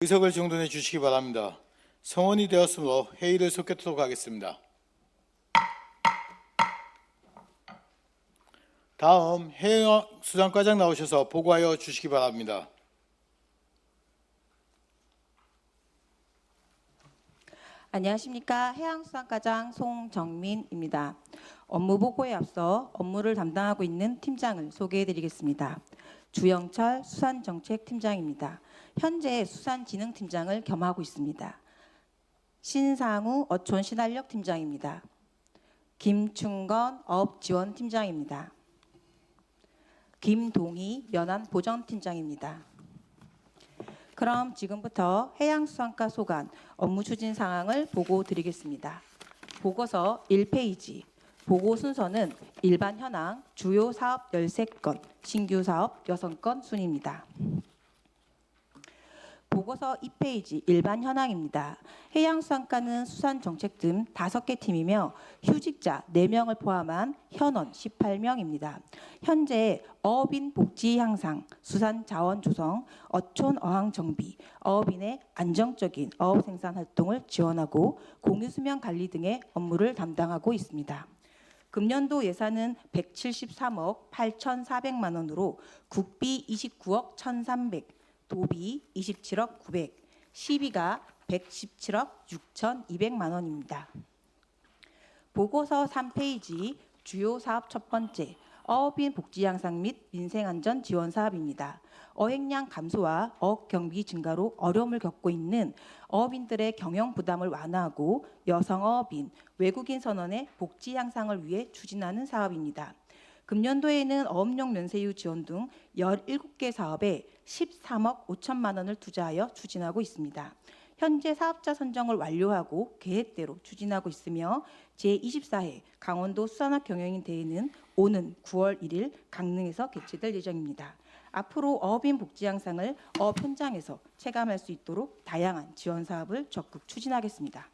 의석을 정돈해 주시기 바랍니다. 성원이 되었으므로 회의를 속개토록 하겠습니다. 다음 해양수산과장 나오셔서 보고하여 주시기 바랍니다. 안녕하십니까. 해양수산과장 송정민입니다. 업무 보고에 앞서 업무를 담당하고 있는 팀장을 소개해드리겠습니다. 주영철 수산정책팀장입니다. 현재 수산진흥팀장을 겸하고 있습니다. 신상우 어촌신활력팀장입니다. 김충건 어업지원팀장입니다. 김동희 연안보전팀장입니다. 그럼 지금부터 해양수산과 소관 업무 추진 상황을 보고 드리겠습니다. 보고서 1페이지. 보고 순서는 일반 현황, 주요 사업 13건, 신규 사업 6건 순입니다. 보고서 2페이지 일반 현황입니다. 해양수산과는 수산정책 등 5개 팀이며 휴직자 4명을 포함한 현원 18명입니다. 현재 어업인 복지 향상, 수산자원 조성, 어촌 어항 정비, 어업인의 안정적인 어업 생산 활동을 지원하고 공유수면 관리 등의 업무를 담당하고 있습니다. 금년도 예산은 173억 8,400만 원으로 국비 29억 1,300, 도비 27억 900, 시비가 117억 6,200만 원입니다. 보고서 3페이지 주요 사업 첫 번째, 어업인 복지 향상 및 민생안전 지원 사업입니다. 어획량 감소와 어업 경비 증가로 어려움을 겪고 있는 어업인들의 경영 부담을 완화하고 여성 어업인, 외국인 선원의 복지 향상을 위해 추진하는 사업입니다. 금년도에는 어업용 면세유 지원 등 17개 사업에 13억 5천만 원을 투자하여 추진하고 있습니다. 현재 사업자 선정을 완료하고 계획대로 추진하고 있으며 제24회 강원도 수산업 경영인 대회는 오는 9월 1일 강릉에서 개최될 예정입니다. 앞으로 어업인 복지 향상을 어업 현장에서 체감할 수 있도록 다양한 지원 사업을 적극 추진하겠습니다.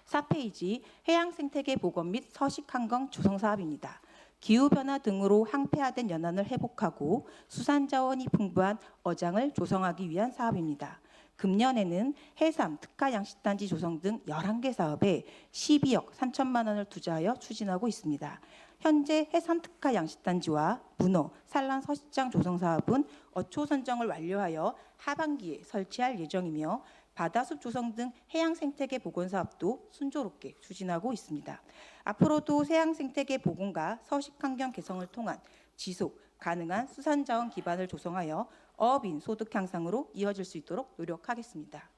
4페이지 해양생태계 복원 및 서식환경 조성 사업입니다. 기후변화 등으로 항폐화된 연안을 회복하고 수산자원이 풍부한 어장을 조성하기 위한 사업입니다. 금년에는 해삼 특화 양식단지 조성 등 11개 사업에 12억 3천만 원을 투자하여 추진하고 있습니다. 현재 해삼 특화 양식단지와 문어, 산란 서식장 조성 사업은 어초 선정을 완료하여 하반기에 설치할 예정이며 바다숲 조성 등 해양생태계 복원 사업도 순조롭게 추진하고 있습니다. 앞으로도 해양생태계 복원과 서식환경 개선을 통한 지속 가능한 수산자원 기반을 조성하여 어업인 소득 향상으로 이어질 수 있도록 노력하겠습니다.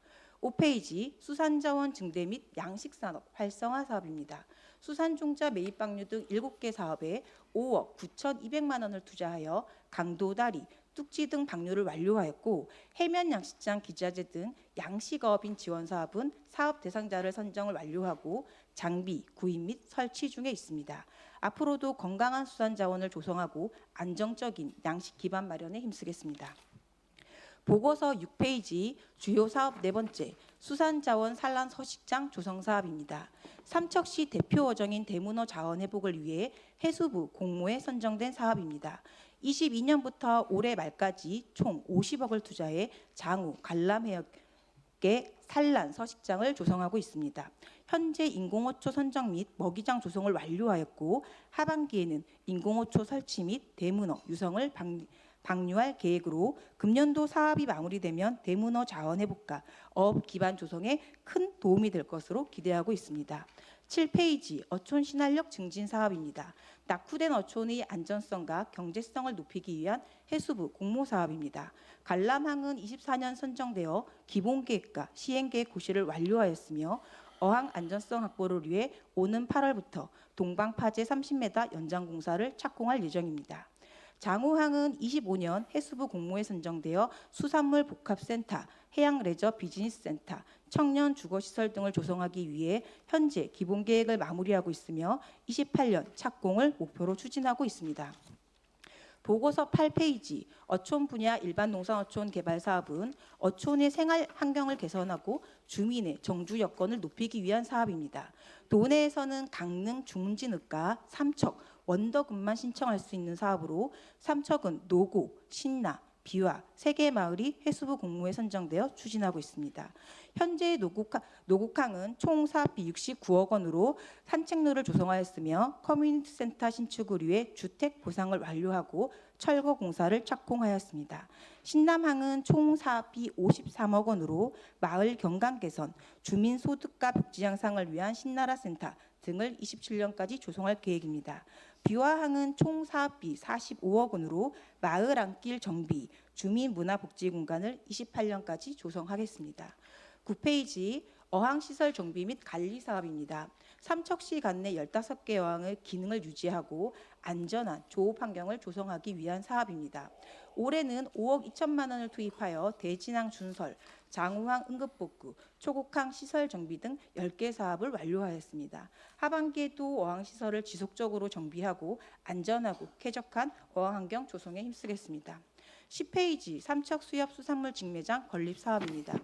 5페이지 수산자원 증대 및 양식산업 활성화 사업입니다. 수산종자 매입방류 등 7개 사업에 5억 9,200만 원을 투자하여 강도다리, 뚝지 등 방류를 완료하였고 해면 양식장 기자재 등 양식어업인 지원 사업은 사업 대상자를 선정을 완료하고 장비, 구입 및 설치 중에 있습니다. 앞으로도 건강한 수산 자원을 조성하고 안정적인 양식 기반 마련에 힘쓰겠습니다. 보고서 6페이지 주요 사업 4번째 수산자원 산란 서식장 조성 사업입니다. 삼척시 대표 어정인 대문어 자원 회복을 위해 해수부 공모에 선정된 사업입니다. 22년부터 올해 말까지 총 50억을 투자해 장우, 관람해역의 산란 서식장을 조성하고 있습니다. 현재 인공어초 선정 및 먹이장 조성을 완료하였고 하반기에는 인공어초 설치 및 대문어 유성을 방류할 계획으로 금년도 사업이 마무리되면 대문어 자원 회복과 어업 기반 조성에 큰 도움이 될 것으로 기대하고 있습니다. 7페이지 어촌 신활력 증진 사업입니다. 낙후된 어촌의 안전성과 경제성을 높이기 위한 해수부 공모 사업입니다. 관람항은 24년 선정되어 기본계획과 시행계획 고시를 완료하였으며 어항 안전성 확보를 위해 오는 8월부터 동방파제 30m 연장 공사를 착공할 예정입니다. 장호항은 25년 해수부 공모에 선정되어 수산물 복합센터, 해양레저 비즈니스센터, 청년 주거시설 등을 조성하기 위해 현재 기본계획을 마무리하고 있으며 28년 착공을 목표로 추진하고 있습니다. 보고서 8페이지 어촌 분야 일반 농산어촌 개발 사업은 어촌의 생활 환경을 개선하고 주민의 정주 여건을 높이기 위한 사업입니다. 도내에서는 강릉 중문진읍과 삼척, 원덕읍만 신청할 수 있는 사업으로 삼척은 노고, 신나, 비와 3개 마을이 해수부 공모에 선정되어 추진하고 있습니다. 현재 노국항은 총 사업비 69억 원으로 산책로를 조성하였으며 커뮤니티 센터 신축을 위해 주택 보상을 완료하고 철거 공사를 착공하였습니다. 신남항은 총 사업비 53억 원으로 마을 경관 개선, 주민 소득과 복지 향상을 위한 신나라 센터 등을 27년까지 조성할 계획입니다. 비화항은 총 사업비 45억 원으로 마을 안길 정비, 주민 문화 복지 공간을 28년까지 조성하겠습니다. 9페이지 어항시설 정비 및 관리 사업입니다. 삼척시 관내 15개 어항의 기능을 유지하고 안전한 조업 환경을 조성하기 위한 사업입니다. 올해는 5억 2천만 원을 투입하여 대진항 준설, 장우항 응급복구, 초곡항 시설 정비 등 10개 사업을 완료하였습니다. 하반기에도 어항시설을 지속적으로 정비하고 안전하고 쾌적한 어항환경 조성에 힘쓰겠습니다. 10페이지 삼척 수협 수산물 직매장 건립 사업입니다.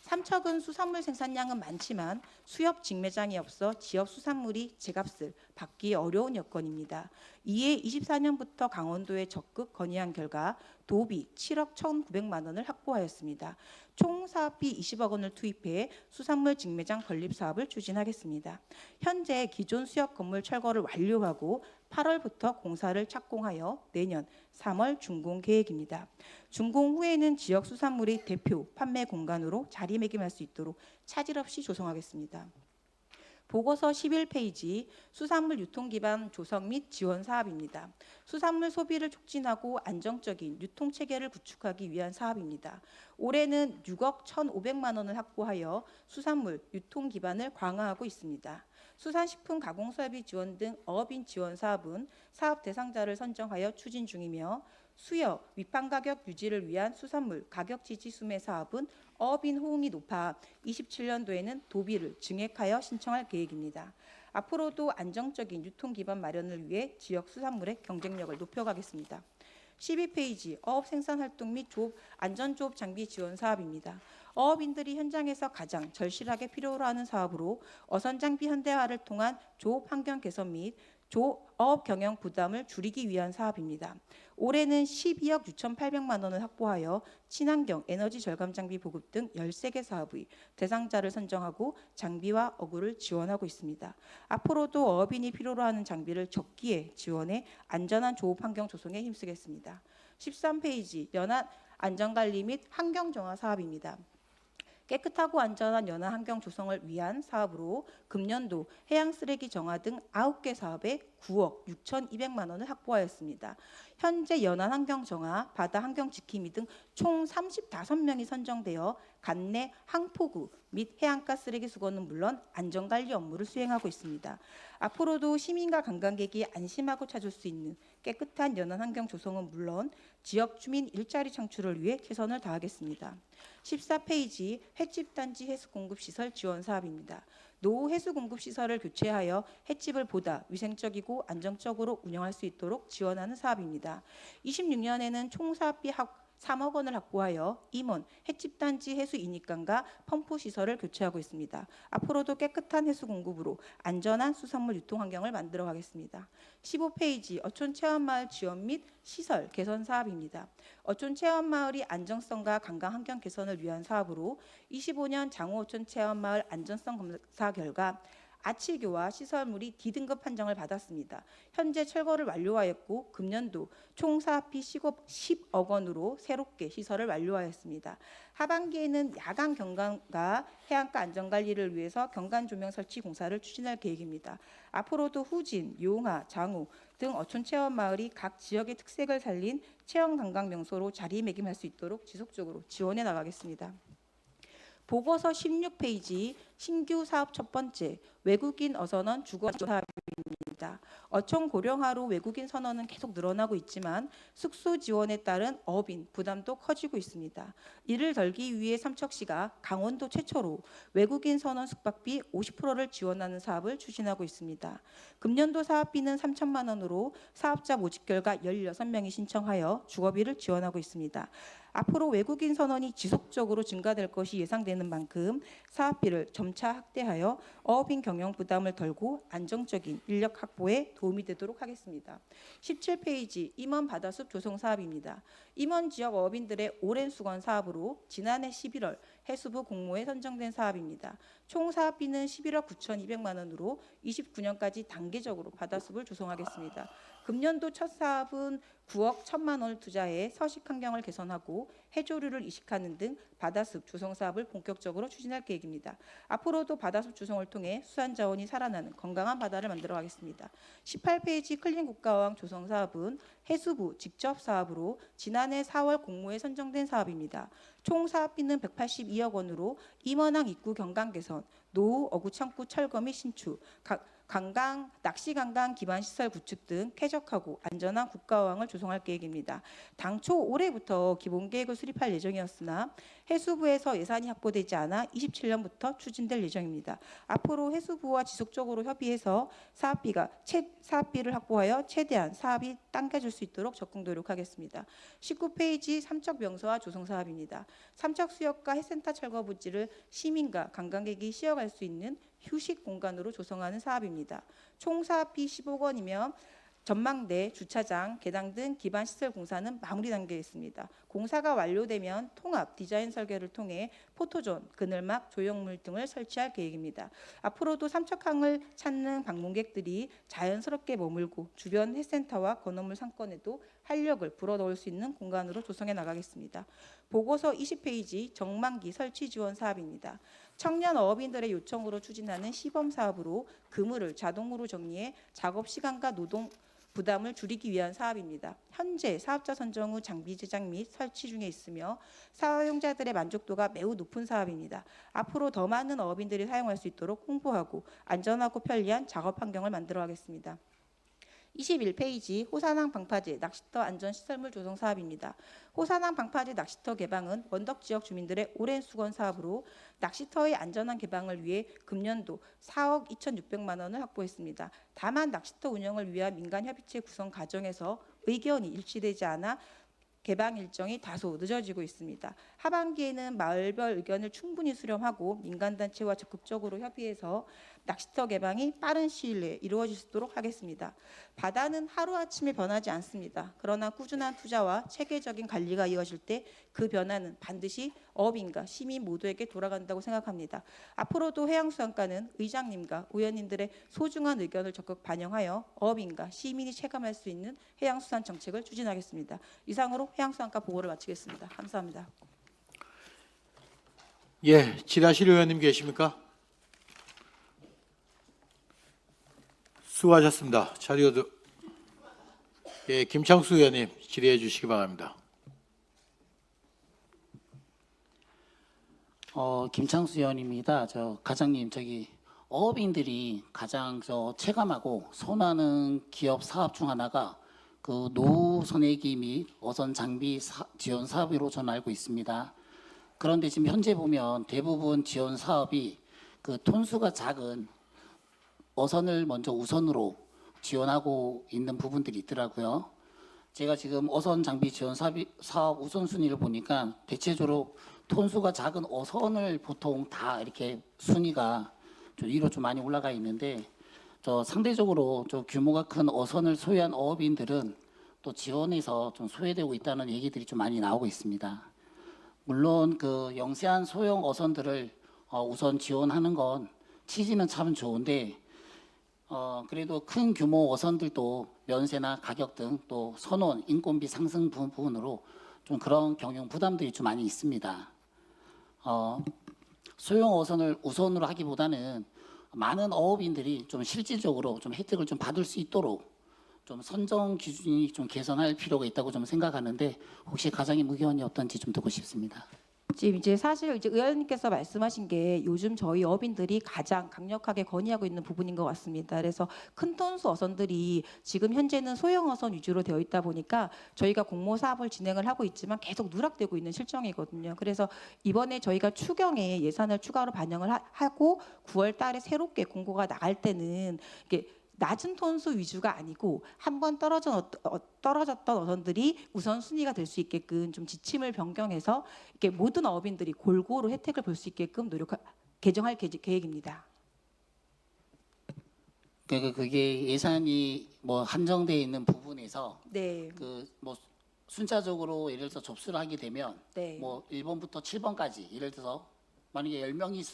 삼척은 수산물 생산량은 많지만 수협 직매장이 없어 지역 수산물이 제값을 받기 어려운 여건입니다. 이에 24년부터 강원도에 적극 건의한 결과 도비 7억 1,900만 원을 확보하였습니다. 총 사업비 20억 원을 투입해 수산물 직매장 건립 사업을 추진하겠습니다. 현재 기존 수협 건물 철거를 완료하고 8월부터 공사를 착공하여 내년 3월 준공 계획입니다. 준공 후에는 지역 수산물의 대표 판매 공간으로 자리매김할 수 있도록 차질 없이 조성하겠습니다. 보고서 11페이지 수산물 유통 기반 조성 및 지원 사업입니다. 수산물 소비를 촉진하고 안정적인 유통 체계를 구축하기 위한 사업입니다. 올해는 6억 1,500만 원을 확보하여 수산물 유통 기반을 강화하고 있습니다. 수산식품 가공사업비 지원 등 어업인 지원 사업은 사업 대상자를 선정하여 추진 중이며 수여 위판 가격 유지를 위한 수산물 가격 지지 수매 사업은 어업인 호응이 높아 27년도에는 도비를 증액하여 신청할 계획입니다. 앞으로도 안정적인 유통 기반 마련을 위해 지역 수산물의 경쟁력을 높여가겠습니다. 12페이지 어업 생산 활동 및 안전조업 장비 지원 사업입니다. 어업인들이 현장에서 가장 절실하게 필요로 하는 사업으로 어선 장비 현대화를 통한 조업 환경 개선 및 어업 경영 부담을 줄이기 위한 사업입니다. 올해는 12억 6,800만 원을 확보하여 친환경 에너지 절감 장비 보급 등 13개 사업의 대상자를 선정하고 장비와 어구를 지원하고 있습니다. 앞으로도 어업인이 필요로 하는 장비를 적기에 지원해 안전한 조업 환경 조성에 힘쓰겠습니다. 13페이지 연안 안전관리 및 환경정화 사업입니다. 깨끗하고 안전한 연안 환경 조성을 위한 사업으로 금년도 해양 쓰레기 정화 등 9개 사업에 9억 6,200만 원을 확보하였습니다. 현재 연안 환경 정화, 바다 환경 지킴이 등 총 35명이 선정되어 관내 항포구 및 해안가 쓰레기 수거는 물론 안전관리 업무를 수행하고 있습니다. 앞으로도 시민과 관광객이 안심하고 찾을 수 있는 깨끗한 연안 환경 조성은 물론 지역 주민 일자리 창출을 위해 최선을 다하겠습니다. 14페이지 횟집단지 해수공급시설 지원 사업입니다. 노후 해수공급시설을 교체하여 횟집을 보다 위생적이고 안정적으로 운영할 수 있도록 지원하는 사업입니다. 26년에는 총 사업비 3억 원을 확보하여 임원 횟집단지 해수 인입관과 펌프시설을 교체하고 있습니다. 앞으로도 깨끗한 해수 공급으로 안전한 수산물 유통 환경을 만들어 가겠습니다. 15페이지 어촌체험마을 지원 및 시설 개선 사업입니다. 어촌체험마을이 안정성과 관광 환경 개선을 위한 사업으로 25년 장호 어촌체험마을 안전성 검사 결과 아치교와 시설물이 D등급 판정을 받았습니다. 현재 철거를 완료하였고 금년도 총 사업비 10억 원으로 새롭게 시설을 완료하였습니다. 하반기에는 야간 경관과 해안가 안전관리를 위해서 경관 조명 설치 공사를 추진할 계획입니다. 앞으로도 후진, 용화, 장호 등 어촌체험마을이 각 지역의 특색을 살린 체험관광 명소로 자리매김할 수 있도록 지속적으로 지원해 나가겠습니다. 보고서 16페이지 신규 사업 첫 번째 외국인 어선원 주거 사업입니다. 어촌 고령화로 외국인 선원은 계속 늘어나고 있지만 숙소 지원에 따른 어업인 부담도 커지고 있습니다. 이를 덜기 위해 삼척시가 강원도 최초로 외국인 선원 숙박비 50%를 지원하는 사업을 추진하고 있습니다. 금년도 사업비는 3천만 원으로 사업자 모집 결과 16명이 신청하여 주거비를 지원하고 있습니다. 앞으로 외국인 선원이 지속적으로 증가될 것이 예상되는 만큼 사업비를 점차 확대하여 어업인 경영 부담을 덜고 안정적인 인력 확보에 도움이 되도록 하겠습니다. 17페이지 임원 바다숲 조성 사업입니다. 임원 지역 어업인들의 오랜 수건 사업으로 지난해 11월 해수부 공모에 선정된 사업입니다. 총 사업비는 11억 9,200만 원으로 29년까지 단계적으로 바다숲을 조성하겠습니다. 금년도 첫 사업은 9억 1천만 원을 투자해 서식 환경을 개선하고 해조류를 이식하는 등 바다숲 조성 사업을 본격적으로 추진할 계획입니다. 앞으로도 바다숲 조성을 통해 수산 자원이 살아나는 건강한 바다를 만들어 가겠습니다. 18페이지 클린 국가어항 조성 사업은 해수부 직접 사업으로 지난해 4월 공모에 선정된 사업입니다. 총 사업비는 182억 원으로 임원항 입구 경관 개선, 노후 어구 창구 철거 및 신축, 관광, 낚시 관광 기반 시설 구축 등 쾌적하고 안전한 국가어항을 조성할 계획입니다. 당초 올해부터 기본 계획을 수립할 예정이었으나 해수부에서 예산이 확보되지 않아 27년부터 추진될 예정입니다. 앞으로 해수부와 지속적으로 협의해서 사업비를 확보하여 최대한 사업이 당겨질 수 있도록 적극 노력하겠습니다. 19페이지 삼척 명소화 조성 사업입니다. 삼척 수역과 해센터 철거 부지를 시민과 관광객이 쉬어갈 수 있는 휴식 공간으로 조성하는 사업입니다. 총 사업비 10억 원이며 전망대, 주차장, 계단 등 기반 시설 공사는 마무리 단계에 있습니다. 공사가 완료되면 통합 디자인 설계를 통해 포토존, 그늘막, 조형물 등을 설치할 계획입니다. 앞으로도 삼척항을 찾는 방문객들이 자연스럽게 머물고 주변 해센터와 건어물 상권에도 활력을 불어넣을 수 있는 공간으로 조성해 나가겠습니다. 보고서 20페이지 정만기 설치 지원 사업입니다. 청년 어업인들의 요청으로 추진하는 시범 사업으로 그물을 자동으로 정리해 작업 시간과 노동 부담을 줄이기 위한 사업입니다. 현재 사업자 선정 후 장비 제작 및 설치 중에 있으며 사용자들의 만족도가 매우 높은 사업입니다. 앞으로 더 많은 어업인들이 사용할 수 있도록 홍보하고 안전하고 편리한 작업 환경을 만들어 가겠습니다. 21페이지 호산항 방파제 낚시터 안전시설물 조성 사업입니다. 호산항 방파제 낚시터 개방은 원덕 지역 주민들의 오랜 수건 사업으로 낚시터의 안전한 개방을 위해 금년도 4억 2,600만 원을 확보했습니다. 다만 낚시터 운영을 위한 민간협의체 구성 과정에서 의견이 일치되지 않아 개방 일정이 다소 늦어지고 있습니다. 하반기에는 마을별 의견을 충분히 수렴하고 민간단체와 적극적으로 협의해서 낚시터 개방이 빠른 시일 내에 이루어질 수 있도록 하겠습니다. 바다는 하루아침에 변하지 않습니다. 그러나 꾸준한 투자와 체계적인 관리가 이어질 때 그 변화는 반드시 어업인과 시민 모두에게 돌아간다고 생각합니다. 앞으로도 해양수산과는 의장님과 의원님들의 소중한 의견을 적극 반영하여 어업인과 시민이 체감할 수 있는 해양수산 정책을 추진하겠습니다. 이상으로 해양수산과 보고를 마치겠습니다. 감사합니다. 예, 지라실 의원님 계십니까? 수고하셨습니다. 자리도 예, 김창수 의원님 질의해 주시기 바랍니다. 김창수 의원입니다. 과장님, 어업인들이 가장 체감하고 선호하는 기업 사업 중 하나가 그 노후 선회기 및 어선 장비 지원 사업으로 저는 알고 있습니다. 그런데 지금 현재 보면 대부분 지원 사업이 그 톤수가 작은 어선을 먼저 우선으로 지원하고 있는 부분들이 있더라고요. 제가 지금 어선 장비 지원 사업 우선순위를 보니까 대체적으로 톤수가 작은 어선을 보통 다 이렇게 순위가 위로 좀 많이 올라가 있는데 상대적으로 규모가 큰 어선을 소유한 어업인들은 또 지원에서 좀 소외되고 있다는 얘기들이 좀 많이 나오고 있습니다. 물론 그 영세한 소형 어선들을 우선 지원하는 건 취지는 참 좋은데 그래도 큰 규모 어선들도 면세나 가격 등 또 선원, 인건비 상승 부분으로 좀 그런 경영 부담들이 좀 많이 있습니다. 소형 어선을 우선으로 하기보다는 많은 어업인들이 좀 실질적으로 좀 혜택을 좀 받을 수 있도록 좀 선정 기준이 좀 개선할 필요가 있다고 좀 생각하는데 혹시 과장님 의견이 어떤지 좀 듣고 싶습니다. 지금 사실 의원님께서 말씀하신 게 요즘 저희 어민들이 가장 강력하게 건의하고 있는 부분인 것 같습니다. 그래서 큰 톤수 어선들이 지금 현재는 소형 어선 위주로 되어 있다 보니까 저희가 공모 사업을 진행을 하고 있지만 계속 누락되고 있는 실정이거든요. 그래서 이번에 저희가 추경에 예산을 추가로 반영을 하고 9월 달에 새롭게 공고가 나갈 때는 이게 낮은 톤수 위주가 아니고 한 번 떨어졌던 어선들이 우선순위가 될 수 있게끔 좀 지침을 변경해서 이렇게 모든 어업인들이 골고루 혜택을 볼 수 있게끔 개정할 계획입니다. 그러니까 그게 예산이 뭐 한정돼 있는 부분에서 네, 그 뭐 순차적으로 예를 들어서 접수를 하게 되면 네, 뭐 1번부터 7번까지 예를 들어서 만약에 10명이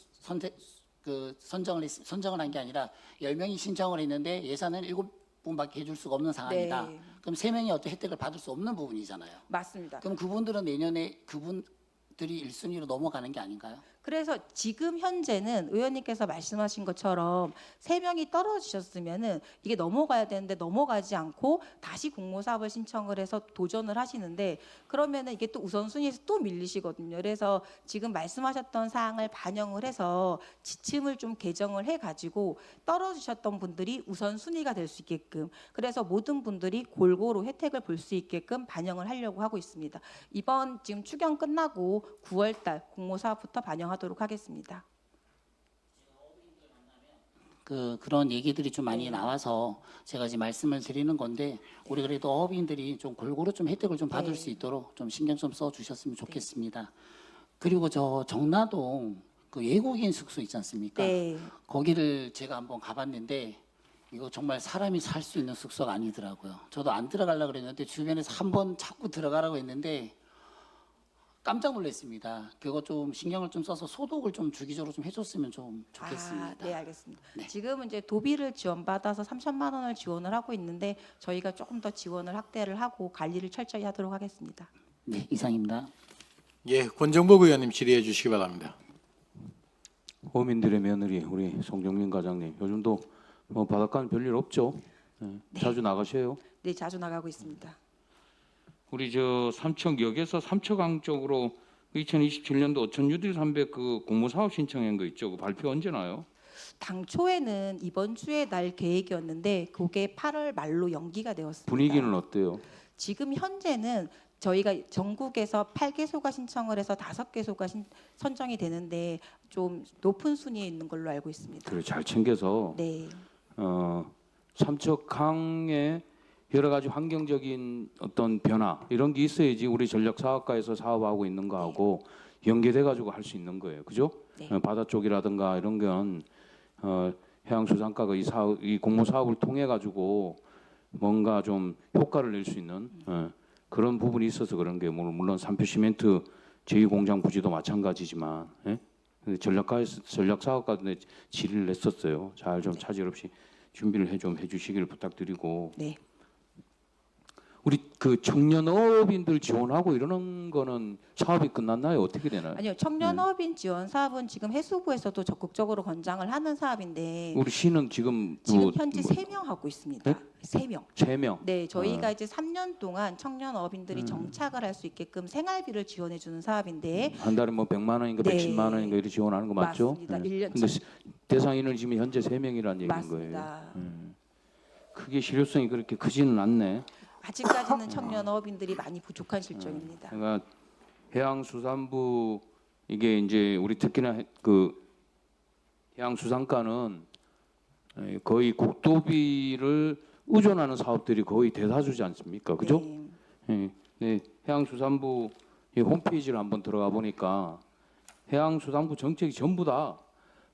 선정을 한 게 아니라 10명이 신청을 했는데 예산은 7분밖에 해줄 수가 없는 상황이다. 네. 그럼 3명이 어떤 혜택을 받을 수 없는 부분이잖아요. 맞습니다. 그럼 그분들은 내년에 그분들이 1순위로 넘어가는 게 아닌가요? 그래서 지금 현재는 의원님께서 말씀하신 것처럼 3명이 떨어지셨으면은 이게 넘어가야 되는데 넘어가지 않고 다시 공모사업을 신청을 해서 도전을 하시는데 그러면은 이게 또 우선순위에서 또 밀리시거든요. 그래서 지금 말씀하셨던 사항을 반영을 해서 지침을 좀 개정을 해가지고 떨어지셨던 분들이 우선순위가 될 수 있게끔 그래서 모든 분들이 골고루 혜택을 볼 수 있게끔 반영을 하려고 하고 있습니다. 이번 지금 추경 끝나고 9월달 공모사업부터 반영하도록 하겠습니다. 그런 얘기들이 좀 많이 나와서 제가 지금 말씀을 드리는 건데 우리 그래도 어업인들이 좀 골고루 좀 혜택을 좀 받을 네. 수 있도록 좀 신경 좀 써 주셨으면 좋겠습니다. 그리고 저 정나동 그 외국인 숙소 있지 않습니까? 네. 거기를 제가 한번 가봤는데 이거 정말 사람이 살 수 있는 숙소가 아니더라고요. 저도 안 들어가려고 그랬는데 주변에서 한번 자꾸 들어가라고 했는데 깜짝 놀랐습니다. 그거 좀 신경을 좀 써서 소독을 좀 주기적으로 좀 해줬으면 좀 좋겠습니다. 네, 알겠습니다. 네. 지금은 이제 도비를 지원받아서 3천만 원을 지원을 하고 있는데 저희가 조금 더 지원을 확대를 하고 관리를 철저히 하도록 하겠습니다. 네, 이상입니다. 예, 권정복 의원님 질의해 주시기 바랍니다. 어민들의 며느리 우리 송정민 과장님 요즘도 뭐 바닷가는 별일 없죠? 네. 자주 나가셔요? 네, 자주 나가고 있습니다. 우리 저 삼척역에서 삼척항 쪽으로 2027년도 어촌 유딜 300 그 공모 사업 신청한 거 있죠? 그 발표 언제 나요? 당초에는 이번 주에 날 계획이었는데 그게 8월 말로 연기가 되었습니다. 분위기는 어때요? 지금 현재는 저희가 전국에서 8개소가 신청을 해서 5개소가 선정이 되는데 좀 높은 순위에 있는 걸로 알고 있습니다. 그래 잘 챙겨서 네. 삼척항에 여러 가지 환경적인 어떤 변화 이런 게 있어야지 우리 전력 사업가에서 사업하고 있는 거하고 연계돼 가지고 할 수 있는 거예요, 그죠? 네. 바다 쪽이라든가 이런 건 해양수산과가 이 공모 사업을 통해 가지고 뭔가 좀 효과를 낼 수 있는 그런 부분이 있어서 그런 게 물론 삼표 시멘트 제2공장 부지도 마찬가지지만 전력 사업가들의 질의를 냈었어요. 잘 좀 차질 없이 준비를 해주시기를 부탁드리고. 네. 우리 그 청년 어업인들 지원하고 이러는 거는 사업이 끝났나요? 어떻게 되나요? 아니요, 청년어업인 지원 사업은 지금 해수부에서도 적극적으로 권장을 하는 사업인데 우리 시는 지금 지금 현재 3명 하고 있습니다. 네? 3명. 3명. 네, 저희가 이제 3년 동안 청년어업인들이 정착을 할 수 있게끔 생활비를 지원해 주는 사업인데 한 달에 뭐 100만 원인가 네. 110만 원인가 이렇게 지원하는 거 맞죠? 맞습니다. 네. 1년 근데 대상인을 지금 현재 3명이라는 얘기인 맞습니다. 거예요. 그게 실효성이 그렇게 크지는 않네. 아직까지는 청년어업인들이 많이 부족한 실정입니다. 그러니까 해양수산부 이게 이제 우리 특히나 그 해양수산과는 거의 국도비를 의존하는 사업들이 거의 대다수지 않습니까? 그죠? 네. 네, 해양수산부 이 홈페이지를 한번 들어가 보니까 해양수산부 정책이 전부 다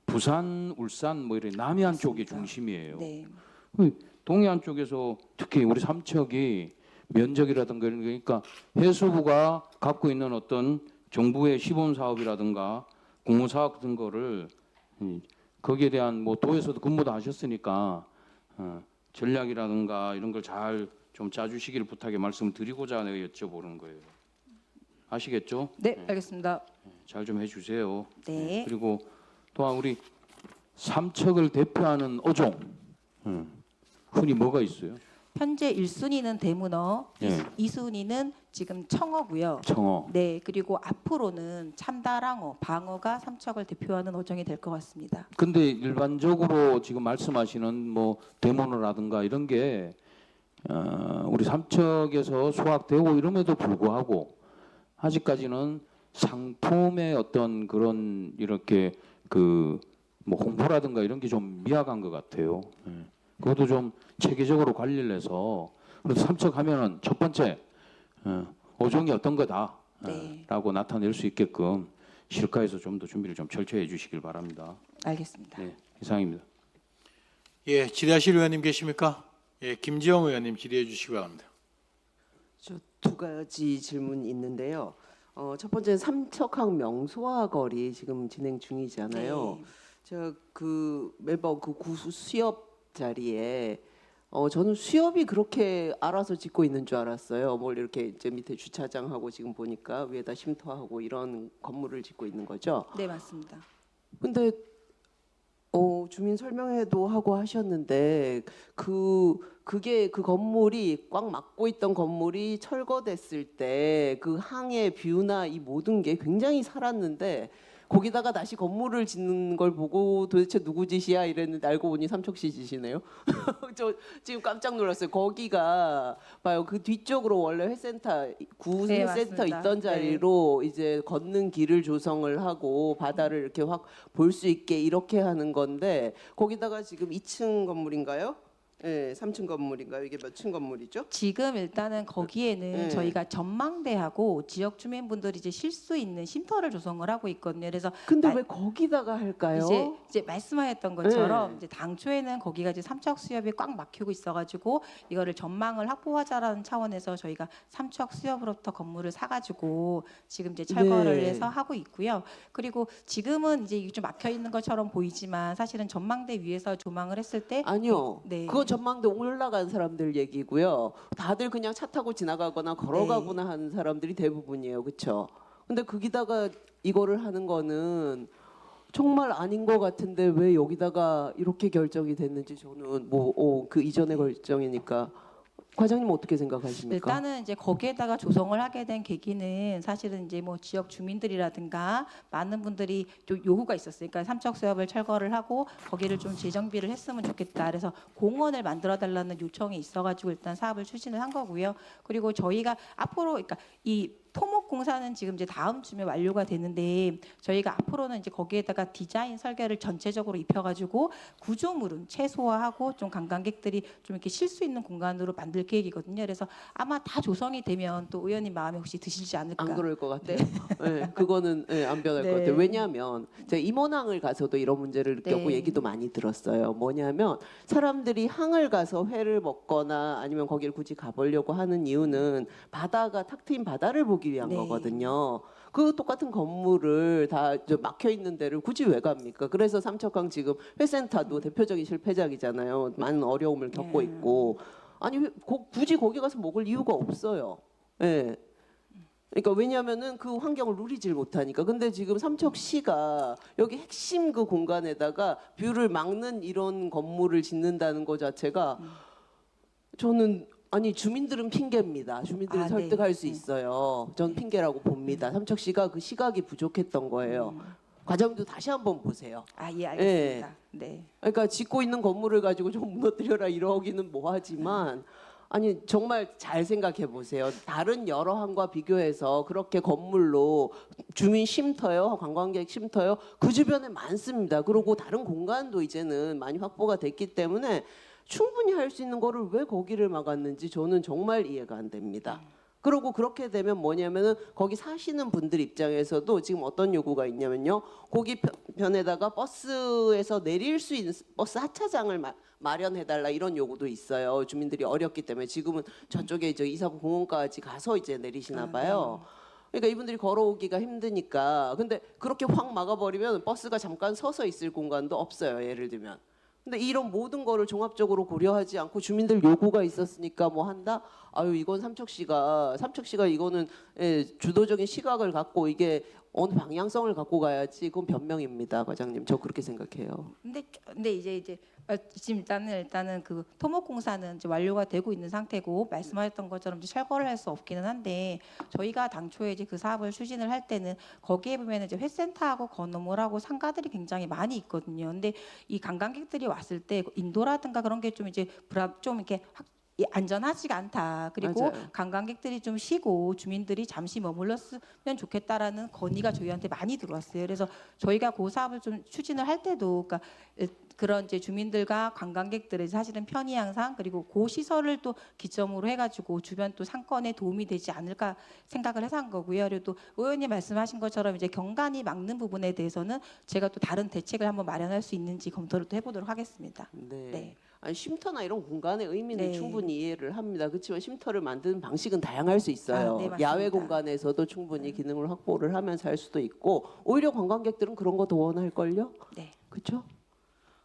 부산, 울산 뭐 이런 남해안 쪽이 중심이에요. 네. 동해안 쪽에서 특히 우리 삼척이 면적이라든가 이런 거 그러니까 해수부가 갖고 있는 어떤 정부의 시범 사업이라든가 공모 사업 같은 거를 거기에 대한 뭐 도에서도 근무도 하셨으니까 전략이라든가 이런 걸 잘 좀 짜주시기를 부탁해 말씀을 드리고자 내가 여쭤보는 거예요. 아시겠죠? 네, 알겠습니다. 잘 좀 해주세요. 네. 그리고 또한 우리 삼척을 대표하는 어종 흔히 뭐가 있어요? 현재 1순위는 대문어, 예. 2순위는 지금 청어고요. 청어. 네, 그리고 앞으로는 참다랑어, 방어가 삼척을 대표하는 어종이 될 것 같습니다. 근데 일반적으로 지금 말씀하시는 뭐 대문어라든가 이런 게 우리 삼척에서 수확되고 이럼에도 불구하고 아직까지는 상품의 어떤 그런 이렇게 그 뭐 홍보라든가 이런 게 좀 미약한 것 같아요. 그것도 좀 체계적으로 관리를 해서 그래서 삼척하면은 첫 번째 어종이 어떤 거다. 네. 라고 나타낼 수 있게끔 실과에서 좀 더 준비를 좀 철저히 해주시길 바랍니다. 알겠습니다. 네, 이상입니다. 예, 질의하실 의원님 계십니까? 예, 김지영 의원님 질의해 주시기 바랍니다. 저 두 가지 질문 있는데요. 첫 번째는 삼척항 명소화 거리 지금 진행 중이잖아요. 네. 제가 그 매번 그 구수 수협 자리에 저는 수협이 그렇게 알아서 짓고 있는 줄 알았어요. 뭘 이렇게 이제 밑에 주차장하고 지금 보니까 위에다 쉼터하고 이런 건물을 짓고 있는 거죠. 네, 맞습니다. 근데 주민 설명회도 하고 하셨는데 그게 그 건물이 꽉 막고 있던 건물이 철거됐을 때 그 항의 뷰나 이 모든 게 굉장히 살았는데 거기다가 다시 건물을 짓는 걸 보고 도대체 누구 짓이야 이랬는데 알고 보니 삼척시 짓이네요. 저 지금 깜짝 놀랐어요. 거기가 봐요. 그 뒤쪽으로 원래 회센터 구 네, 회센터 맞습니다. 있던 자리로 이제 걷는 길을 조성을 하고 바다를 이렇게 확 볼 수 있게 이렇게 하는 건데 거기다가 지금 2층 건물인가요? 네, 3층 건물인가요? 이게 몇 층 건물이죠? 지금 일단은 거기에는 네. 저희가 전망대하고 지역 주민분들이 이제 쉴 수 있는 쉼터를 조성을 하고 있거든요. 그래서 근데 말- 왜 거기다가 할까요? 이제 말씀하셨던 것처럼 네. 이제 당초에는 거기가 이제 삼척 수협이 꽉 막히고 있어가지고 이거를 전망을 확보하자라는 차원에서 저희가 삼척 수협으로부터 건물을 사가지고 지금 이제 철거를 네. 해서 하고 있고요. 그리고 지금은 이제 이게 좀 막혀 있는 것처럼 보이지만 사실은 전망대 위에서 조망을 했을 때 아니요. 네. 그건 전망대 올라간 사람들 얘기고요. 다들 그냥 차 타고 지나가거나 걸어가거나 네. 하는 사람들이 대부분이에요. 그렇죠? 근데 거기다가 이거를 하는 거는 정말 아닌 것 같은데 왜 여기다가 이렇게 결정이 됐는지 저는 그 이전의 결정이니까 과장님 어떻게 생각하십니까? 일단은 이제 거기에다가 조성을 하게 된 계기는 사실은 이제 뭐 지역 주민들이라든가 많은 분들이 좀 요구가 있었어요. 그러니까 삼척 수협을 철거를 하고 거기를 좀 재정비를 했으면 좋겠다. 그래서 공원을 만들어 달라는 요청이 있어가지고 일단 사업을 추진을 한 거고요. 그리고 저희가 앞으로 그러니까 이 토목공사는 지금 이제 다음 주면 완료가 되는데 저희가 앞으로는 이제 거기에다가 디자인 설계를 전체적으로 입혀가지고 구조물은 최소화하고 좀 관광객들이 좀 이렇게 쉴 수 있는 공간으로 만들 계획이거든요. 그래서 아마 다 조성이 되면 또 의원님 마음에 혹시 드시지 않을까. 안 그럴 것 같아요. 네, 그거는 안 변할 네. 것 같아요. 왜냐하면 제가 임원항을 가서도 이런 문제를 느꼈고 네. 얘기도 많이 들었어요. 뭐냐면 사람들이 항을 가서 회를 먹거나 아니면 거기를 굳이 가보려고 하는 이유는 바다가 탁 트인 바다를 보기 위한 네. 거거든요. 그 똑같은 건물을 다 막혀 있는 데를 굳이 왜 갑니까? 그래서 삼척항 지금 회센터도 대표적인 실패작이잖아요. 많은 어려움을 겪고 네. 있고 아니 굳이 거기 가서 먹을 이유가 없어요. 예. 그러니까 왜냐하면은 그 환경을 누리질 못하니까. 근데 지금 삼척시가 여기 핵심 그 공간에다가 뷰를 막는 이런 건물을 짓는다는 것 자체가 저는 아니 주민들은 핑계입니다. 주민들은 아, 네. 설득할 수 있어요. 전 핑계라고 봅니다. 삼척시가 그 시각이 부족했던 거예요. 과장님도 다시 한번 보세요. 아, 예, 알겠습니다. 네. 그러니까 짓고 있는 건물을 가지고 좀 무너뜨려라 이러기는 뭐하지만 아니 정말 잘 생각해 보세요. 다른 여러 항과 비교해서 그렇게 건물로 주민 쉼터요, 관광객 쉼터요 그 주변에 많습니다. 그리고 다른 공간도 이제는 많이 확보가 됐기 때문에 충분히 할 수 있는 거를 왜 거기를 막았는지 저는 정말 이해가 안 됩니다. 그리고 그렇게 되면 뭐냐면은 거기 사시는 분들 입장에서도 지금 어떤 요구가 있냐면요. 거기 편에다가 버스에서 내릴 수 있는 버스 하차장을 마련해달라 이런 요구도 있어요. 주민들이 어렵기 때문에 지금은 저쪽에 이제 이사부 공원까지 가서 이제 내리시나 봐요. 그러니까 이분들이 걸어오기가 힘드니까. 근데 그렇게 확 막아버리면 버스가 잠깐 서서 있을 공간도 없어요. 예를 들면. 근데 이런 모든 거를 종합적으로 고려하지 않고 주민들 요구가 있었으니까 뭐 한다? 아유 이건 삼척시가 이거는 주도적인 시각을 갖고 이게 어느 방향성을 갖고 가야지 그건 변명입니다, 과장님. 저 그렇게 생각해요. 근데 이제 지금 일단은 그 토목공사는 이제 완료가 되고 있는 상태고 말씀하셨던 것처럼 이제 철거를 할 수 없기는 한데 저희가 당초에 이제 그 사업을 추진을 할 때는 거기에 보면 이제 회센터하고 건어물하고 상가들이 굉장히 많이 있거든요. 근데 이 관광객들이 왔을 때 인도라든가 그런 게 좀 이제 좀 이렇게 안전하지가 않다. 그리고 맞아요. 관광객들이 좀 쉬고 주민들이 잠시 머물렀으면 좋겠다라는 건의가 저희한테 많이 들어왔어요. 그래서 저희가 그 사업을 좀 추진을 할 때도 그러니까 그런 이제 주민들과 관광객들의 사실은 편의 향상 그리고 그 시설을 또 기점으로 해가지고 주변 또 상권에 도움이 되지 않을까 생각을 해서 한 거고요. 그리고 또 의원님 말씀하신 것처럼 이제 경관이 막는 부분에 대해서는 제가 또 다른 대책을 한번 마련할 수 있는지 검토를 또 해보도록 하겠습니다. 네. 네. 아니, 쉼터나 이런 공간의 의미는 네. 충분히 이해를 합니다. 그렇지만 쉼터를 만드는 방식은 다양할 수 있어요. 네, 맞습니다. 야외 공간에서도 충분히 기능을 확보를 하면서 할 수도 있고 오히려 관광객들은 그런 거 더 원할걸요? 네. 그렇죠?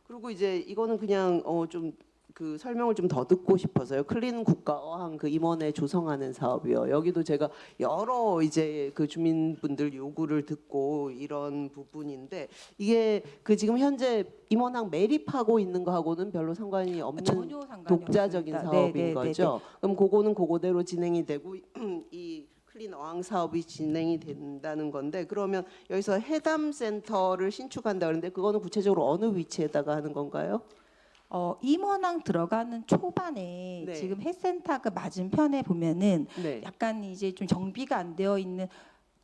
그리고 이제 이거는 그냥 좀 그 설명을 좀 더 듣고 싶어서요. 클린 국가어항 그 임원회 조성하는 사업이요. 여기도 제가 여러 이제 그 주민분들 요구를 듣고 이런 부분인데 이게 그 지금 현재 임원항 매립하고 있는 거하고는 별로 상관이 없는 전혀 상관이 독자적인 없습니다. 사업인 네, 네, 거죠. 그럼 그거는 그거대로 진행이 되고 이 클린 어항 사업이 진행이 된다는 건데 그러면 여기서 해담 센터를 신축한다 그러는데 그거는 구체적으로 어느 위치에다가 하는 건가요? 임원항 들어가는 초반에 네. 지금 해센터 그 맞은편에 보면은 네. 약간 이제 좀 정비가 안 되어 있는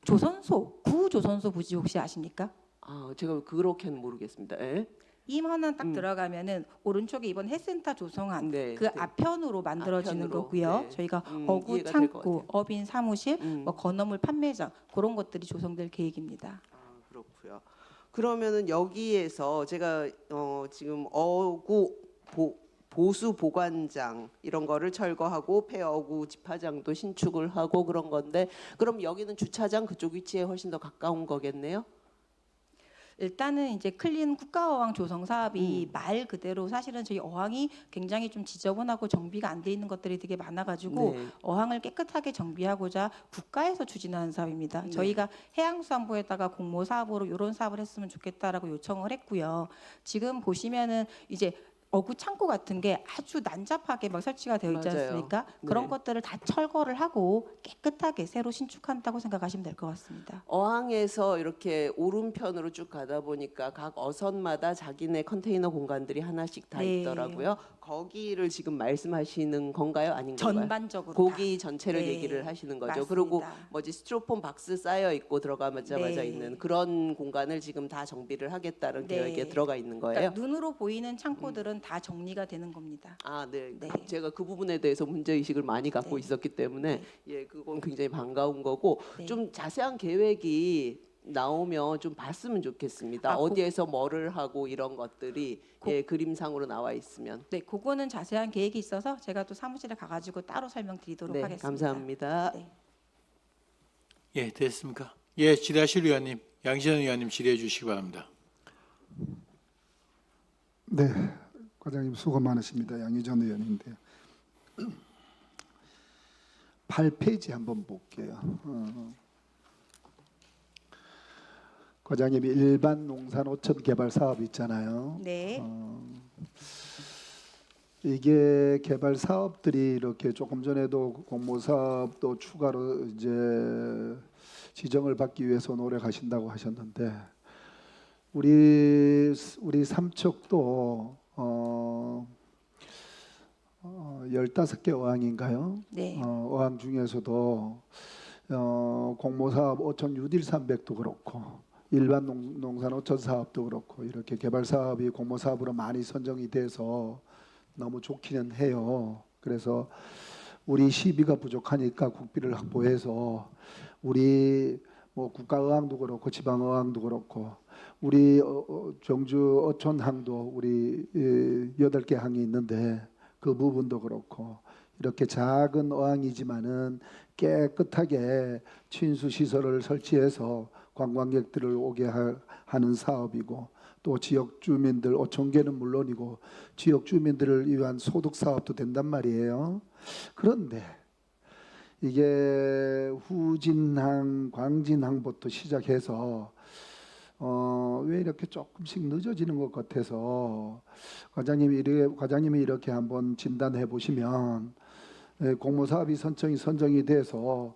조선소 구조선소 부지 혹시 아십니까? 아, 제가 그렇게는 모르겠습니다. 예? 임원항 딱 들어가면은 오른쪽에 이번 해센터 조성한 네, 그 네. 앞편으로 만들어지는 앞편으로, 거고요. 네. 저희가 이해가 어구 될것 창고, 같아요. 어빈 사무실, 음. 뭐 건어물 판매장 그런 것들이 조성될 계획입니다. 아, 그렇고요. 그러면은 여기에서 제가 지금 어구 보수 보관장 이런 거를 철거하고 폐어구 집화장도 신축을 하고 그런 건데 그럼 여기는 주차장 그쪽 위치에 훨씬 더 가까운 거겠네요? 일단은 이제 클린 국가어항 조성 사업이 말 그대로 사실은 저희 어항이 굉장히 좀 지저분하고 정비가 안 돼 있는 것들이 되게 많아가지고 네. 어항을 깨끗하게 정비하고자 국가에서 추진하는 사업입니다. 네. 저희가 해양수산부에다가 공모 사업으로 이런 사업을 했으면 좋겠다라고 요청을 했고요. 지금 보시면은 이제 어구 창고 같은 게 아주 난잡하게 막 설치가 되어 있지 맞아요. 않습니까? 그런 네. 것들을 다 철거를 하고 깨끗하게 새로 신축한다고 생각하시면 될 것 같습니다. 어항에서 이렇게 오른편으로 쭉 가다 보니까 각 어선마다 자기네 컨테이너 공간들이 하나씩 다 네. 있더라고요. 거기를 지금 말씀하시는 건가요? 아닌 건가요? 전반적으로 고기 전체를 네. 얘기를 하시는 거죠. 맞습니다. 그리고 뭐지 스티로폼 박스 쌓여 있고 들어가자마자 네. 있는 그런 공간을 지금 다 정비를 하겠다는 네. 계획에 들어가 있는 거예요. 그러니까 눈으로 보이는 창고들은 다 정리가 되는 겁니다. 아, 네. 네. 제가 그 부분에 대해서 문제 의식을 많이 갖고 네. 있었기 때문에 예, 그건 굉장히 반가운 거고 네. 좀 자세한 계획이 나오면 좀 봤으면 좋겠습니다. 아, 어디에서 뭐를 하고 이런 것들이 예, 그림상으로 나와 있으면. 네, 그거는 자세한 계획이 있어서 제가 또 사무실에 가가지고 따로 설명드리도록 네, 하겠습니다. 감사합니다. 네. 예, 됐습니까? 예, 질의하실 의원님, 양신현 의원님 질의해 주시기 바랍니다. 네, 과장님 수고 많으십니다. 양희전 의원인데요. 8페이지 한번 볼게요. 과장님이 일반 농산 어촌 개발 사업 있잖아요. 네. 이게 개발 사업들이 이렇게 조금 전에도 공모 사업도 추가로 이제 지정을 받기 위해서 노력하신다고 하셨는데 우리 삼척도 15개 어항인가요? 네. 어항 중에서도 공모 사업 어촌 유딜 300도 그렇고 일반 농산 어촌 사업도 그렇고 이렇게 개발 사업이 공모 사업으로 많이 선정이 돼서 너무 좋기는 해요. 그래서 우리 시비가 부족하니까 국비를 확보해서 우리 뭐 국가어항도 그렇고 지방어항도 그렇고 우리 경주 어촌항도 우리 8개 항이 있는데 그 부분도 그렇고 이렇게 작은 어항이지만은 깨끗하게 친수 시설을 설치해서 관광객들을 오게 하는 사업이고 또 지역 주민들 어촌계는 물론이고 지역 주민들을 위한 소득 사업도 된단 말이에요. 그런데 이게 후진항, 광진항부터 시작해서 왜 이렇게 조금씩 늦어지는 것 같아서 과장님이 이렇게 한번 진단해 보시면 공모 사업이 선정이 돼서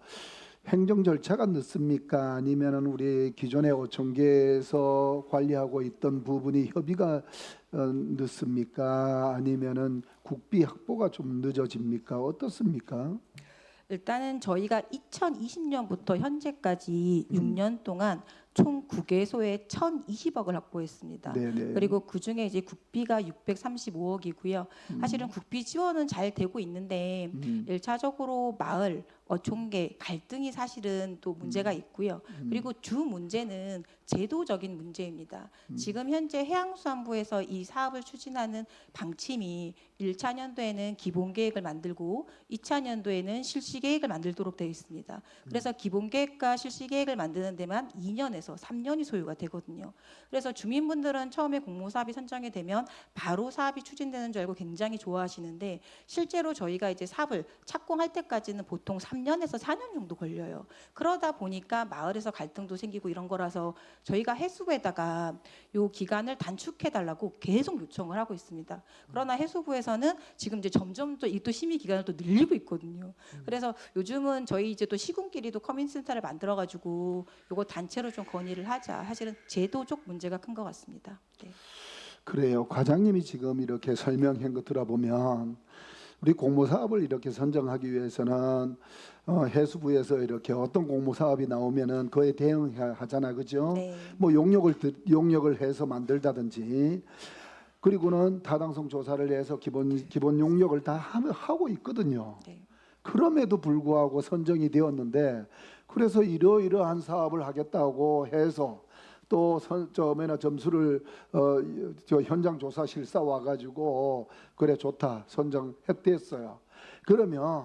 행정 절차가 늦습니까? 아니면은 우리 기존의 어촌계에서 관리하고 있던 부분이 협의가 늦습니까? 아니면은 국비 확보가 좀 늦어집니까? 어떻습니까? 일단은 저희가 2020년부터 현재까지 6년 동안 총 국외소에 1,020억을 확보했습니다. 네네. 그리고 그 중에 이제 국비가 635억이고요. 사실은 국비 지원은 잘 되고 있는데 일차적으로 마을, 어촌계 갈등이 사실은 또 문제가 있고요. 그리고 주 문제는 제도적인 문제입니다. 지금 현재 해양수산부에서 이 사업을 추진하는 방침이 1차 년도에는 기본 계획을 만들고 2차 년도에는 실시 계획을 만들도록 되어 있습니다. 그래서 기본 계획과 실시 계획을 만드는 데만 2년에서 3년이 소요가 되거든요. 그래서 주민분들은 처음에 공모 사업이 선정이 되면 바로 사업이 추진되는 줄 알고 굉장히 좋아하시는데 실제로 저희가 이제 사업을 착공할 때까지는 보통 3년에서 4년 정도 걸려요. 그러다 보니까 마을에서 갈등도 생기고 이런 거라서 저희가 해수부에다가 요 기간을 단축해 달라고 계속 요청을 하고 있습니다. 그러나 해수부에서는 지금 이제 점점 또 심의 기간을 또 늘리고 있거든요. 그래서 요즘은 저희 이제 또 시군끼리도 커뮤니티센터를 만들어 가지고 요거 단체로 좀 건의를 하자. 사실은 제도적 문제가 큰 것 같습니다. 네. 그래요. 과장님이 지금 이렇게 설명한 거 들어보면 우리 공모 사업을 이렇게 선정하기 위해서는 해수부에서 이렇게 어떤 공모 사업이 나오면은 그에 대응하잖아, 그죠? 네. 뭐 용역을 해서 만들다든지, 그리고는 타당성 조사를 해서 기본 용역을 다 하고 있거든요. 네. 그럼에도 불구하고 선정이 되었는데, 그래서 이러이러한 사업을 하겠다고 해서 또 처음에는 점수를 저 현장 조사 실사 와가지고 그래 좋다 선정했댔어요. 그러면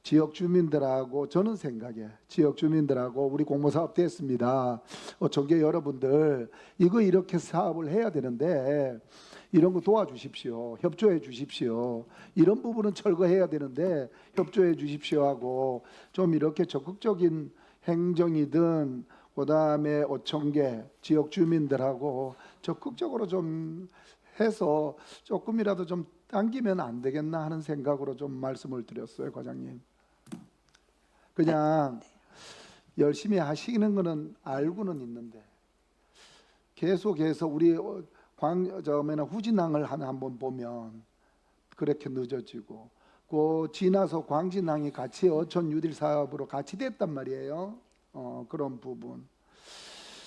지역 주민들하고 저는 생각에 지역 주민들하고 우리 공모사업 됐습니다. 어촌계 여러분들 이거 이렇게 사업을 해야 되는데 이런 거 도와주십시오. 협조해 주십시오. 이런 부분은 철거해야 되는데 협조해 주십시오 하고 좀 이렇게 적극적인 행정이든 그다음에 어촌계 지역 주민들하고 적극적으로 좀 해서 조금이라도 좀 당기면 안 되겠나 하는 생각으로 좀 말씀을 드렸어요, 과장님. 그냥 열심히 하시는 거는 알고는 있는데 계속해서 우리 후진항을 한번 보면 그렇게 늦어지고 그 지나서 광진항이 같이 어촌 뉴딜 사업으로 같이 됐단 말이에요. 그런 부분.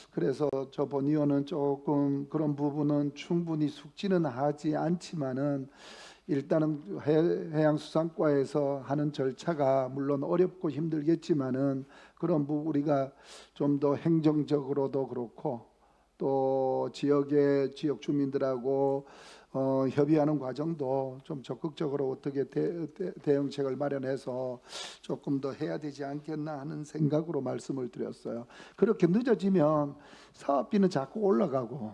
그래서 저 본 의원은 조금 그런 부분은 충분히 숙지는 하지 않지만은 일단은 해양수산과에서 하는 절차가 물론 어렵고 힘들겠지만은 그런 부분 우리가 좀 더 행정적으로도 그렇고 또 지역 주민들하고 협의하는 과정도 좀 적극적으로 어떻게 대응책을 마련해서 조금 더 해야 되지 않겠나 하는 생각으로 말씀을 드렸어요. 그렇게 늦어지면 사업비는 자꾸 올라가고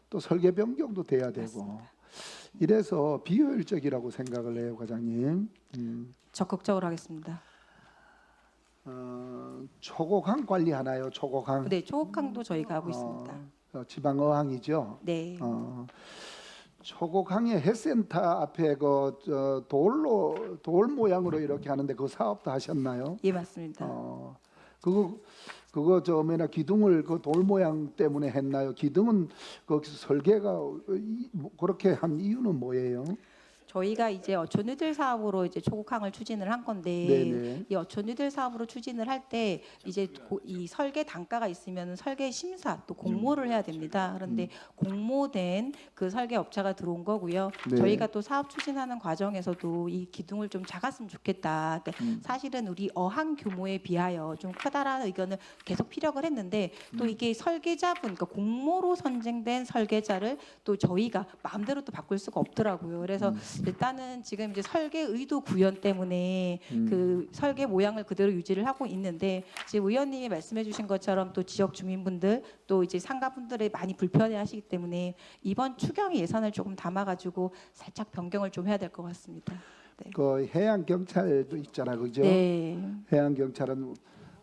또 설계 변경도 돼야 되고 맞습니다. 이래서 비효율적이라고 생각을 해요, 과장님. 적극적으로 하겠습니다. 초곡항 관리하나요? 초곡항. 네, 초곡항도 저희가 하고 있습니다. 지방어항이죠. 네. 초곡항의 해센터 앞에 돌 모양으로 이렇게 하는데 그 사업도 하셨나요? 예, 맞습니다. 그거 기둥을 그 돌 모양 때문에 했나요? 기둥은 그 설계가 그렇게 한 이유는 뭐예요? 저희가 이제 어촌뉴딜 사업으로 이제 초곡항을 추진을 한 건데 네네. 이 어촌뉴딜 사업으로 추진을 할 때 이제 이 설계 단가가 있으면 설계 심사 또 공모를 해야 됩니다. 그런데 공모된 그 설계 업체가 들어온 거고요. 네. 저희가 또 사업 추진하는 과정에서도 이 기둥을 좀 작았으면 좋겠다. 그러니까 사실은 우리 어항 규모에 비하여 좀 크다라는 의견을 계속 피력을 했는데 또 이게 설계자분, 그러니까 공모로 선정된 설계자를 또 저희가 마음대로 또 바꿀 수가 없더라고요. 그래서 일단은 지금 이제 설계 의도 구현 때문에 그 설계 모양을 그대로 유지를 하고 있는데 지금 의원님이 말씀해주신 것처럼 또 지역 주민분들 또 이제 상가분들이 많이 불편해하시기 때문에 이번 추경 예산을 조금 담아가지고 살짝 변경을 좀 해야 될 것 같습니다. 네. 그 해양 경찰도 있잖아, 그죠? 네. 해양 경찰은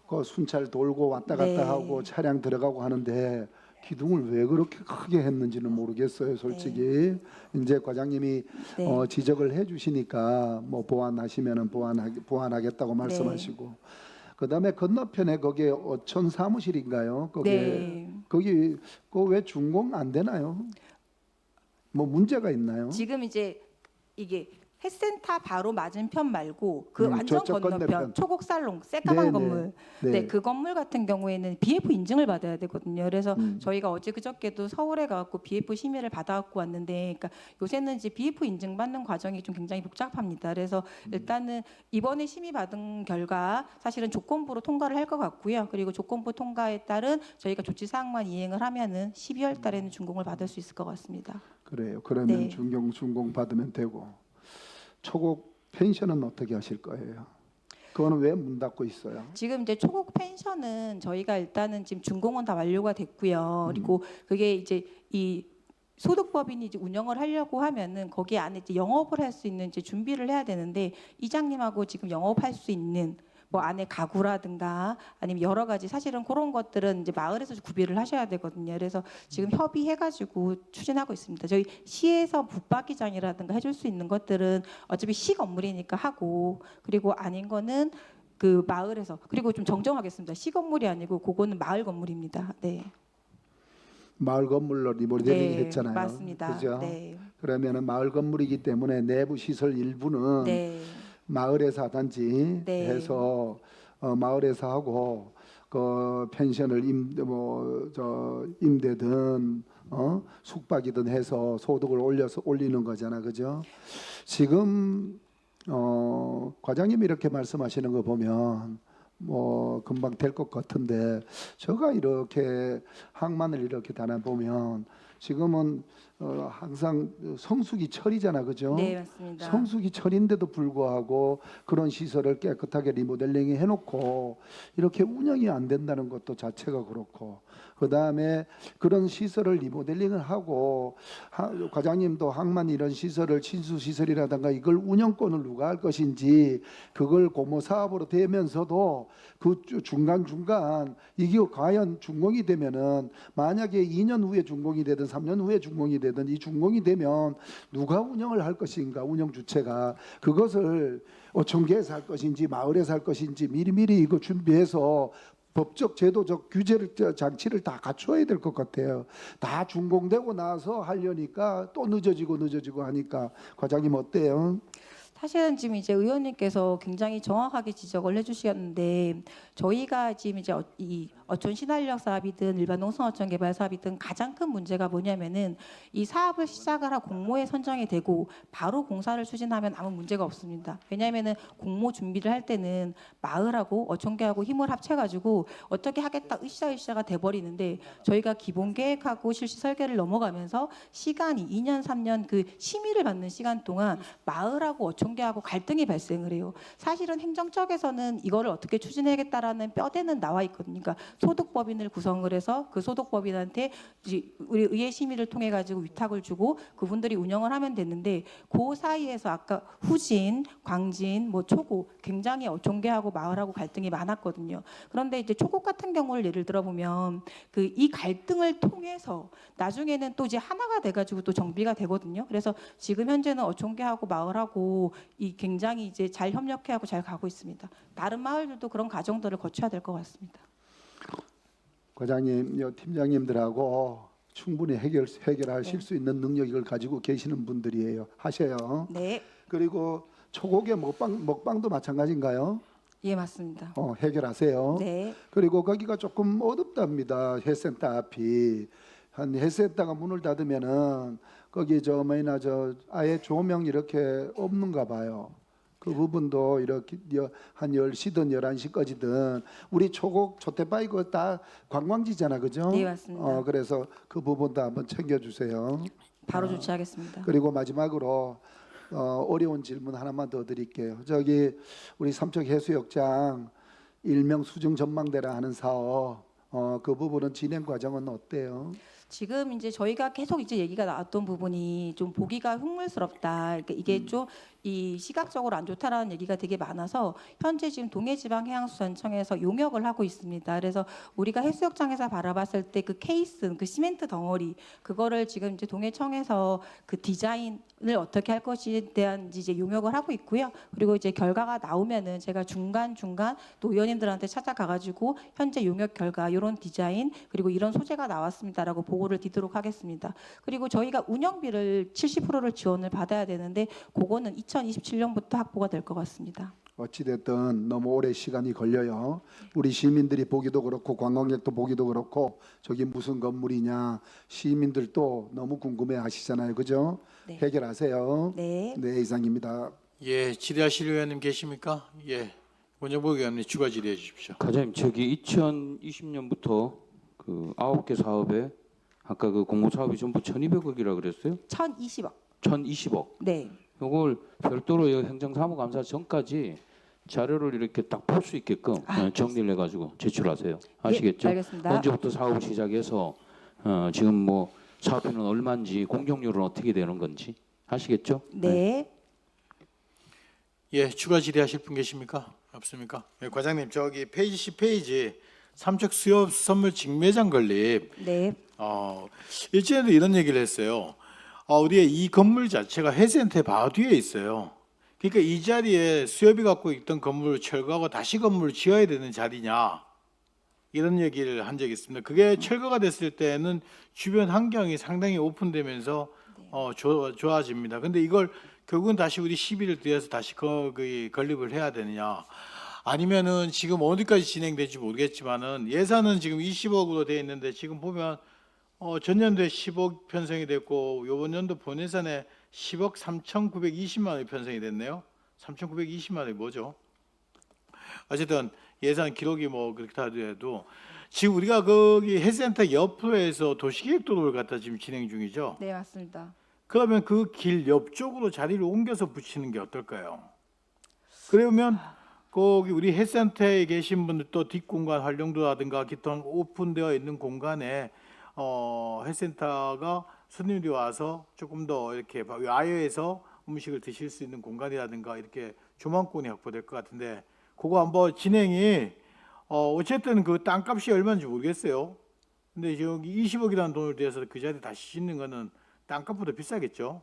그 순찰 돌고 왔다 갔다 네. 하고 차량 들어가고 하는데 기둥을 왜 그렇게 크게 했는지는 모르겠어요, 솔직히. 이제 과장님이 네. 지적을 해주시니까 뭐 보완하시면은 보완하겠다고 말씀하시고 그다음에 건너편에 거기에 어촌 사무실인가요? 거기 네. 거기 그 왜 준공 안 되나요? 뭐 문제가 있나요? 지금 이제 이게 햇센터 바로 맞은편 말고 그 완전 저쪽 건너편 건너편. 초곡 살롱 새까만 네, 건물 네, 그 건물 같은 경우에는 BF 인증을 받아야 되거든요. 그래서 저희가 어제 그저께도 서울에 가갖고 BF 심의를 받아갖고 왔는데, 그러니까 요새는 이제 BF 인증 받는 과정이 좀 굉장히 복잡합니다. 그래서 일단은 이번에 심의 받은 결과 사실은 조건부로 통과를 할 것 같고요. 그리고 조건부 통과에 따른 저희가 조치 사항만 이행을 하면은 12월 달에는 준공을 받을 수 있을 것 같습니다. 그래요. 그러면 네. 준공 받으면 되고 초곡 펜션은 어떻게 하실 거예요? 그거는 왜 문 닫고 있어요? 지금 이제 초곡 펜션은 저희가 일단은 지금 준공은 다 완료가 됐고요. 그리고 그게 이제 이 소득법인이 이제 운영을 하려고 하면은 거기 안에 이제 영업을 할 수 있는 이제 준비를 해야 되는데, 이장님하고 지금 영업할 수 있는 뭐 안에 가구라든가 아니면 여러 가지 사실은 그런 것들은 이제 마을에서 구비를 하셔야 되거든요. 그래서 지금 협의해가지고 추진하고 있습니다. 저희 시에서 붙박이장이라든가 해줄 수 있는 것들은 어차피 시 건물이니까 하고, 그리고 아닌 거는 그 마을에서, 그리고 좀 정정하겠습니다. 시 건물이 아니고 그거는 마을 건물입니다. 네. 마을 건물로 리모델링 네, 했잖아요. 맞습니다. 그죠? 네. 그러면은 마을 건물이기 때문에 내부 시설 일부는 네. 마을에서 하든지 네. 해서 마을에서 하고 그 펜션을 임대든 숙박이든 해서 소득을 올리는 거잖아, 그죠? 지금 과장님이 이렇게 말씀하시는 거 보면 뭐 금방 될 것 같은데, 제가 이렇게 항만을 이렇게 다녀 보면 지금은 항상 성수기 철이잖아, 그죠? 네, 맞습니다. 성수기 철인데도 불구하고 그런 시설을 깨끗하게 리모델링 해놓고 이렇게 운영이 안 된다는 것도 자체가 그렇고, 그 다음에 그런 시설을 리모델링을 하고 과장님도 항만 이런 시설을 친수 시설이라든가 이걸 운영권을 누가 할 것인지, 그걸 공모 사업으로 되면서도 그 중간 이게 과연 준공이 되면은, 만약에 2년 후에 준공이 되든 3년 후에 준공이 되든 이 준공이 되면 누가 운영을 할 것인가, 운영 주체가 그것을 어촌계에서 할 것인지 마을에서 할 것인지 미리미리 이거 준비해서 법적 제도적 규제를 장치를 다 갖춰야 될 것 같아요. 다 준공되고 나서 하려니까 또 늦어지고 하니까. 과장님 어때요? 사실은 지금 이제 의원님께서 굉장히 정확하게 지적을 해주셨는데, 저희가 지금 이제 이 어촌 신활력 사업이든 일반 농성 어촌 개발 사업이든 가장 큰 문제가 뭐냐면은, 이 사업을 시작을 하고 공모에 선정이 되고 바로 공사를 추진하면 아무 문제가 없습니다. 왜냐하면은 공모 준비를 할 때는 마을하고 어촌계하고 힘을 합쳐가지고 어떻게 하겠다 으쌰으쌰가 돼버리는데, 저희가 기본 계획하고 실시 설계를 넘어가면서 시간이 2년 3년 그 심의를 받는 시간 동안 마을하고 어촌계하고 갈등이 발생을 해요. 사실은 행정적에서는 이거를 어떻게 추진해야겠다라는 뼈대는 나와 있거든요. 그러니까 소득법인을 구성을 해서 그 소득법인한테 우리 의회 심의를 통해 가지고 위탁을 주고 그분들이 운영을 하면 되는데, 그 사이에서 아까 후진, 광진, 뭐 초곡 굉장히 어촌계하고 마을하고 갈등이 많았거든요. 그런데 이제 초곡 같은 경우를 예를 들어 보면 그 이 갈등을 통해서 나중에는 또 이제 하나가 돼가지고 또 정비가 되거든요. 그래서 지금 현재는 어촌계하고 마을하고 이 굉장히 이제 잘 협력해하고 잘 가고 있습니다. 다른 마을들도 그런 과정들을 거쳐야 될 것 같습니다. 과장님, 팀장님들하고 충분히 해결하실 수 있는 능력을 가지고 계시는 분들이에요. 하셔요. 네, 그리고 초곡의 먹방도 마찬가지인가요? 예 맞습니다. 해결하세요. 네. 그리고 거기가 조금 어둡답니다. 해센터 앞이. 한 해센터가 문을 닫으면은 거기 아예 조명 이렇게 없는가 봐요. 그 부분도 이렇게 한 10시든 11시까지든 우리 초곡 초태바이 그거 다 관광지잖아, 그죠? 네, 맞습니다. 그래서 그 부분도 한번 챙겨주세요. 바로 조치하겠습니다. 그리고 마지막으로 어려운 질문 하나만 더 드릴게요. 우리 삼척 해수욕장 일명 수중 전망대라 하는 사업, 그 부분은 진행 과정은 어때요? 지금 이제 저희가 계속 이제 얘기가 나왔던 부분이 좀 보기가 흉물스럽다. 그러니까 이게 좀 이 시각적으로 안 좋다라는 얘기가 되게 많아서 현재 지금 동해지방해양수산청에서 용역을 하고 있습니다. 그래서 우리가 해수욕장에서 바라봤을 때 그 케이스, 그 시멘트 덩어리 그거를 지금 이제 동해청에서 그 디자인을 어떻게 할 것에 대한 이제 용역을 하고 있고요. 그리고 이제 결과가 나오면은 제가 중간 또 의원님들한테 찾아가가지고 현재 용역 결과 이런 디자인 그리고 이런 소재가 나왔습니다라고 보고를 드리도록 하겠습니다. 그리고 저희가 운영비를 70%를 지원을 받아야 되는데 그거는 2027년부터 확보가 될 것 같습니다. 어찌됐든 너무 오래 시간이 걸려요. 우리 시민들이 보기도 그렇고 관광객도 보기도 그렇고 저기 무슨 건물이냐 시민들도 너무 궁금해하시잖아요, 그죠? 네. 해결하세요. 네. 네, 이상입니다. 예, 질의하실 의원님 계십니까? 예, 원정복 의원님 추가 질의해 주십시오. 과장님, 저기 2020년부터 그 9개 사업에 아까 그 공모 사업이 전부 1,200억이라 그랬어요? 1,020억. 1,020억. 네. 이걸 별도로 행정사무감사 전까지 자료를 이렇게 딱 볼 수 있게끔 정리를 해가지고 제출하세요. 아시겠죠? 예, 알겠습니다. 언제부터 사업을 시작해서 지금 뭐 사업비는 얼마인지 공정률은 어떻게 되는 건지 아시겠죠? 네. 예, 추가 질의하실 분 계십니까? 없습니까? 예, 과장님 저기 페이지 10페이지 삼척 수협 선물 직매장 건립 네. 일전에도 이런 얘기를 했어요. 우리의 이 건물 자체가 해센터 바로 뒤에 있어요. 그러니까 이 자리에 수협이 갖고 있던 건물을 철거하고 다시 건물을 지어야 되는 자리냐 이런 얘기를 한 적이 있습니다. 그게 철거가 됐을 때는 주변 환경이 상당히 오픈되면서 좋아집니다. 근데 이걸 결국은 다시 우리 시비를 들여서 다시 거기 건립을 해야 되느냐 아니면은 지금 어디까지 진행될지 모르겠지만은 예산은 지금 20억으로 되어 있는데 지금 보면 전년도에 10억 편성이 됐고 이번 연도 본예산에 10억 3,920만 원이 편성이 됐네요. 3,920만 원이 뭐죠? 어쨌든 예산 기록이 뭐 그렇게 하더라도 지금 우리가 거기 해센터 옆으로해서 도시계획도로를 갖다 지금 진행 중이죠. 네, 맞습니다. 그러면 그 길 옆쪽으로 자리를 옮겨서 붙이는 게 어떨까요? 그러면 거기 우리 해센터에 계신 분들 또 뒷공간 활용도라든가 기타 오픈되어 있는 공간에 해센터가 손님들이 와서 조금 더 이렇게 야외에서 음식을 드실 수 있는 공간이라든가 이렇게 조망권이 확보될 것 같은데 그거 한번 진행이 어쨌든 그 땅값이 얼마인지 모르겠어요. 근데 여기 20억이라는 돈을 들여서 그 자리에 다시 짓는 거는 땅값보다 비싸겠죠.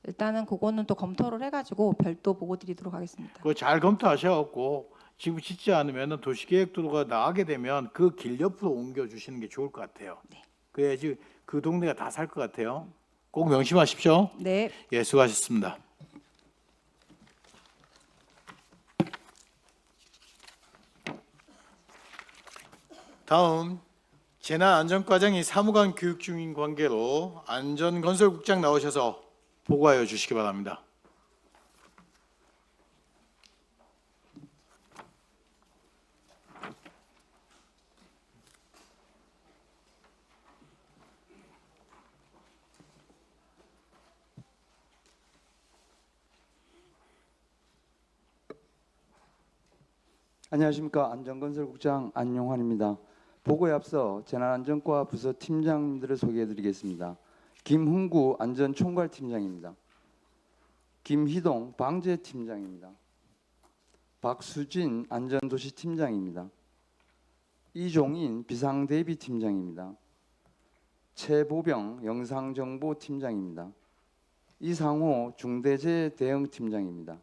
일단은 그거는 또 검토를 해가지고 별도 보고 드리도록 하겠습니다. 그거 잘 검토하셔갖고 지금 짓지 않으면 도시계획도로가 나가게 되면 그 길 옆으로 옮겨 주시는 게 좋을 것 같아요. 네. 그래야지 그 동네가 다 살 것 같아요. 꼭 명심하십시오. 네. 예, 수고하셨습니다. 다음 재난안전과장이 사무관 교육 중인 관계로 안전건설국장 나오셔서 보고하여 주시기 바랍니다. 안녕하십니까. 안전건설국장 안용환입니다. 보고에 앞서 재난안전과 부서 팀장님들을 소개해드리겠습니다. 김훈구 안전총괄팀장입니다. 김희동 방재팀장입니다. 박수진 안전도시팀장입니다. 이종인 비상대비팀장입니다. 최보병 영상정보팀장입니다. 이상호 중대재해대응팀장입니다.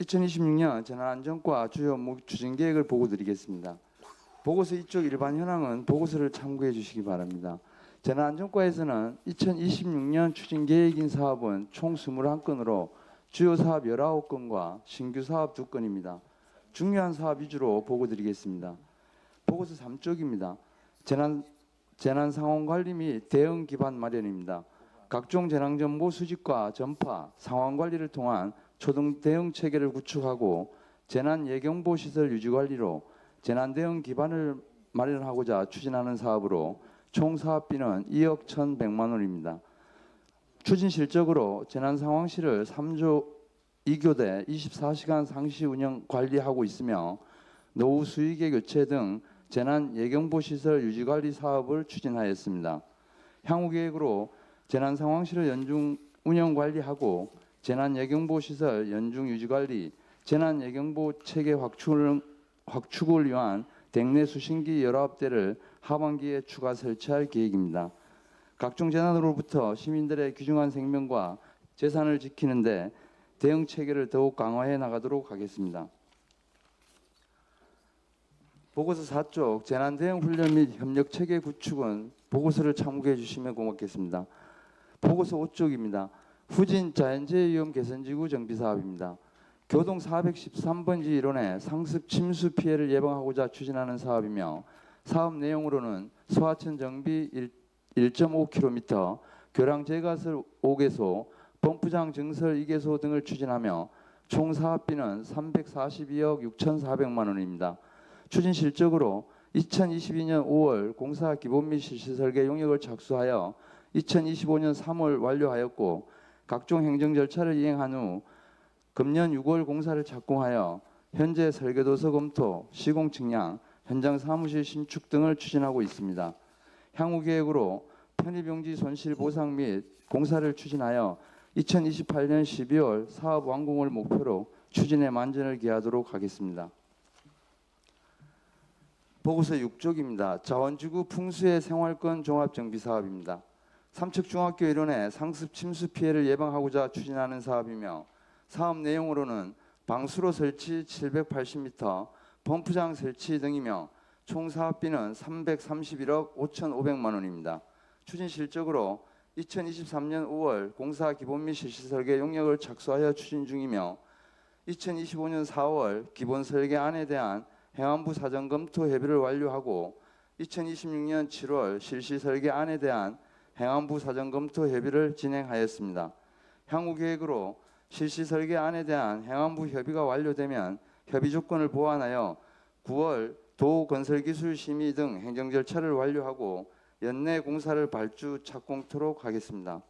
2026년 재난안전과 주요 추진 계획을 보고 드리겠습니다. 보고서 이쪽 일반 현황은 보고서를 참고해 주시기 바랍니다. 재난안전과에서는 2026년 추진 계획인 사업은 총 21건으로 주요 사업 19건과 신규 사업 2건입니다. 중요한 사업 위주로 보고 드리겠습니다. 보고서 3쪽입니다. 재난 상황 관리 및 대응 기반 마련입니다. 각종 재난 정보 수집과 전파, 상황 관리를 통한 초등 대응 체계를 구축하고 재난 예경보 시설 유지 관리로 재난 대응 기반을 마련하고자 추진하는 사업으로 총 사업비는 2억 1,100만 원입니다. 추진 실적으로 재난 상황실을 3조 2교대 24시간 상시 운영 관리하고 있으며 노후 수의계 교체 등 재난 예경보 시설 유지 관리 사업을 추진하였습니다. 향후 계획으로 재난 상황실을 연중 운영 관리하고 재난 예경보 시설 연중 유지 관리, 재난 예경보 체계 확축을 위한 대내 수신기 19대를 하반기에 추가 설치할 계획입니다. 각종 재난으로부터 시민들의 귀중한 생명과 재산을 지키는데 대응 체계를 더욱 강화해 나가도록 하겠습니다. 보고서 4쪽 재난 대응 훈련 및 협력 체계 구축은 보고서를 참고해 주시면 고맙겠습니다. 보고서 5쪽입니다. 후진 자연재해 위험 개선지구 정비 사업입니다. 교동 413번지 일원의 상습 침수 피해를 예방하고자 추진하는 사업이며 사업 내용으로는 소하천 정비 1.5km, 교량 제가설 5개소, 펌프장 증설 2개소 등을 추진하며 총 사업비는 342억 6,400만 원입니다. 추진 실적으로 2022년 5월 공사 기본 및 실시 설계 용역을 착수하여 2025년 3월 완료하였고 각종 행정 절차를 이행한 후 금년 6월 공사를 착공하여 현재 설계도서 검토, 시공 측량, 현장 사무실 신축 등을 추진하고 있습니다. 향후 계획으로 편의병지 손실 보상 및 공사를 추진하여 2028년 12월 사업 완공을 목표로 추진에 만전을 기하도록 하겠습니다. 보고서 6쪽입니다. 자원지구 풍수해 생활권 종합정비 사업입니다. 삼척중학교 일원의 상습 침수 피해를 예방하고자 추진하는 사업이며 사업 내용으로는 방수로 설치 780m, 펌프장 설치 등이며 총 사업비는 331억 5,500만 원입니다. 추진 실적으로 2023년 5월 공사 기본 및 실시 설계 용역을 착수하여 추진 중이며 2025년 4월 기본 설계안에 대한 행안부 사전 검토 협의를 완료하고 2026년 7월 실시 설계안에 대한 행안부 사전 검토 협의를 진행하였습니다. 향후 계획으로 실시 설계안에 대한 행안부 협의가 완료되면 협의 조건을 보완하여 9월 도건설기술 심의 등 행정 절차를 완료하고 연내 공사를 발주 착공토록 하겠습니다.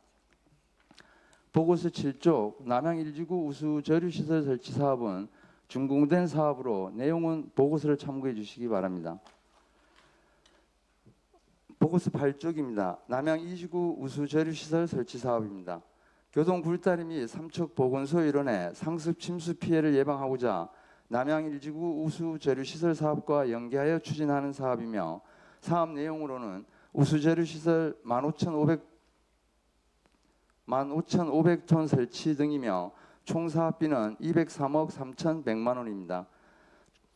보고서 7쪽 남양 1지구 우수 저류시설 설치 사업은 준공된 사업으로 내용은 보고서를 참고해 주시기 바랍니다. 보고서 8쪽입니다. 남양 2지구 우수 저류시설 설치 사업입니다. 교동 굴다리 및 삼척 보건소 일원의 상습 침수 피해를 예방하고자 남양 1지구 우수 저류시설 사업과 연계하여 추진하는 사업이며 사업 내용으로는 우수 저류시설 15,500톤 설치 등이며 총 사업비는 203억 3,100만 원입니다.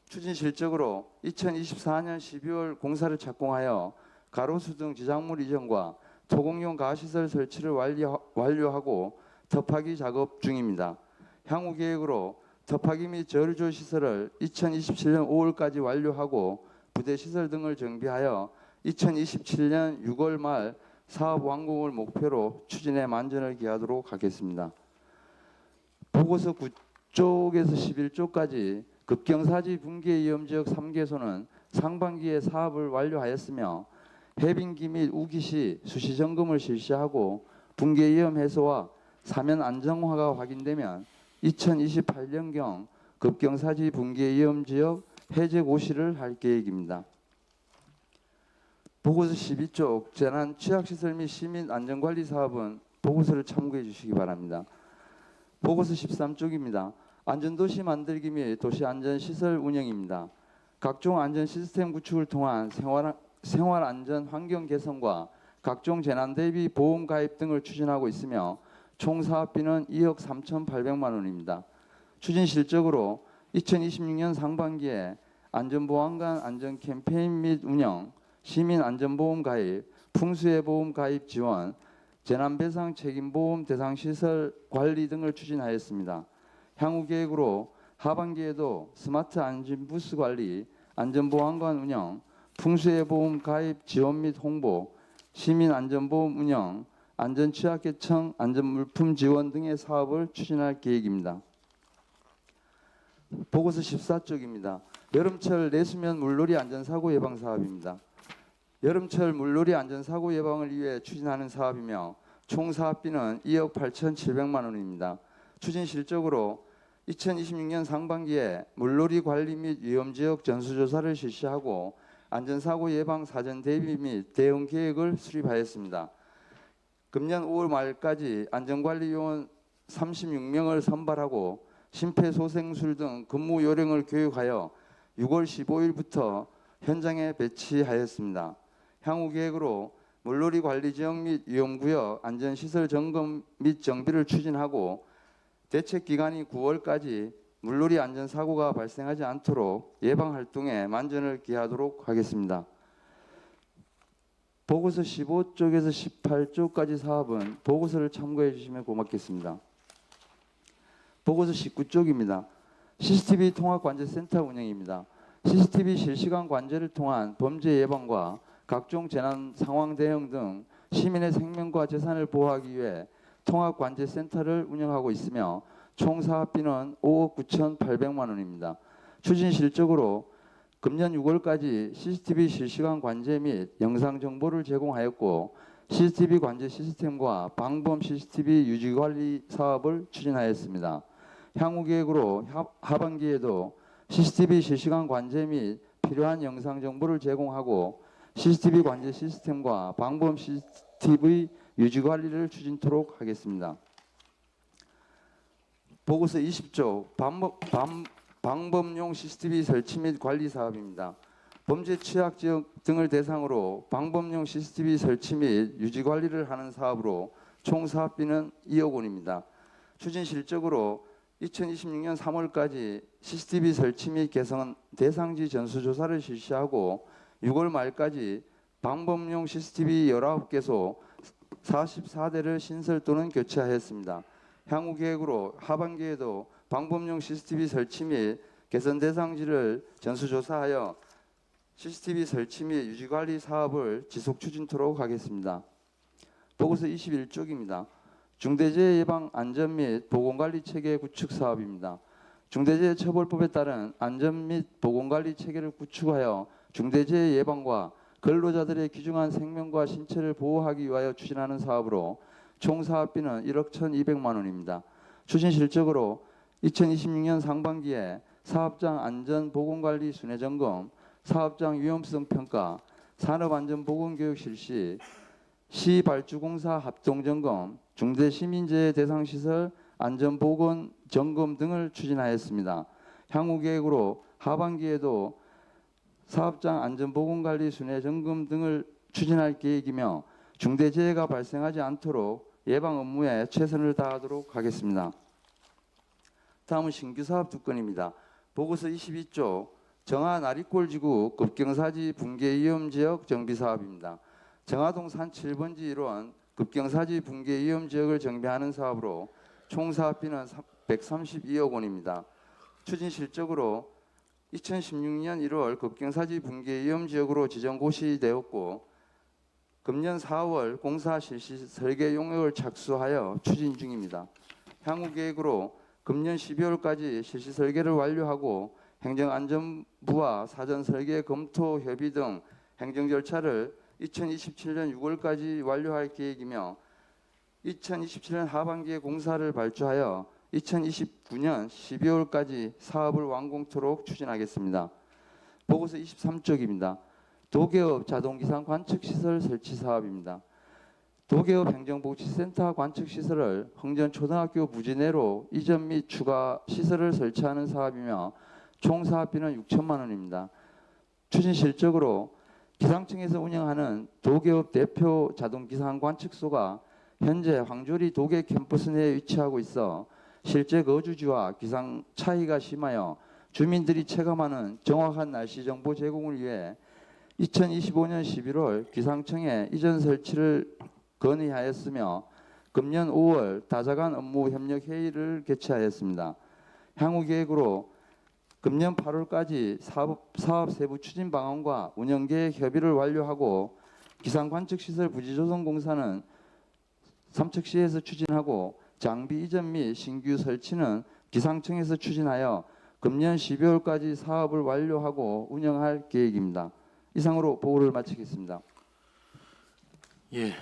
추진 실적으로 2024년 12월 공사를 착공하여 가로수 등 지작물 이전과 토공용 가시설 설치를 완료하고 덮하기 작업 중입니다. 향후 계획으로 덮하기 및 저류조 시설을 2027년 5월까지 완료하고 부대 시설 등을 정비하여 2027년 6월 말 사업 완공을 목표로 추진에 만전을 기하도록 하겠습니다. 보고서 9쪽에서 11쪽까지 급경사지 붕괴 위험지역 3개소는 상반기에 사업을 완료하였으며 해빙기 및 우기 시 수시 점검을 실시하고 붕괴 위험 해소와 사면 안정화가 확인되면 2028년경 급경사지 붕괴 위험지역 해제 고시를 할 계획입니다. 보고서 12쪽 재난 취약시설 및 시민 안전관리 사업은 보고서를 참고해 주시기 바랍니다. 보고서 13쪽입니다. 안전도시 만들기 및 도시안전시설 운영입니다. 각종 안전 시스템 구축을 통한 생활안전 환경 개선과 각종 재난 대비 보험 가입 등을 추진하고 있으며 총 사업비는 2억 3,800만 원입니다. 추진 실적으로 2026년 상반기에 안전보안관 안전 캠페인 및 운영, 시민 안전보험 가입, 풍수해 보험 가입 지원, 재난배상 책임보험 대상 시설 관리 등을 추진하였습니다. 향후 계획으로 하반기에도 스마트 안전부스 관리, 안전보안관 운영, 풍수해 보험 가입 지원 및 홍보, 시민 안전보험 운영, 안전취약계층 안전물품 지원 등의 사업을 추진할 계획입니다. 보고서 14쪽입니다. 여름철 내수면 물놀이 안전사고 예방 사업입니다. 여름철 물놀이 안전사고 예방을 위해 추진하는 사업이며 총 사업비는 2억 8,700만 원입니다. 추진 실적으로 2026년 상반기에 물놀이 관리 및 위험지역 전수조사를 실시하고 안전사고 예방 사전 대비 및 대응 계획을 수립하였습니다. 금년 5월 말까지 안전관리 요원 36명을 선발하고 심폐소생술 등 근무 요령을 교육하여 6월 15일부터 현장에 배치하였습니다. 향후 계획으로 물놀이 관리 지역 및 위험구역 안전시설 점검 및 정비를 추진하고 대책 기간이 9월까지 물놀이 안전사고가 발생하지 않도록 예방활동에 만전을 기하도록 하겠습니다. 보고서 15쪽에서 18쪽까지 사업은 보고서를 참고해 주시면 고맙겠습니다. 보고서 19쪽입니다. CCTV 통합관제센터 운영입니다. CCTV 실시간 관제를 통한 범죄 예방과 각종 재난 상황 대응 등 시민의 생명과 재산을 보호하기 위해 통합관제센터를 운영하고 있으며 총 사업비는 5억 9,800만 원입니다. 추진 실적으로 금년 6월까지 CCTV 실시간 관제 및 영상 정보를 제공하였고 CCTV 관제 시스템과 방범 CCTV 유지 관리 사업을 추진하였습니다. 향후 계획으로 하반기에도 CCTV 실시간 관제 및 필요한 영상 정보를 제공하고 CCTV 관제 시스템과 방범 CCTV 유지 관리를 추진토록 하겠습니다. 보고서 20조 방범용 CCTV 설치 및 관리 사업입니다. 범죄 취약 지역 등을 대상으로 방범용 CCTV 설치 및 유지 관리를 하는 사업으로 총 사업비는 2억 원입니다. 추진 실적으로 2026년 3월까지 CCTV 설치 및 개선 대상지 전수조사를 실시하고 6월 말까지 방범용 CCTV 19개소 44대를 신설 또는 교체하였습니다. 향후 계획으로 하반기에도 방범용 CCTV 설치 및 개선 대상지를 전수조사하여 CCTV 설치 및 유지관리 사업을 지속 추진토록 하겠습니다. 보고서 21쪽입니다. 중대재해 예방 안전 및 보건관리 체계 구축 사업입니다. 중대재해 처벌법에 따른 안전 및 보건관리 체계를 구축하여 중대재해 예방과 근로자들의 귀중한 생명과 신체를 보호하기 위하여 추진하는 사업으로 총 사업비는 1억 1,200만 원입니다. 추진 실적으로 2026년 상반기에 사업장 안전 보건관리 순회 점검, 사업장 위험성 평가, 산업안전보건교육 실시, 시발주공사 합동점검, 중대시민재해 대상시설 안전보건 점검 등을 추진하였습니다. 향후 계획으로 하반기에도 사업장 안전보건관리 순회 점검 등을 추진할 계획이며 중대재해가 발생하지 않도록 예방 업무에 최선을 다하도록 하겠습니다. 다음은 신규 사업 두 건입니다. 보고서 22조 정화 나리골지구 급경사지 붕괴 위험 지역 정비 사업입니다. 정화동 산 7번지 1원 급경사지 붕괴 위험 지역을 정비하는 사업으로 총 사업비는 132억 원입니다. 추진 실적으로 2016년 1월 급경사지 붕괴 위험 지역으로 지정 고시되었고 금년 4월 공사 실시 설계 용역을 착수하여 추진 중입니다. 향후 계획으로 금년 12월까지 실시 설계를 완료하고 행정안전부와 사전 설계 검토 협의 등 행정 절차를 2027년 6월까지 완료할 계획이며 2027년 하반기에 공사를 발주하여 2029년 12월까지 사업을 완공토록 추진하겠습니다. 보고서 23쪽입니다. 도계업 자동기상 관측시설 설치 사업입니다. 도계업 행정복지센터 관측시설을 흥전초등학교 부지 내로 이전 및 추가 시설을 설치하는 사업이며 총 사업비는 6천만 원입니다. 추진 실적으로 기상청에서 운영하는 도계업 대표 자동기상 관측소가 현재 황조리 도계 캠퍼스 내에 위치하고 있어 실제 거주지와 기상 차이가 심하여 주민들이 체감하는 정확한 날씨 정보 제공을 위해 2025년 11월 기상청에 이전 설치를 건의하였으며 금년 5월 다자간 업무 협력 회의를 개최하였습니다. 향후 계획으로 금년 8월까지 사업 세부 추진 방안과 운영 계획 협의를 완료하고 기상 관측 시설 부지 조성 공사는 삼척시에서 추진하고 장비 이전 및 신규 설치는 기상청에서 추진하여 금년 12월까지 사업을 완료하고 운영할 계획입니다. 이상으로 보고를 마치겠습니다. 예,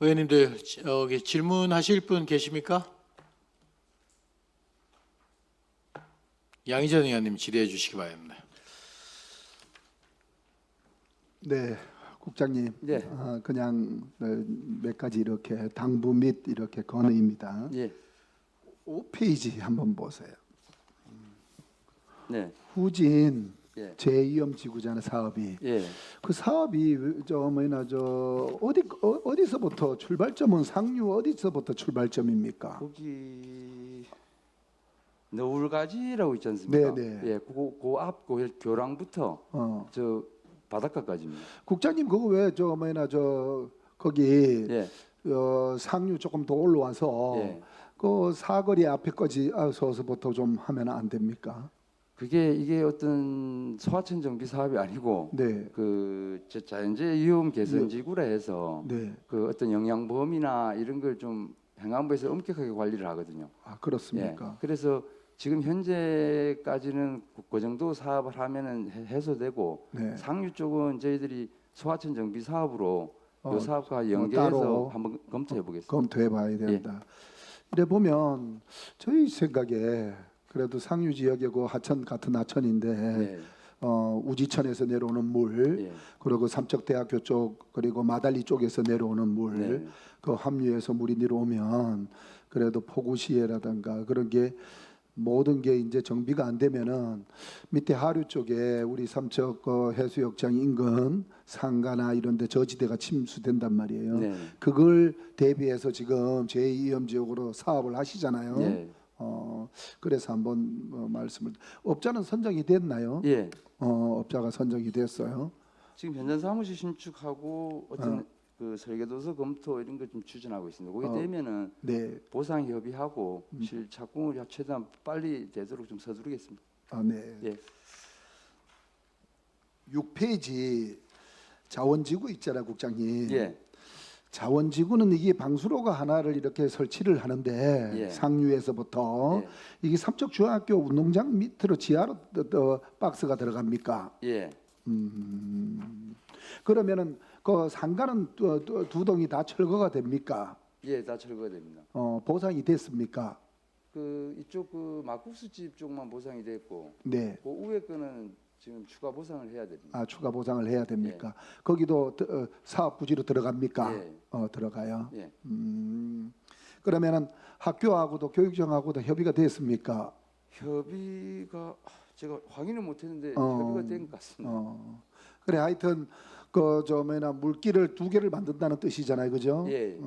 의원님들 여기 질문하실 분 계십니까? 양희전 의원님 질의해 주시기 바랍니다. 네, 국장님. 네. 그냥 몇 가지 이렇게 당부 및 이렇게 건의입니다. 예. 5페이지 한번 보세요. 네. 후진 예. 제2형 지구잖아 사업이. 예. 그 사업이 어디서부터 출발점은 상류 어디서부터 출발점입니까? 거기 너울가지라고 있지 않습니까? 네, 네. 예. 그앞 교량부터 저 바닷가까지입니다. 국장님 그거 왜 거기 예. 상류 조금 더 올라와서 예. 그 사거리 앞에까지 서서부터 좀 하면 안 됩니까? 이게 어떤 소하천 정비 사업이 아니고 네, 자연재해 위험 개선 지구라 해서 네. 그 어떤 영향 범위나 이런 걸 좀 행안부에서 엄격하게 관리를 하거든요. 아 그렇습니까? 예. 그래서 지금 현재까지는 그 정도 사업을 하면은 해소되고 네. 상류 쪽은 저희들이 소하천 정비 사업으로 어, 이 사업과 따로 연계해서 한번 검토해 보겠습니다. 검토해봐야 된다. 이래 보면 저희 생각에 그래도 상류 지역의 그 하천 같은 하천인데 네. 우지천에서 내려오는 물, 예. 그리고 삼척대학교 쪽 그리고 마달리 쪽에서 내려오는 물, 네. 그 합류해서 물이 내려오면 그래도 포구시에라든가 그런 게 모든 게 이제 정비가 안 되면은 밑에 하류 쪽에 우리 삼척 해수욕장 인근 상가나 이런 데 저지대가 침수된단 말이에요. 네. 그걸 대비해서 지금 제2위험 지역으로 사업을 하시잖아요. 예. 그래서 한번 말씀을 업자는 선정이 됐나요? 예. 업자가 선정이 됐어요. 지금 현장 사무실 신축하고 어떤 그 설계도서 검토 이런 걸 좀 추진하고 있습니다. 그게 되면은 네. 보상 협의하고 실착공을 최대한 빨리 되도록 좀 서두르겠습니다. 아, 네. 예. 6페이지 자원지구 있잖아요, 국장님. 예. 자원지구는 이게 방수로가 하나를 이렇게 설치를 하는데 예. 상류에서부터 예. 이게 삼척중학교 운동장 밑으로 지하로 박스가 들어갑니까? 예. 그러면은 그 상가는 두 동이 다 철거가 됩니까? 예, 다 철거됩니다. 보상이 됐습니까? 그 이쪽 그 막국수집 쪽만 보상이 됐고 네. 그 위에 거는 지금 추가 보상을 해야 됩니다. 아, 추가 보상을 해야 됩니까? 거기도 사업 부지로 들어갑니까? 예. 들어가요. 예. 그러면은 학교하고도 교육청하고도 협의가 됐습니까? 협의가 제가 확인을 못했는데 어. 협의가 된 것 같습니다. 그래 하여튼 물길을 두 개를 만든다는 뜻이잖아요, 그죠? 예.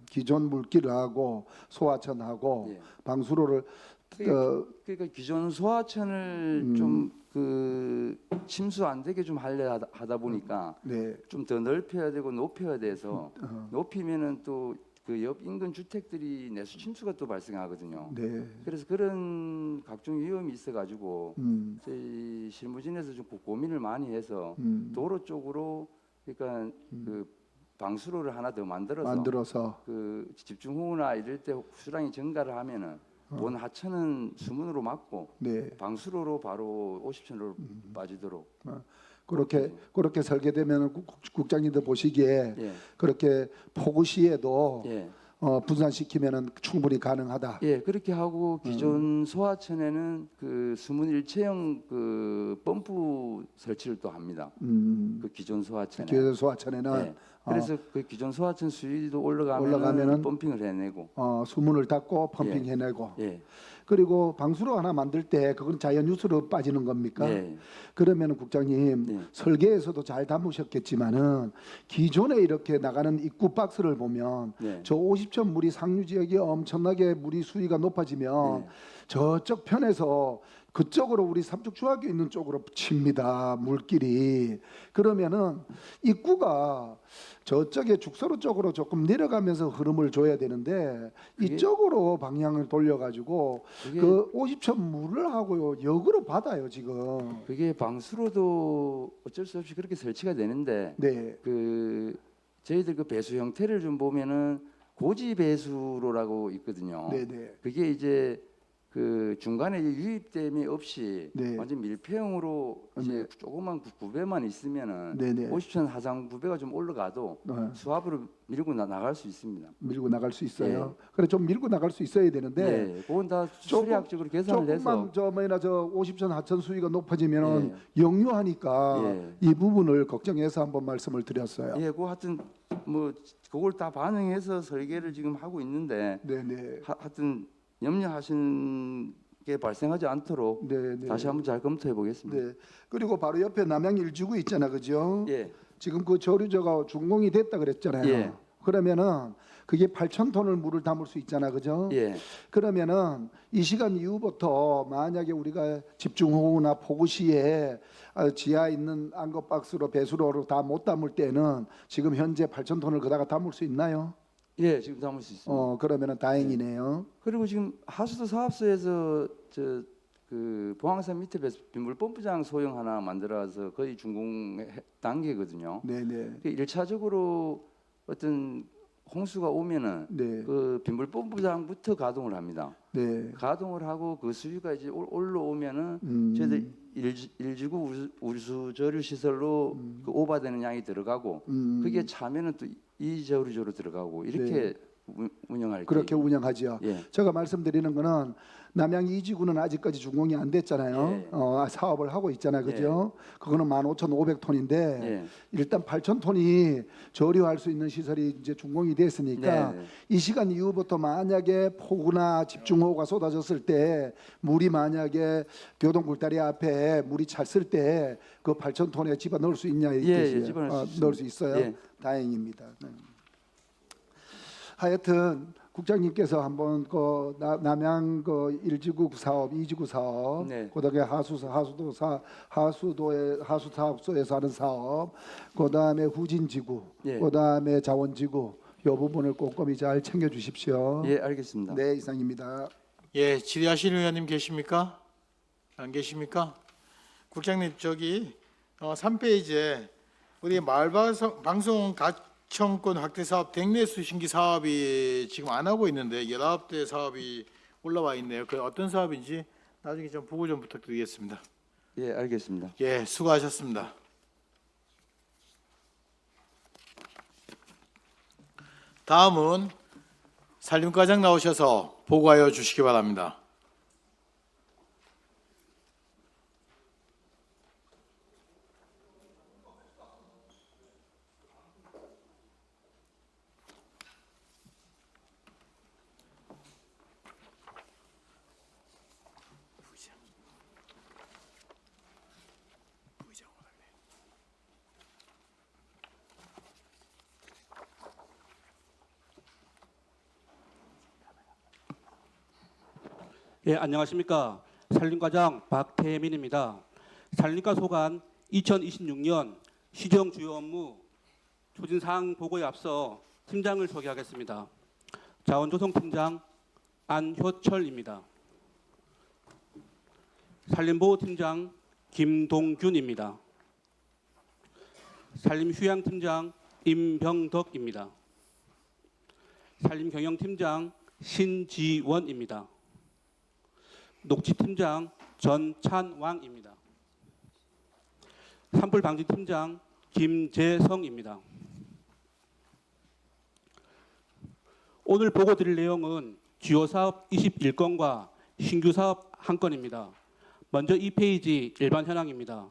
기존 물길하고 소하천하고 예. 방수로를 그러니까 기존 소하천을 좀 그 침수 안 되게 좀 하다 보니까 네. 좀 더 넓혀야 되고 높여야 돼서 높이면은 또 그 옆 인근 주택들이 내수 침수가 또 발생하거든요. 네. 그래서 그런 각종 위험이 있어가지고 저희 실무진에서 좀 고민을 많이 해서 도로 쪽으로 그러니까 그 방수로를 하나 더 만들어서 그 집중호우나 이럴 때 수량이 증가를 하면은 본 하천은 수문으로 막고 네. 방수로로 바로 50천으로 빠지도록 그렇게 설계되면 국장님도 보시기에 예. 그렇게 포구시에도 예. 분산시키면은 충분히 가능하다. 예, 그렇게 하고 기존 소하천에는 그 수문 일체형 그 펌프 설치를 또 합니다. 그 기존 소하천에. 기존 소하천에는 예. 그래서 그 기존 소하천 수위도 올라가면은 올라가면은 펌핑을 해내고. 수문을 닫고 펌핑 해내고. 예. 그리고 방수로 하나 만들 때 그건 자연 유수로 빠지는 겁니까? 예. 그러면 국장님 예. 설계에서도 잘 담으셨겠지만은 기존에 이렇게 나가는 입구 박스를 보면 예. 저 50천 물이 상류 지역이 엄청나게 물이 수위가 높아지면 예. 저쪽 편에서 그쪽으로 우리 삼척중학교 있는 쪽으로 칩니다. 물길이. 그러면은 입구가 저쪽에 죽서로 쪽으로 조금 내려가면서 흐름을 줘야 되는데 이쪽으로 방향을 돌려가지고 그게- 그 50천 물을 하고요 역으로 받아요 지금. 그게 방수로도 어쩔 수 없이 그렇게 설치가 되는데 네. 그 저희들 그 배수 형태를 좀 보면은 고지 배수로라고 있거든요. 네네. 그게 이제 그 중간에 이제 유입됨이 없이 네. 완전 밀폐형으로 이제 조그만 구배만 있으면은 네네. 50천 하장 구배가 좀 올라가도 수압으로 밀고 나갈 수 있습니다. 밀고 나갈 수 있어요. 그래 좀 밀고 나갈 수 있어야 되는데 네, 그건 다 조금- 수리학적으로 계산을 해서 조금만 저 뭐냐 저 50천 하천 수위가 높아지면은 예. 역류하니까 예. 이 부분을 걱정해서 한번 말씀을 드렸어요. 예, 그 하여튼 뭐 그걸 다 반영해서 설계를 지금 하고 있는데 네네. 하여튼 염려하시는 게 발생하지 않도록 네네. 다시 한번 잘 검토해 보겠습니다. 네. 그리고 바로 옆에 남양 일지구 있잖아, 그죠? 예, 지금 그 조류저가 준공이 됐다 그랬잖아요. 예. 그러면은 그게 8,000톤을 물을 담을 수 있잖아, 그죠? 예, 그러면은 이 시간 이후부터 만약에 우리가 집중호우나 폭우 시에 지하에 있는 안것박스로 배수로로 다 못 담을 때는 지금 현재 8,000톤을 그다가 담을 수 있나요? 예, 지금 담을 수 있습니다. 그러면은 다행이네요. 그리고 지금 하수도 사업소에서 그 봉황산 밑에 빗물 펌프장 소형 하나 만들어서 거의 준공 단계거든요. 네네. 1차적으로 어떤 홍수가 오면은 네. 그 빗물 펌프장부터 가동을 합니다. 네. 가동을 하고 그 수위가 이제 올라오면은 음. 저희들 일지구 우수 저류 시설로 그 오버되는 양이 들어가고 그게 차면은 또 이저류조로 들어가고 이렇게 운영할 그렇게 계획입니다. 운영하죠. 예. 제가 말씀드리는 거는 남양 2지구는 아직까지 준공이 안 됐잖아요. 예. 사업을 하고 있잖아요, 그죠? 그거는 15,500톤인데 예. 일단 8,000톤이 저류할 수 있는 시설이 이제 준공이 됐으니까 네. 이 시간 이후부터 만약에 폭우나 집중호우가 쏟아졌을 때 물이 만약에 교동 굴다리 앞에 물이 찼을 때 그 8,000톤에 집어 넣을 수 있냐 이 예, 뜻이에요. 집어넣을 수 넣을 수 있어요. 예. 다행입니다. 네. 하여튼 국장님께서 한번 그 남양 그 1지구 사업, 2지구 사업, 네. 그다음에 하수 사업소에서 하는 사업, 그다음에 후진지구, 예. 그다음에 자원지구 이 부분을 꼼꼼히 잘 챙겨 주십시오. 예, 알겠습니다. 네, 이상입니다. 예, 질의하시는 의원님 계십니까? 안 계십니까? 국장님 저기 3페이지에 우리 마을방송 가청권 확대 사업 댁내 수신기 사업이 지금 안 하고 있는데 19대 사업이 올라와 있네요. 그 어떤 사업인지 나중에 좀 보고 좀 부탁드리겠습니다. 예, 알겠습니다. 예, 수고하셨습니다. 다음은 산림과장 나오셔서 보고하여 주시기 바랍니다. 예, 안녕하십니까. 산림과장 박태민입니다. 산림과 소관 2026년 시정 주요 업무 추진사항 보고에 앞서 팀장을 소개하겠습니다. 자원조성팀장 안효철입니다. 산림보호팀장 김동균입니다. 산림휴양팀장 임병덕입니다. 산림경영팀장 신지원입니다. 녹지팀장 전찬왕입니다. 산불방지팀장 김재성입니다. 오늘 보고 드릴 내용은 주요 사업 21건과 신규 사업 1건입니다. 먼저 2페이지 일반 현황입니다.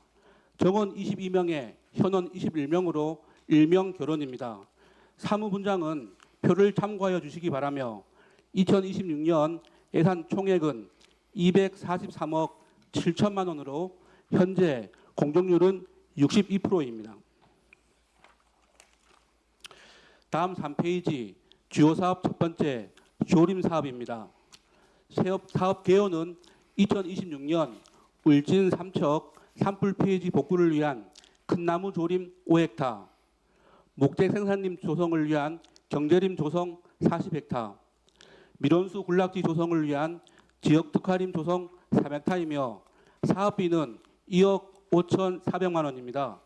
정원 22명에 현원 21명으로 일명 결혼입니다. 사무분장은 표를 참고하여 주시기 바라며 2026년 예산 총액은 243억 7천만 원으로 현재 공정률은 62%입니다. 다음 3페이지 주요 사업 첫 번째 조림 사업입니다. 사업 개요는 2026년 울진 삼척 산불 폐지 복구를 위한 큰나무 조림 5헥타, 목재 생산림 조성을 위한 경제림 조성 40헥타, 밀원수 군락지 조성을 위한 지역 특화림 조성 3헥타이며 사업비는 2억 5,400만 원입니다.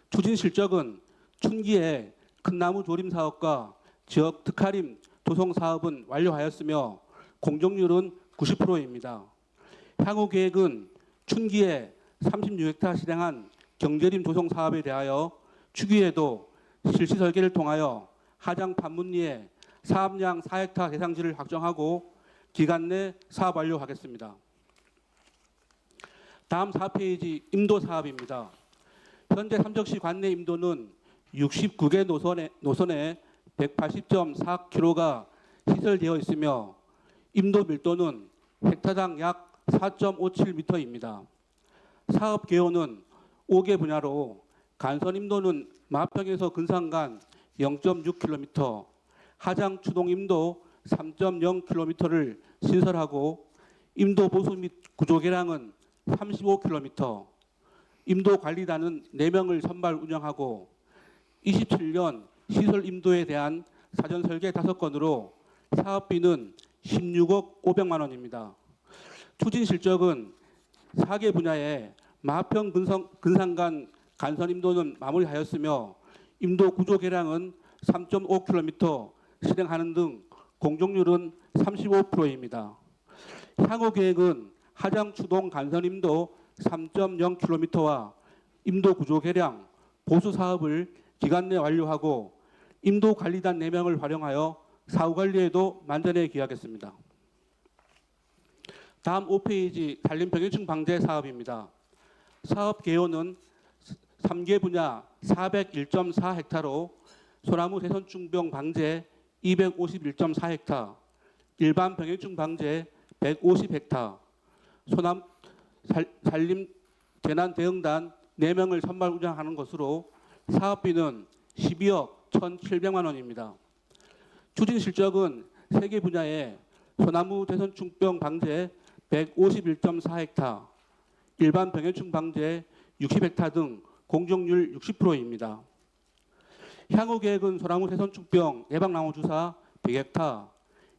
추진 실적은 춘기에 큰나무 조림 사업과 지역 특화림 조성 사업은 완료하였으며 공정률은 90%입니다. 향후 계획은 춘기에 36헥타 실행한 경제림 조성 사업에 대하여 추기에도 실시 설계를 통하여 하장 판문리에 사업량 4헥타 대상지를 확정하고 기간 내 사업 완료하겠습니다. 다음 4페이지 임도 사업입니다. 현재 삼척시 관내 임도는 69개 노선에 180.4km가 시설되어 있으며 임도 밀도는 헥타당 약 4.57m입니다. 사업 개요는 5개 분야로 간선 임도는 마평에서 근산간 0.6km, 하장 추동 임도 3.0km를 신설하고 임도 보수 및 구조 개량은 35km, 임도 관리단은 4명을 선발 운영하고 27년 시설 임도에 대한 사전 설계 5건으로 사업비는 16억 500만 원입니다. 추진 실적은 4개 분야에 마평 근산간 간선 임도는 마무리하였으며 임도 구조 개량은 3.5km 실행하는 등 공정률은 35%입니다. 향후 계획은 하장 추동 간선 임도 3.0km와 임도 구조 개량, 보수 사업을 기간 내 완료하고 임도 관리단 4명을 활용하여 사후 관리에도 만전에 기하겠습니다. 다음 5페이지 산림 병해충 방제 사업입니다. 사업 개요는 3개 분야 401.4헥타로 소나무 대선충병 방제 251.4헥타, 일반 병해충 방제 150헥타, 소나무 산림 재난 대응단 4명을 선발 운영하는 것으로 사업비는 12억 1,700만 원입니다. 추진 실적은 3개 분야에 소나무 대선충병 방제 151.4헥타, 일반 병해충 방제 60헥타 등 공정률 60%입니다. 향후 계획은 소나무 대선충병 예방나무 주사 100헥타,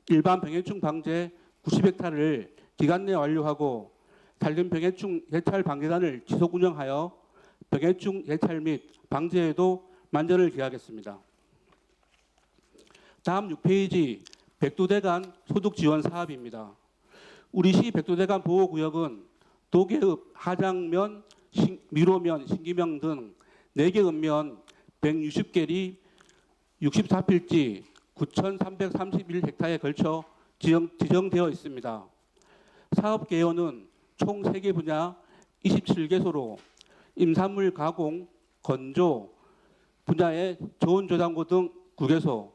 일반 병해충 방제 90헥타를 기간 내 완료하고 산림 병해충 예찰 방제단을 지속 운영하여 병해충 예찰 및 방제에도 만전을 기하겠습니다. 다음 6페이지 백두대간 소득 지원 사업입니다. 우리 시 백두대간 보호구역은 도계읍, 하장면, 미로면, 신기명 등 4개 읍면 160개리 64필지 9,331헥타에 걸쳐 지정되어 있습니다. 사업 개요는 총 3개 분야 27개소로 임산물 가공, 건조 분야의 저온저장고 등 9개소,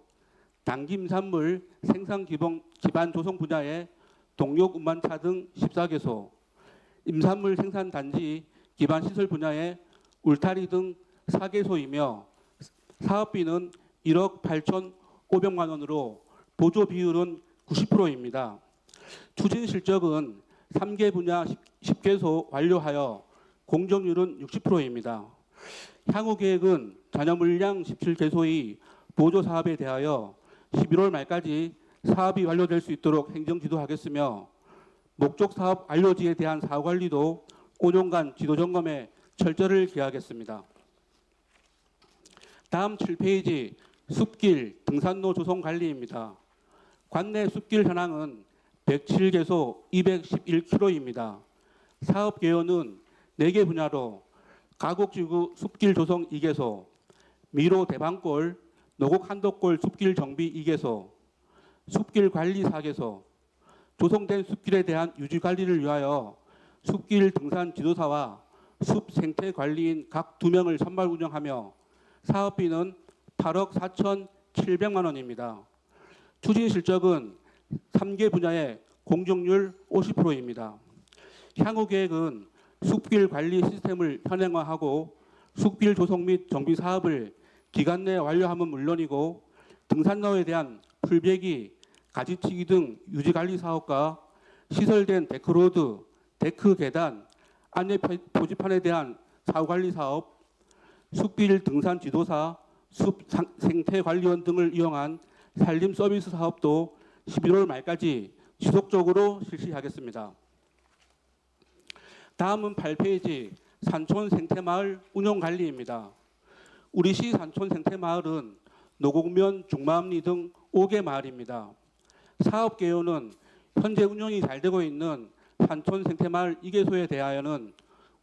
당김산물 생산 기반 조성 분야의 동력 운반차 등 14개소, 임산물 생산 단지 기반 시설 분야의 울타리 등 4개소이며 사업비는 1억 8,500만 원으로 보조 비율은 90%입니다. 추진 실적은 3개 분야 10개소 완료하여 공정률은 60%입니다. 향후 계획은 잔여 물량 17개소의 보조 사업에 대하여 11월 말까지 사업이 완료될 수 있도록 행정 지도하겠으며 목적 사업 완료지에 대한 사후 관리도 5년간 지도 점검에 철저를 기하겠습니다. 다음 7페이지 숲길 등산로 조성 관리입니다. 관내 숲길 현황은 107개소 211km입니다. 사업 개요는 4개 분야로 가곡지구 숲길 조성 2개소, 미로 대방골, 노곡 한덕골 숲길 정비 2개소, 숲길 관리 4개소, 조성된 숲길에 대한 유지 관리를 위하여 숲길 등산 지도사와 숲 생태 관리인 각 2명을 선발 운영하며 사업비는 8억 4,700만 원입니다. 추진 실적은 3개 분야의 공정률 50%입니다. 향후 계획은 숲길 관리 시스템을 현행화하고 숲길 조성 및 정비 사업을 기간 내 완료함은 물론이고 등산로에 대한 풀베기, 가지치기 등 유지관리 사업과 시설된 데크로드, 데크 계단, 안내 표지판에 대한 사후관리 사업, 숲길 등산 지도사, 숲 생태관리원 등을 이용한 산림 서비스 사업도 11월 말까지 지속적으로 실시하겠습니다. 다음은 8페이지 산촌 생태마을 운영관리입니다. 우리 시 산촌 생태마을은 노곡면, 중마읍리 등 5개 마을입니다. 사업 개요는 현재 운영이 잘 되고 있는 산촌 생태마을 이계소에 대하여는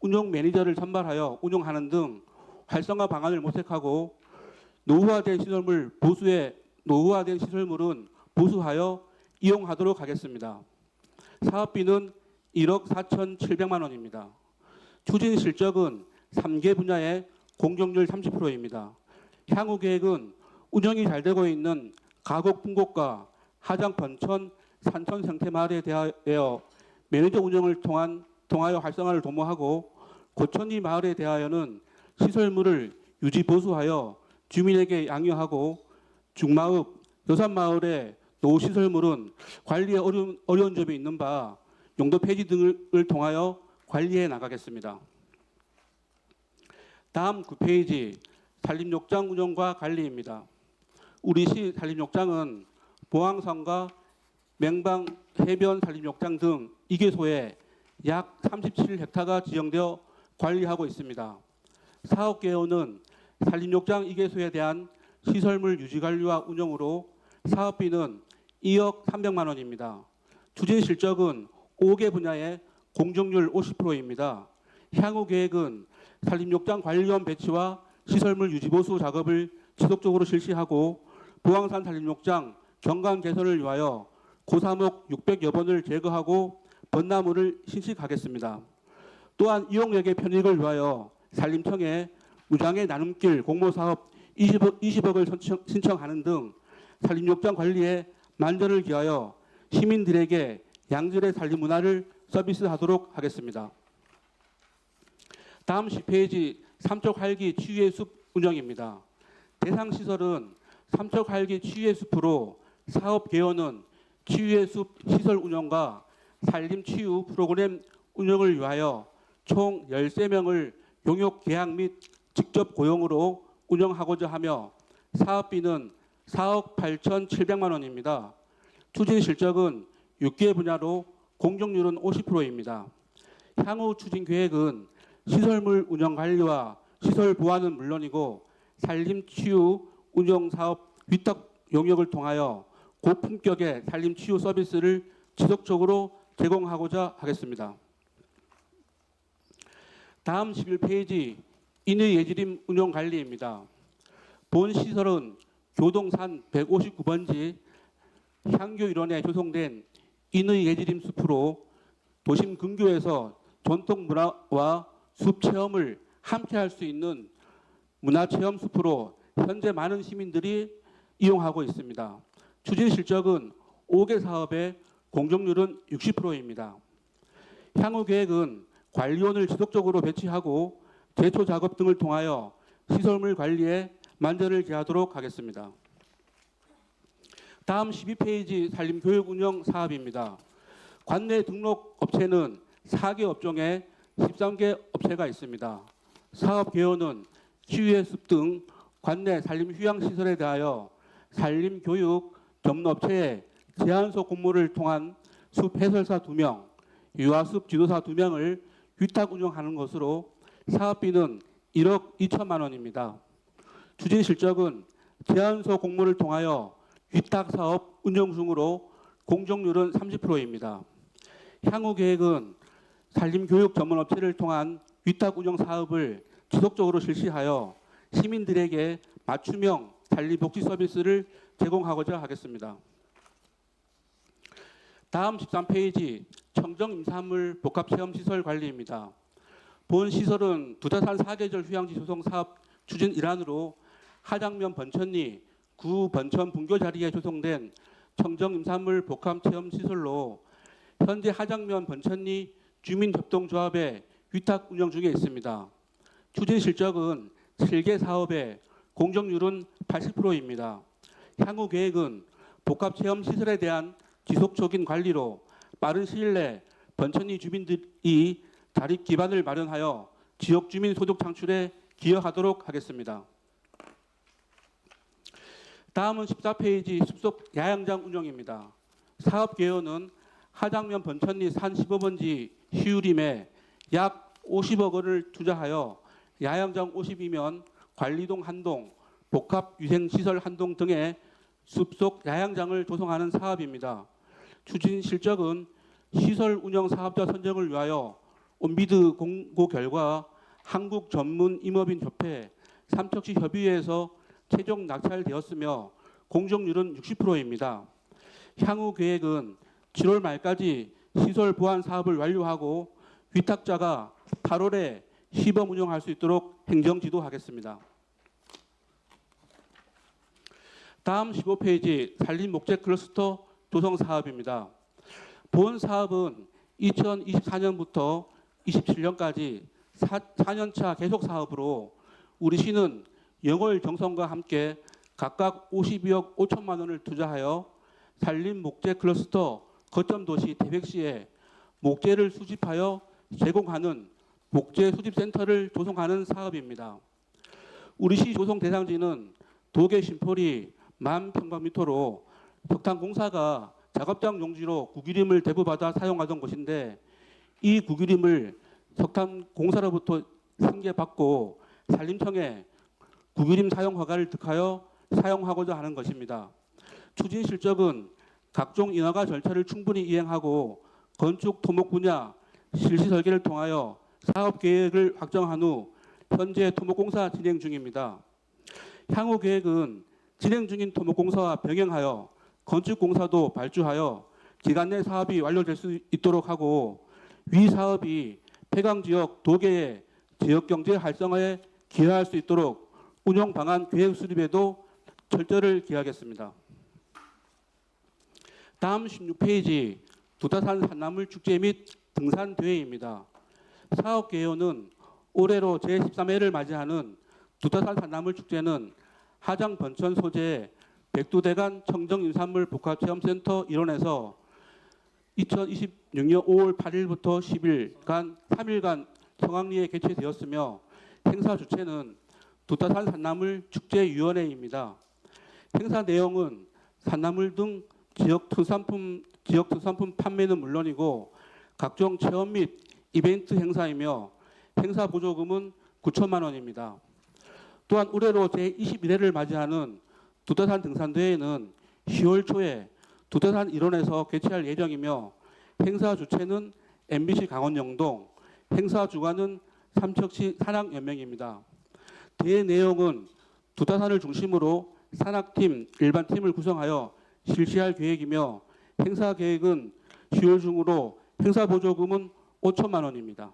운영 매니저를 선발하여 운영하는 등 활성화 방안을 모색하고 노후화된 시설물은 보수하여 이용하도록 하겠습니다. 사업비는 1억 4,700만 원입니다. 추진 실적은 3개 분야의 공정률 30%입니다. 향후 계획은 운영이 잘 되고 있는 가곡 풍곡과 하장 번천 산촌 생태마을에 대하여 매니저 운영을 통하여 활성화를 도모하고 고천리 마을에 대하여는 시설물을 유지 보수하여 주민에게 양해하고 중마읍, 여산마을의 노후시설물은 관리에 어려운 점이 있는 바 용도 폐지 등을 통하여 관리해 나가겠습니다. 다음 9페이지 산림욕장 운영과 관리입니다. 우리 시 산림욕장은 보항산과 맹방 해변 산림욕장 등 2개소에 약 37헥타가 지정되어 관리하고 있습니다. 사업 개요는 산림욕장 2개소에 대한 시설물 유지 관리와 운영으로 사업비는 2억 300만 원입니다. 추진 실적은 5개 분야의 공정률 50%입니다. 향후 계획은 산림욕장 관리원 배치와 시설물 유지 보수 작업을 지속적으로 실시하고 보항산 산림욕장 경관 개선을 위하여 고사목 600여 번을 제거하고 벚나무를 신식하겠습니다. 또한 이용객의 편익을 위하여 산림청에 무장의 나눔길 공모사업 20억을 신청하는 등 산림욕장 관리에 만전을 기하여 시민들에게 양질의 산림 문화를 서비스하도록 하겠습니다. 다음 10페이지 삼척 활기 치유의 숲 운영입니다. 대상 시설은 삼척 활기 치유의 숲으로 사업 개요는 치유의 숲 시설 운영과 산림 치유 프로그램 운영을 위하여 총 13명을 용역 계약 및 직접 고용으로 운영하고자 하며 사업비는 4억 8,700만 원입니다. 추진 실적은 6개 분야로 공정률은 50%입니다. 향후 추진 계획은 시설물 운영 관리와 시설 보완은 물론이고 산림 치유 운영 사업 위탁 용역을 통하여 고품격의 산림 치유 서비스를 지속적으로 제공하고자 하겠습니다. 다음 11페이지 인의 예지림 운영 관리입니다. 본 시설은 교동산 159번지 향교 일원에 조성된 인의 예지림 숲으로 도심 근교에서 전통 문화와 숲 체험을 함께 할 수 있는 문화체험 숲으로 현재 많은 시민들이 이용하고 있습니다. 추진 실적은 5개 사업의 공정률은 60%입니다. 향후 계획은 관리원을 지속적으로 배치하고 제초 작업 등을 통하여 시설물 관리에 만전을 기하도록 하겠습니다. 다음 12페이지 산림교육 운영 사업입니다. 관내 등록 업체는 4개 업종에 13개 업체가 있습니다. 사업 개요는 치유의 숲 등 관내 산림 휴양 시설에 대하여 산림 교육 전문업체에 제안서 공모를 통한 숲 해설사 2명, 유아숲 지도사 2명을 위탁 운영하는 것으로 사업비는 1억 2천만 원입니다. 추진 실적은 제안서 공모를 통하여 위탁 사업 운영 중으로 공정률은 30%입니다. 향후 계획은 산림교육 전문업체를 통한 위탁 운영 사업을 지속적으로 실시하여 시민들에게 맞춤형 산림복지 서비스를 제공하고자 하겠습니다. 다음 13페이지 청정임산물 복합체험시설 관리입니다. 본 시설은 두타산 사계절 휴양지 조성 사업 추진 일환으로 하장면 번천리 구 번천 분교 자리에 조성된 청정임산물 복합체험시설로 현재 하장면 번천리 주민협동조합의 위탁 운영 중에 있습니다. 추진 실적은 7개 사업의 공정률은 80%입니다. 향후 계획은 복합체험시설에 대한 지속적인 관리로 빠른 시일 내 번천리 주민들이 자립 기반을 마련하여 지역 주민 소득 창출에 기여하도록 하겠습니다. 다음은 14페이지 숲속 야영장 운영입니다. 사업 개요는 하장면 번천리 산 15번지 희유림에 약 50억 원을 투자하여 야영장 52면, 관리동 한동, 복합 유생시설 한동 등의 숲속 야영장을 조성하는 사업입니다. 추진 실적은 시설 운영 사업자 선정을 위하여 온비드 공고 결과 한국 전문 임업인 협회 삼척시 협의회에서 최종 낙찰되었으며 공정률은 60%입니다. 향후 계획은 7월 말까지 시설 보완 사업을 완료하고 위탁자가 8월에 시범 운영할 수 있도록 행정 지도하겠습니다. 다음 15페이지 산림 목재 클러스터 조성 사업입니다. 본 사업은 2024년부터 27년까지 4년차 계속 사업으로 우리 시는 영월 정성과 함께 각각 52억 5천만 원을 투자하여 산림 목재 클러스터 거점 도시 태백시에 목재를 수집하여 제공하는 목재 수집센터를 조성하는 사업입니다. 우리 시 조성 대상지는 도계 신포리 10,000평방미터로 석탄공사가 작업장 용지로 구기림을 대부받아 사용하던 곳인데 이 구기림을 석탄공사로부터 승계받고 산림청에 구기림 사용 허가를 득하여 사용하고자 하는 것입니다. 추진 실적은 각종 인허가 절차를 충분히 이행하고 건축 토목 분야 실시 설계를 통하여 사업 계획을 확정한 후 현재 토목공사 진행 중입니다. 향후 계획은 진행 중인 토목공사와 병행하여 건축공사도 발주하여 기간 내 사업이 완료될 수 있도록 하고 위 사업이 폐광지역 도계의 지역경제 활성화에 기여할 수 있도록 운영 방안 계획 수립에도 철저를 기하겠습니다. 다음 16페이지 두타산 산나물 축제 및 등산 대회입니다. 사업 개요는 올해로 제13회를 맞이하는 두타산 산나물 축제는 하장 번천 소재의 백두대간 청정인산물 복합체험센터 일원에서 2026년 5월 8일부터 10일간 3일간 성황리에 개최되었으며 행사 주체는 두타산 산나물 축제위원회입니다. 행사 내용은 산나물 등 지역 특산품 판매는 물론이고 각종 체험 및 이벤트 행사이며 행사 보조금은 9천만 원입니다. 또한 올해로 제21회를 맞이하는 두타산 등산대회는 10월 초에 두타산 일원에서 개최할 예정이며 행사 주체는 MBC 강원 영동, 행사 주관은 삼척시 산악연맹입니다. 대회 내용은 두타산을 중심으로 산악팀, 일반팀을 구성하여 실시할 계획이며 행사 계획은 10월 중으로 행사 보조금은 5천만 원입니다.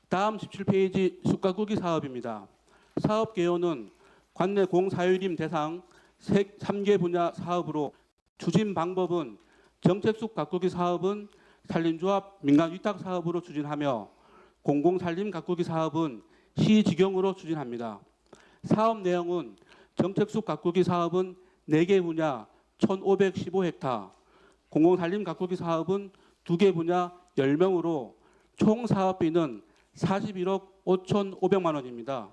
다음 17페이지 숯가꾸기 사업입니다. 사업 개요는 관내 공사유림 대상 3개 분야 사업으로 추진 방법은 정책숲 가꾸기 사업은 산림조합 민간 위탁 사업으로 추진하며 공공산림 가꾸기 사업은 시직영으로 추진합니다. 사업 내용은 정책숲 가꾸기 사업은 4개 분야 1,515헥타, 공공산림 가꾸기 사업은 2개 분야 10명으로 총 사업비는 41억 5,500만 원입니다.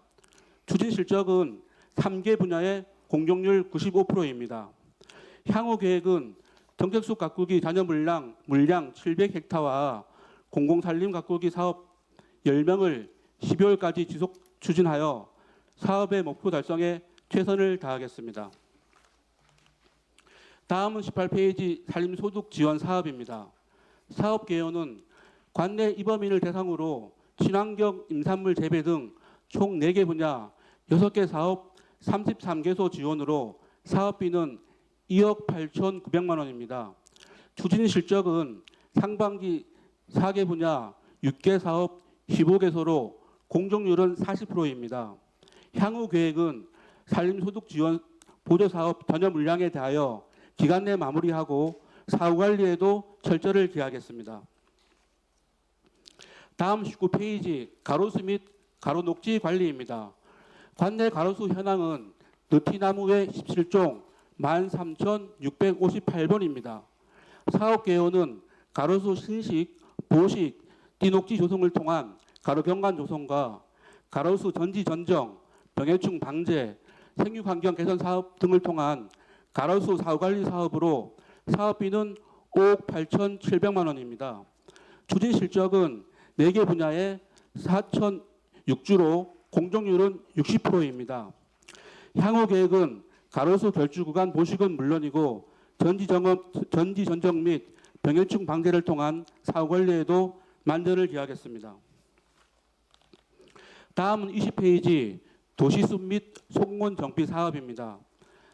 추진 실적은 3개 분야의 공정률 95%입니다. 향후 계획은 정책숲 가꾸기 잔여 물량 700헥타와 공공산림 가꾸기 사업 10명을 12월까지 지속 추진하여 사업의 목표 달성에 최선을 다하겠습니다. 다음은 18페이지 산림소득 지원 사업입니다. 사업 개요는 관내 입어민을 대상으로 친환경 임산물 재배 등 총 4개 분야 6개 사업 33개소 지원으로 사업비는 2억 8,900만 원입니다. 추진 실적은 상반기 4개 분야 6개 사업 15개소로 공정률은 40%입니다. 향후 계획은 산림소득 지원 보조사업 전혀 물량에 대하여 기간 내 마무리하고 사후 관리에도 철저를 기하겠습니다. 다음 19페이지 가로수 및 가로녹지 관리입니다. 관내 가로수 현황은 느티나무의 17종 13,658번입니다. 사업 개요는 가로수 신식, 보식, 띠녹지 조성을 통한 가로 경관 조성과 가로수 전지 전정, 병해충 방제, 생육환경 개선 사업 등을 통한 가로수 사후관리 사업으로 사업비는 5억 8,700만 원입니다. 추진 실적은 4개 분야에 4,006주로 공정률은 60%입니다. 향후 계획은 가로수 결주 구간 보식은 물론이고 전지 전정 및 병해충 방제를 통한 사후 관리에도 만전을 기하겠습니다. 다음은 20페이지 도시숲 및 소공원 정비 사업입니다.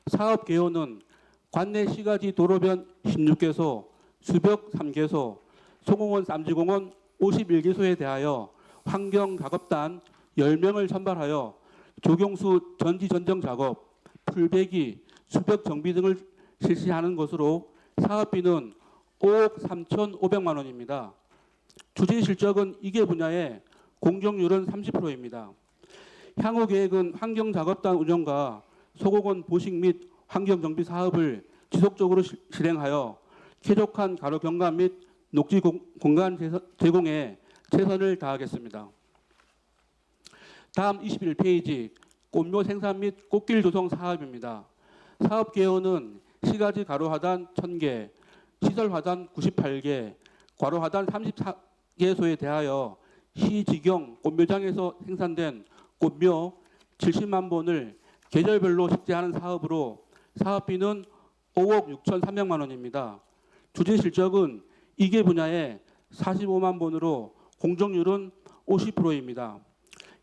사업 개요는 관내 시가지 도로변 16개소, 수벽 3개소, 소공원 쌈지공원 51개소에 대하여 환경작업단 10명을 선발하여 조경수 전지 전정 작업, 풀배기, 수벽 정비 등을 실시하는 것으로 사업비는 5억 3,500만 원입니다. 추진 실적은 이계 분야의 공정률은 30%입니다. 향후 계획은 환경작업단 운영과 소공원 보식 및 환경정비 사업을 지속적으로 실행하여 쾌적한 가로 경관 및 녹지 공간 제공에 최선을 다하겠습니다. 다음 21페이지 꽃묘 생산 및 꽃길 조성 사업입니다. 사업 개요는 시가지 가로 하단 1000개, 시설 하단 98개, 괄호 하단 34개소에 대하여 시지경 꽃묘장에서 생산된 꽃묘 70만 본을 계절별로 식재하는 사업으로 사업비는 5억 6,300만 원입니다. 추진 실적은 이계 분야의 45만 본으로 공정률은 50%입니다.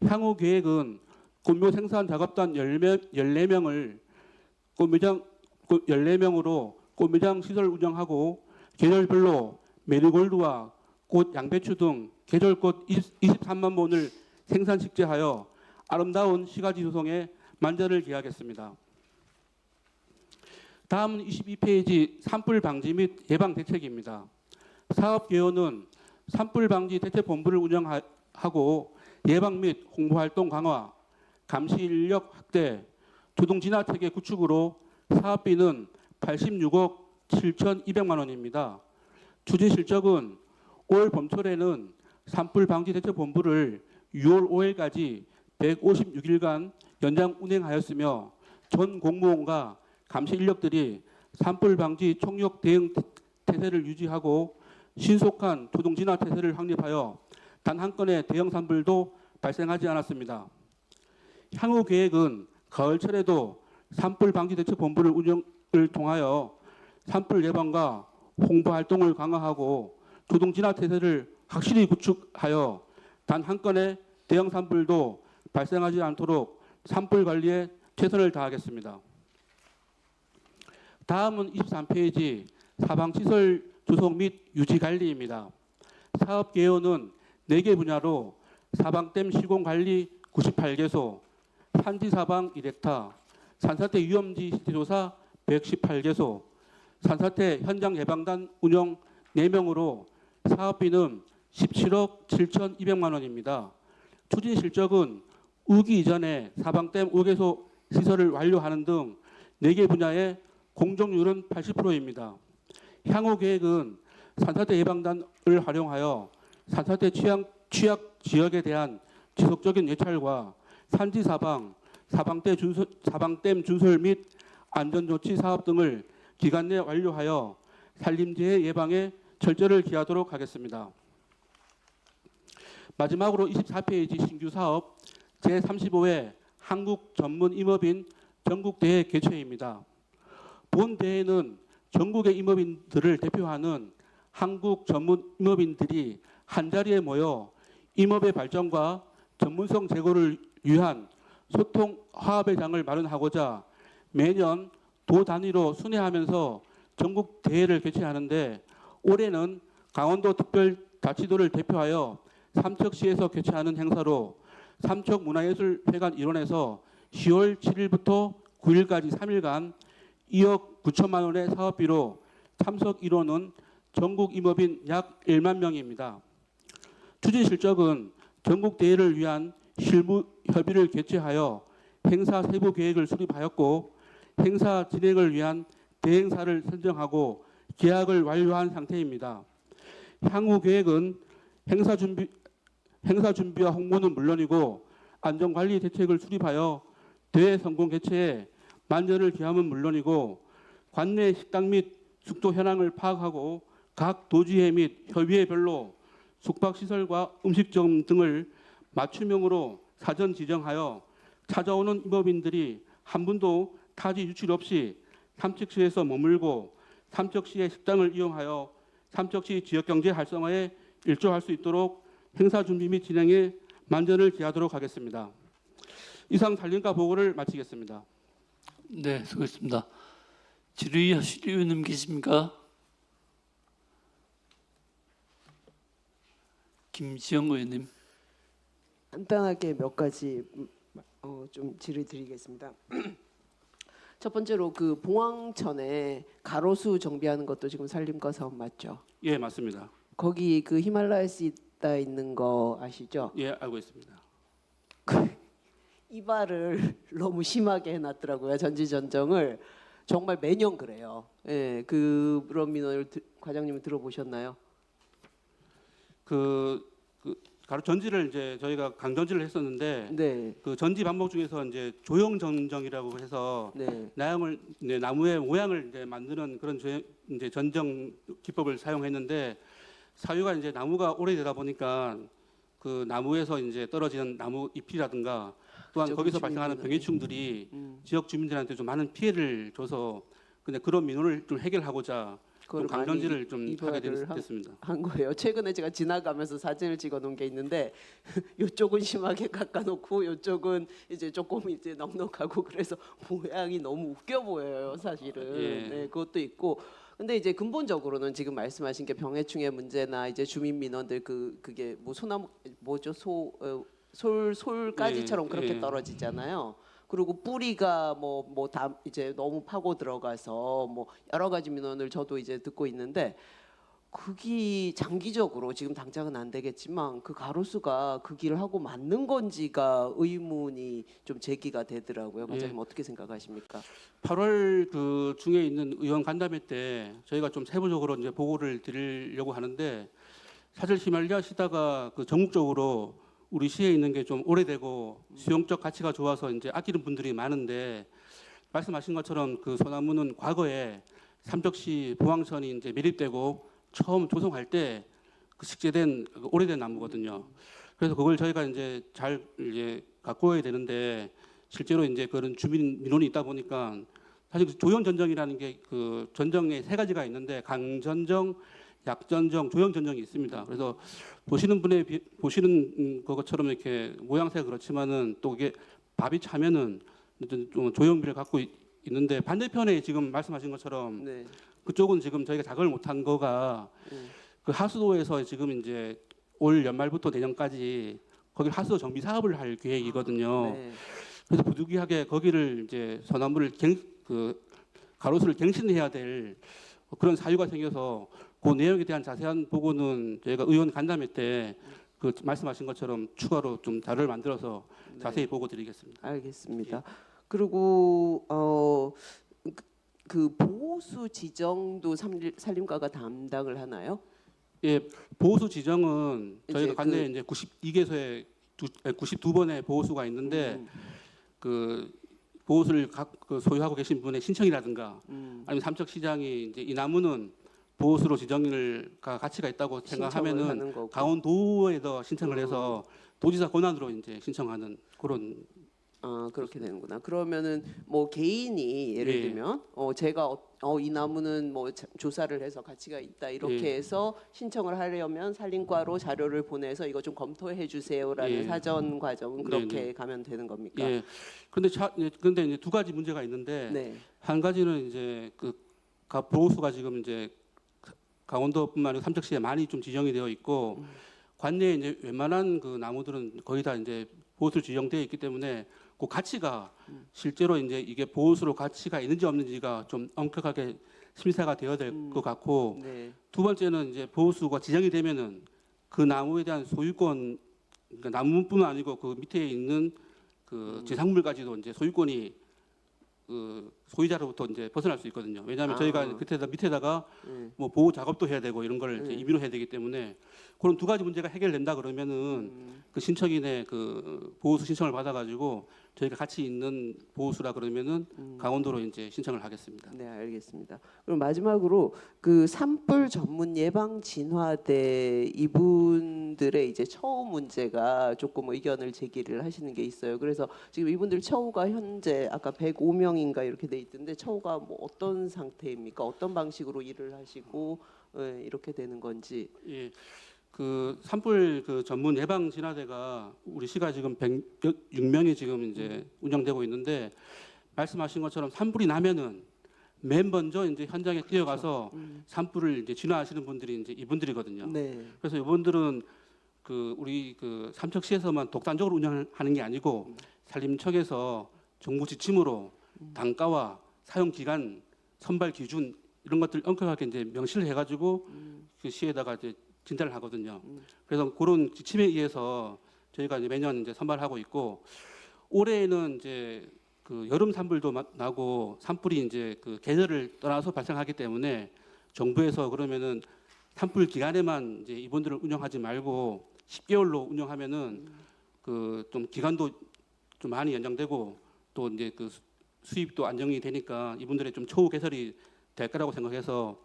향후 계획은 꽃묘 생산 작업단 14명을 14명으로 꽃묘장 시설 운영하고 계절별로 메리골드와 꽃 양배추 등 계절꽃 23만 본을 생산 식재하여 아름다운 시가지 조성에 만전을 기하겠습니다. 다음은 22페이지 산불 방지 및 예방 대책입니다. 사업 개요는 산불 방지 대책본부를 운영하고 예방 및 홍보 활동 강화, 감시 인력 확대, 주동 진화 체계 구축으로 사업비는 86억 7,200만 원입니다. 추진 실적은 올 봄철에는 산불 방지 대책본부를 6월 5일까지 156일간 연장 운행하였으며 전 공무원과 감시 인력들이 산불 방지 총력 대응 태세를 유지하고 신속한 주동 진화 태세를 확립하여 단 한 건의 대형 산불도 발생하지 않았습니다. 향후 계획은 가을철에도 산불 방지 대책 본부를 운영을 통하여 산불 예방과 홍보 활동을 강화하고 주동 진화 태세를 확실히 구축하여 단 한 건의 대형 산불도 발생하지 않도록 산불 관리에 최선을 다하겠습니다. 다음은 23페이지 사방시설 조성 및 유지 관리입니다. 사업 개요는 4개 분야로 사방댐 시공 관리 98개소, 산지 사방 1헥타, 산사태 위험지 실태조사 118개소, 산사태 현장 예방단 운영 4명으로 사업비는 17억 7,200만 원입니다. 추진 실적은 우기 이전에 사방댐 5개소 시설을 완료하는 등 4개 분야의 공정률은 80%입니다. 향후 계획은 산사태 예방단을 활용하여 산사태 취약 지역에 대한 지속적인 예찰과 산지 사방, 사방댐 준설 및 안전조치 사업 등을 기간 내 완료하여 산림재해 예방에 철저를 기하도록 하겠습니다. 마지막으로 24페이지 신규 사업 제35회 한국 전문 임업인 전국대회 개최입니다. 본 대회는 전국의 임업인들을 대표하는 한국 전문 임업인들이 한자리에 모여 임업의 발전과 전문성 제고를 위한 소통 화합의 장을 마련하고자 매년 도 단위로 순회하면서 전국 대회를 개최하는데 올해는 강원도 특별자치도를 대표하여 삼척시에서 개최하는 행사로 삼척문화예술회관 일원에서 10월 7일부터 9일까지 3일간 2억 9천만 원의 사업비로 참석 인원은 전국 임업인 약 1만 명입니다. 추진 실적은 전국 대회를 위한 실무 협의를 개최하여 행사 세부 계획을 수립하였고 행사 진행을 위한 대행사를 선정하고 계약을 완료한 상태입니다. 향후 계획은 행사 준비와 홍보는 물론이고 안전관리 대책을 수립하여 대회 성공 개최에 만전을 기함은 물론이고 관내 식당 및 숙소 현황을 파악하고 각 도지회 및 협의회별로 숙박시설과 음식점 등을 맞춤형으로 사전 지정하여 찾아오는 임업인들이 한 분도 타지 유출 없이 삼척시에서 머물고 삼척시의 식당을 이용하여 삼척시 지역경제 활성화에 일조할 수 있도록 행사 준비 및 진행에 만전을 기하도록 하겠습니다. 이상 산림과 보고를 마치겠습니다. 네, 수고했습니다. 질의하실 의원님 계십니까? 김지영 의원님. 간단하게 몇 가지 좀 질의 드리겠습니다. 첫 번째로 그 봉황천에 가로수 정비하는 것도 지금 산림과 사업 맞죠? 예, 맞습니다. 거기 그 히말라야스 있다 있는 거 아시죠? 예, 알고 있습니다. 이발을 너무 심하게 해놨더라고요. 전지전정을 정말 매년 그래요. 예, 그런 민원을 과장님은 들어보셨나요? 가로 전지를 이제 저희가 강전지를 했었는데 네, 그 전지 방법 중에서 이제 조형 전정이라고 해서 네, 나무의 모양을 이제 만드는 그런 이제 전정 기법을 사용했는데 사유가 이제 나무가 오래되다 보니까 그 나무에서 이제 떨어지는 나무 잎이라든가 또한 지역 거기서 주민들은- 발생하는 병해충들이 음, 지역 주민들한테 좀 많은 피해를 줘서 근데 그런 민원을 좀 해결하고자 좀 그걸 강전지를 많이 좀 하게 이발을 됐습니다. 한 거예요. 최근에 제가 지나가면서 사진을 찍어놓은 게 있는데 이쪽은 심하게 깎아놓고 이쪽은 이제 조금 이제 넉넉하고 그래서 모양이 너무 웃겨 보여요, 사실은. 예. 네, 그것도 있고. 근데 이제 근본적으로는 지금 말씀하신 게 병해충의 문제나 이제 주민 민원들 그게 뭐 소나무 뭐죠 솔가지처럼 예, 그렇게 예. 떨어지잖아요. 그리고 뿌리가 뭐 다 이제 너무 파고 들어가서 뭐 여러 가지 민원을 저도 이제 듣고 있는데 그게 장기적으로 지금 당장은 안 되겠지만 그 가로수가 그 길을 하고 맞는 건지가 의문이 좀 제기가 되더라고요. 과장님 어떻게 생각하십니까? 8월 그 중에 있는 의원 간담회 때 저희가 좀 세부적으로 이제 보고를 드리려고 하는데 사실 히말리아 시다가 그 전국적으로 우리 시에 있는 게 좀 오래되고 수용적 가치가 좋아서 이제 아끼는 분들이 많은데 말씀하신 것처럼 그 소나무는 과거에 삼척시 봉황천이 이제 매립되고 처음 조성할 때 그 식재된 그 오래된 나무거든요. 그래서 그걸 저희가 이제 잘 이제 갖고 와야 되는데 실제로 이제 그런 주민 민원이 있다 보니까 사실 그 조형 전정이라는 게 그 전정에 세 가지가 있는데 강전정, 약전정, 조형 전정이 있습니다. 그래서 보시는 것처럼 이렇게 모양새가 그렇지만은 또 이게 밥이 차면은 좀 조형비를 갖고 있는데 반대편에 지금 말씀하신 것처럼 네. 그쪽은 지금 저희가 자극을 못한 거가 그 하수도에서 지금 이제 올 연말부터 내년까지 거기 하수도 정비 사업을 할 계획이거든요. 네. 그래서 부득이하게 거기를 이제 소나무를 가로수를 갱신해야 될 그런 사유가 생겨서 그 내용에 대한 자세한 보고는 저희가 의원 간담회 때 그 말씀하신 것처럼 추가로 좀 자료를 만들어서 자세히 보고 드리겠습니다. 알겠습니다. 그리고 그 보호수 지정도 산림과가 담당을 하나요? 예, 보호수 지정은 이제 저희가 관내에 이제 92개소에 92번의 보호수가 있는데 음, 그 보호수를 그 소유하고 계신 분의 신청이라든가 아니면 삼척시장이 이제 이 나무는 보호수로 지정을 가치가 있다고 신청을 생각하면은 하는 거고. 강원도에서 신청을 해서 도지사 권한으로 이제 신청하는 그런 그렇게 되는구나. 그러면은 뭐 개인이 예를 예. 들면 제가 이 나무는 뭐 조사를 해서 가치가 있다 이렇게 예. 해서 신청을 하려면 산림과로 자료를 보내서 이거 좀 검토해 주세요라는 예. 사전 과정은 그렇게 네, 네. 가면 되는 겁니까? 예. 근데 이제 두 가지 문제가 있는데 네. 한 가지는 이제 그 보호수가 지금 이제 강원도뿐만 아니라 삼척시에 많이 좀 지정이 되어 있고 관내에 이제 웬만한 그 나무들은 거의 다 이제 보호수로 지정되어 있기 때문에 그 가치가 실제로 이제 이게 보호수로 가치가 있는지 없는지가 좀 엄격하게 심사가 되어야 될 것 같고 네. 두 번째는 이제 보호수가 지정이 되면은 그 나무에 대한 소유권 그러니까 나무뿐만 아니고 그 밑에 있는 그 제작물까지도 이제 소유권이 그 소유자로부터 이제 벗어날 수 있거든요. 왜냐하면 저희가 그때다 밑에다가 뭐 보호 작업도 해야 되고 이런 걸 이제 임의로 해야 되기 때문에 그런 두 가지 문제가 해결된다 그러면은 그 신청인의 그 보호수 신청을 받아가지고 저희가 같이 있는 보호수라 그러면은 강원도로 이제 신청을 하겠습니다. 네, 알겠습니다. 그럼 마지막으로 그 산불 전문 예방 진화대 이분들의 이제 처우 문제가 조금 의견을 제기를 하시는 게 있어요. 그래서 지금 이분들 처우가 현재 아까 105명인가 이렇게 돼 있던데 처우가 뭐 어떤 상태입니까? 어떤 방식으로 일을 하시고 이렇게 되는 건지. 예. 그 산불 그 전문 예방 진화대가 우리 시가 지금 106명이 지금 이제 운영되고 있는데 말씀하신 것처럼 산불이 나면은 맨 먼저 이제 현장에 뛰어가서 산불을 이제 진화하시는 분들이 이제 이분들이거든요. 네. 그래서 이분들은 그 우리 그 삼척시에서만 독단적으로 운영하는 게 아니고 산림청에서 정부 지침으로 단가와 사용 기간, 선발 기준 이런 것들 엄격하게 이제 명시를 해가지고 그 시에다가 이제 진단을 하거든요. 그래서 그런 지침에 의해서 저희가 이제 매년 이제 선발하고 있고 올해는 이제 그 여름 산불도 나고 산불이 이제 그 계절을 떠나서 발생하기 때문에 정부에서 그러면은 산불 기간에만 이제 이분들을 운영하지 말고 10개월로 운영하면은 그 좀 기간도 좀 많이 연장되고 또 이제 그 수입도 안정이 되니까 이분들의 좀 초우 개설이 될 거라고 생각해서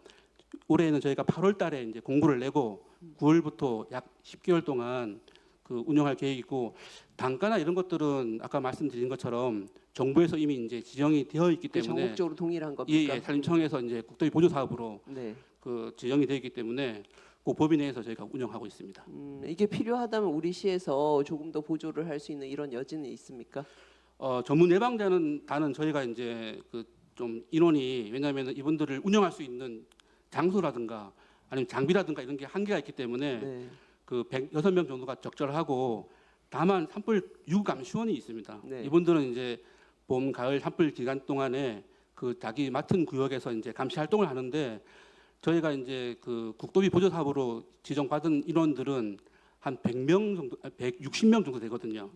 올해는 저희가 8월 달에 이제 공고를 내고 9월부터 약 10개월 동안 그 운영할 계획이고 단가나 이런 것들은 아까 말씀드린 것처럼 정부에서 이미 이제 지정이 되어 있기 때문에 전국적으로 동일한 예, 겁니까? 예, 산림청에서 이제 국토위 보조 사업으로 네. 그 지정이 되어 있기 때문에 그 법인 내에서 저희가 운영하고 있습니다. 이게 필요하다면 우리 시에서 조금 더 보조를 할 수 있는 이런 여지는 있습니까? 전문 예방자는 다는 저희가 이제 그 좀 인원이 왜냐하면 이분들을 운영할 수 있는 장소라든가 아니면 장비라든가 이런 게 한계가 있기 때문에 네. 그 106명 정도가 적절하고 다만 산불 유감시원이 있습니다. 네. 이분들은 이제 봄, 가을 산불 기간 동안에 그 자기 맡은 구역에서 이제 감시 활동을 하는데 저희가 이제 그 국도비 보조 사업으로 지정받은 인원들은 한 100명 정도, 160명 정도 되거든요.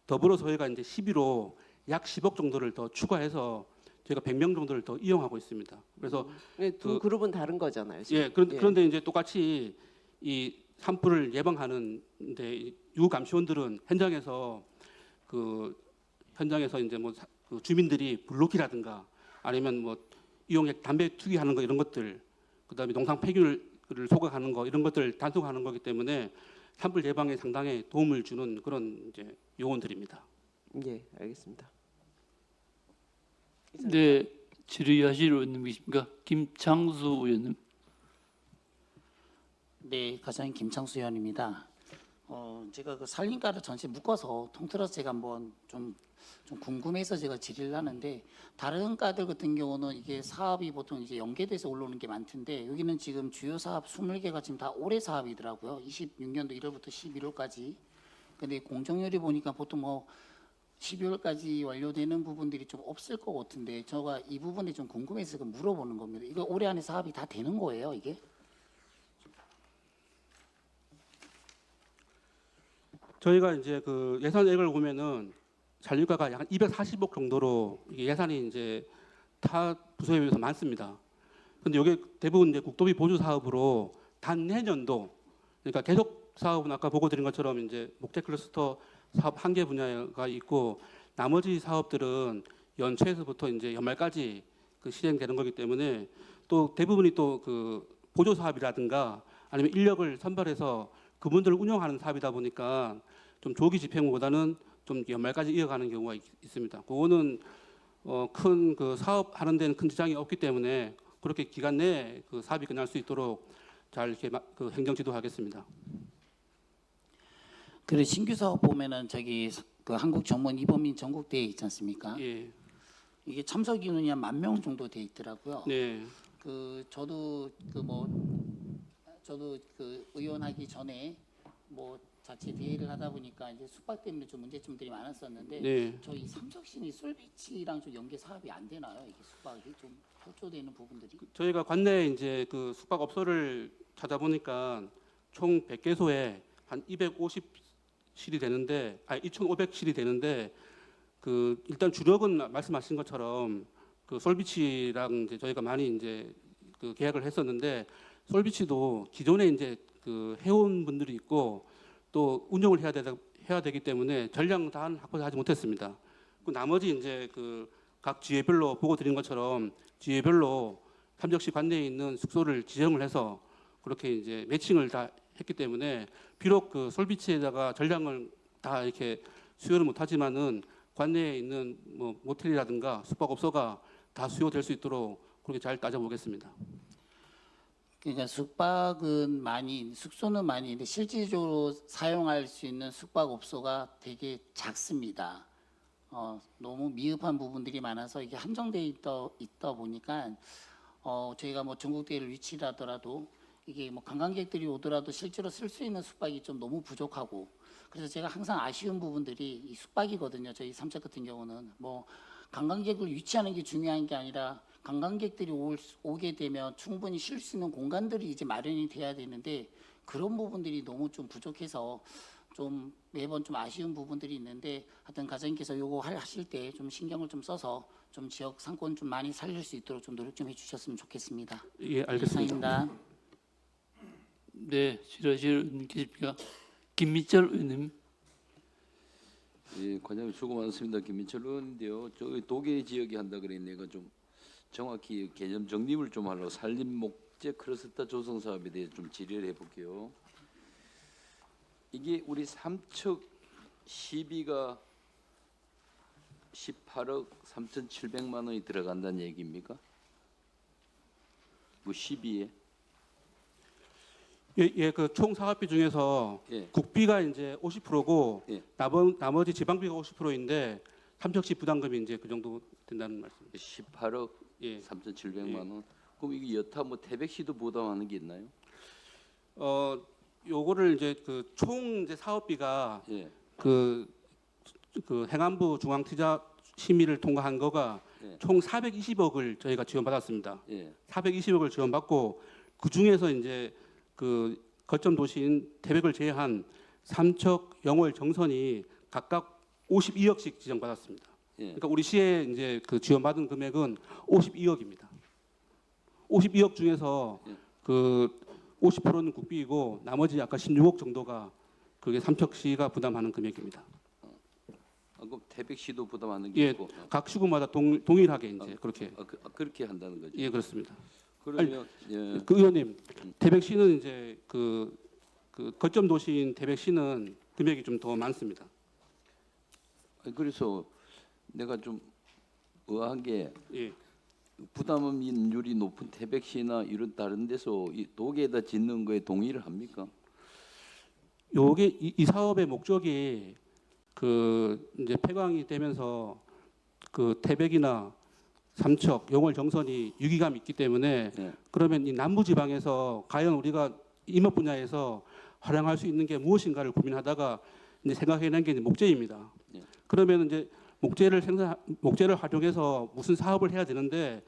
더불어서 저희가 이제 11호 약 10억 정도를 더 추가해서 저희가 100명 정도를 더 이용하고 있습니다. 그래서 두 그룹은 다른 거잖아요. 지금. 예, 그런데 이제 똑같이 이 산불을 예방하는데 유감시원들은 현장에서 그 현장에서 이제 뭐 그 주민들이 불놓기라든가 아니면 뭐 이용액 담배 투기하는 거 이런 것들 그다음에 농상 폐기물을 소각하는 거 이런 것들 단속하는 거기 때문에 산불 예방에 상당히 도움을 주는 그런 이제 요원들입니다. 예, 알겠습니다. 네, 질의하실 의원님 계십니까? 김창수 의원님. 네, 가장님 김창수 의원입니다. 제가 그 산림가를 전체 묶어서 통틀어서 제가 한번 좀 궁금해서 제가 질의를 하는데 다른 가들 같은 경우는 이게 사업이 보통 이제 연계돼서 올라오는 게 많던데 여기는 지금 주요 사업 20개가 지금 다 올해 사업이더라고요. 26년도 1월부터 11월까지. 근데 공정률이 보니까 보통 뭐 12월까지 완료되는 부분들이 좀 없을 것 같은데 제가 이 부분에 좀 궁금해서 물어보는 겁니다. 이거 올해 안에 사업이 다 되는 거예요, 이게? 저희가 이제 그 예산액을 보면은 잔류가가 약 240억 정도로 이게 예산이 이제 타 부서에 비해서 많습니다. 근데 이게 대부분 이제 국도비 보조 사업으로 단 내년도 그러니까 계속 사업은 아까 보고 드린 것처럼 이제 목재 클러스터 사업 한 개 분야가 있고 나머지 사업들은 연초에서부터 이제 연말까지 그 실행되는 거기 때문에 또 대부분이 또 그 보조 사업이라든가 아니면 인력을 선발해서 그분들을 운영하는 사업이다 보니까 좀 조기 집행보다는 좀 연말까지 이어가는 경우가 있습니다. 그거는 큰 그 사업 하는 데는 큰 지장이 없기 때문에 그렇게 기간 내에 그 사업이 끝날 수 있도록 잘 이렇게 그 행정 지도하겠습니다. 그리고 신규 사업 보면은 저기 그 한국 전문 이범민 전국대회 있지 않습니까? 예. 이게 참석 인원이 한 10,000명 정도 돼 있더라고요. 네. 저도 그 의원하기 전에 뭐 자체 대회를 하다 보니까 이제 숙박 때문에 좀 문제점들이 많았었는데 네. 저희 삼척시는 솔비치랑 좀 연계 사업이 안 되나요? 이게 숙박이 좀 협조되는 부분들이? 저희가 관내에 이제 그 숙박업소를 찾아보니까 총 100개소에 한 250실이 되는데, 2,500실이 되는데 그 일단 주력은 말씀하신 것처럼 그 솔비치랑 이제 저희가 많이 이제 그 계약을 했었는데 솔비치도 기존에 이제 그 해온 분들이 있고 또 운영을 해야 되기 때문에 전량 다 확보하지 못했습니다. 그 나머지 이제 그 각 지회별로 보고 드린 것처럼 지회별로 삼척시 관내에 있는 숙소를 지정을 해서 그렇게 이제 매칭을 다 했기 때문에 비록 그 솔비치에다가 전량을 다 이렇게 수요를 못하지만은 관내에 있는 뭐 모텔이라든가 숙박업소가 다 수요될 수 있도록 그렇게 잘 따져보겠습니다. 그러니까 숙소는 많이 있는데 실질적으로 사용할 수 있는 숙박업소가 되게 작습니다. 너무 미흡한 부분들이 많아서 이게 한정돼 있다 보니까 저희가 뭐 전국대회를 위치를 하더라도 이게 뭐 관광객들이 오더라도 실제로 쓸 수 있는 숙박이 좀 너무 부족하고, 그래서 제가 항상 아쉬운 부분들이 이 숙박이거든요. 저희 삼척 같은 경우는 뭐 관광객을 유치하는 게 중요한 게 아니라 관광객들이 오게 되면 충분히 쉴 수 있는 공간들이 이제 마련이 돼야 되는데 그런 부분들이 너무 좀 부족해서 좀 매번 좀 아쉬운 부분들이 있는데, 하여튼 과장님께서 요거 하실 때 좀 신경을 좀 써서 좀 지역 상권 좀 많이 살릴 수 있도록 좀 노력 좀 해주셨으면 좋겠습니다. 예, 알겠습니다. 이상입니다. 네, 질의하실 의원님 계십니까? 김민철 의원님. 예, 관장님 수고 많습니다. 김민철 의원인데요. 저 도계 지역이 한다 그랬네가 좀 정확히 개념 정립을 좀 하려고 산림 목재 클러스터 조성 사업에 대해 좀 질의를 해볼게요. 이게 우리 삼척 시비가 18억 3,700만 원이 들어간다는 얘기입니까? 그 시비에? 예, 그 총 사업비 중에서 예. 국비가 이제 50%고 예. 나머지 지방비가 50%인데 삼척시 부담금이 이제 그 정도 된다는 말씀. 18억 예. 3,700만 원. 그럼 이게 여타 뭐 태백시도 부담하는 게 있나요? 요거를 이제 그 총 이제 사업비가 예. 그 행안부 중앙투자 심의를 통과한 거가 예. 총 420억을 저희가 지원받았습니다. 예. 420억을 지원받고 그 중에서 이제 그 거점 도시인 태백을 제외한 삼척, 영월, 정선이 각각 52억씩 지정받았습니다. 예. 그러니까 우리 시에 이제 그 지원받은 금액은 52억입니다. 52억 중에서 예. 그 50%는 국비이고 나머지 아까 16억 정도가 그게 삼척시가 부담하는 금액입니다. 그럼 태백시도 부담하는 게 예, 있고. 각 시군마다 동일하게 이제 그렇게 그렇게 한다는 거죠. 예 그렇습니다. 그러면 예. 그 의원님, 태백시는 이제 그 거점 도시인 태백시는 금액이 좀 더 많습니다. 그래서 내가 좀 의아한 게 예, 부담률이 높은 태백시나 이런 다른 데서 이 도계에다 짓는 거에 동의를 합니까? 요게 이 사업의 목적이 그 이제 폐광이 되면서 그 태백이나 삼척, 영월, 정선이 유기감이 있기 때문에 예. 그러면 이 남부 지방에서 과연 우리가 임업 분야에서 활용할 수 있는 게 무엇인가를 고민하다가 이제 생각해낸 게 이제 목재입니다. 예. 그러면 이제 목재를 활용해서 무슨 사업을 해야 되는데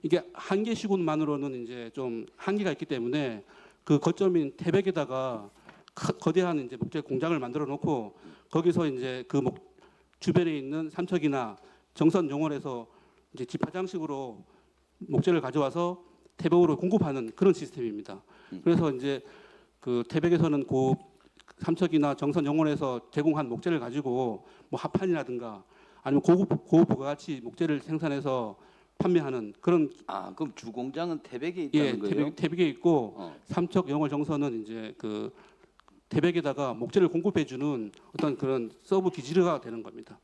이게 한 개 시군만으로는 이제 좀 한계가 있기 때문에 그 거점인 태백에다가 거대한 이제 목재 공장을 만들어 놓고 거기서 이제 그 주변에 있는 삼척이나 정선, 영월에서 이제 집화장식으로 목재를 가져와서 태백으로 공급하는 그런 시스템입니다. 그래서 이제 그 태백에서는 그 삼척이나 정선, 영월에서 제공한 목재를 가지고 뭐 합판이라든가 아니면 고급 부가가치 목재를 생산해서 판매하는 그런 그럼 주 공장은 태백에 있다는 예, 거예요? 태백에 있고 어. 삼척, 영월, 정선은 이제 그 태백에다가 목재를 공급해주는 어떤 그런 서브 기지가 되는 겁니다.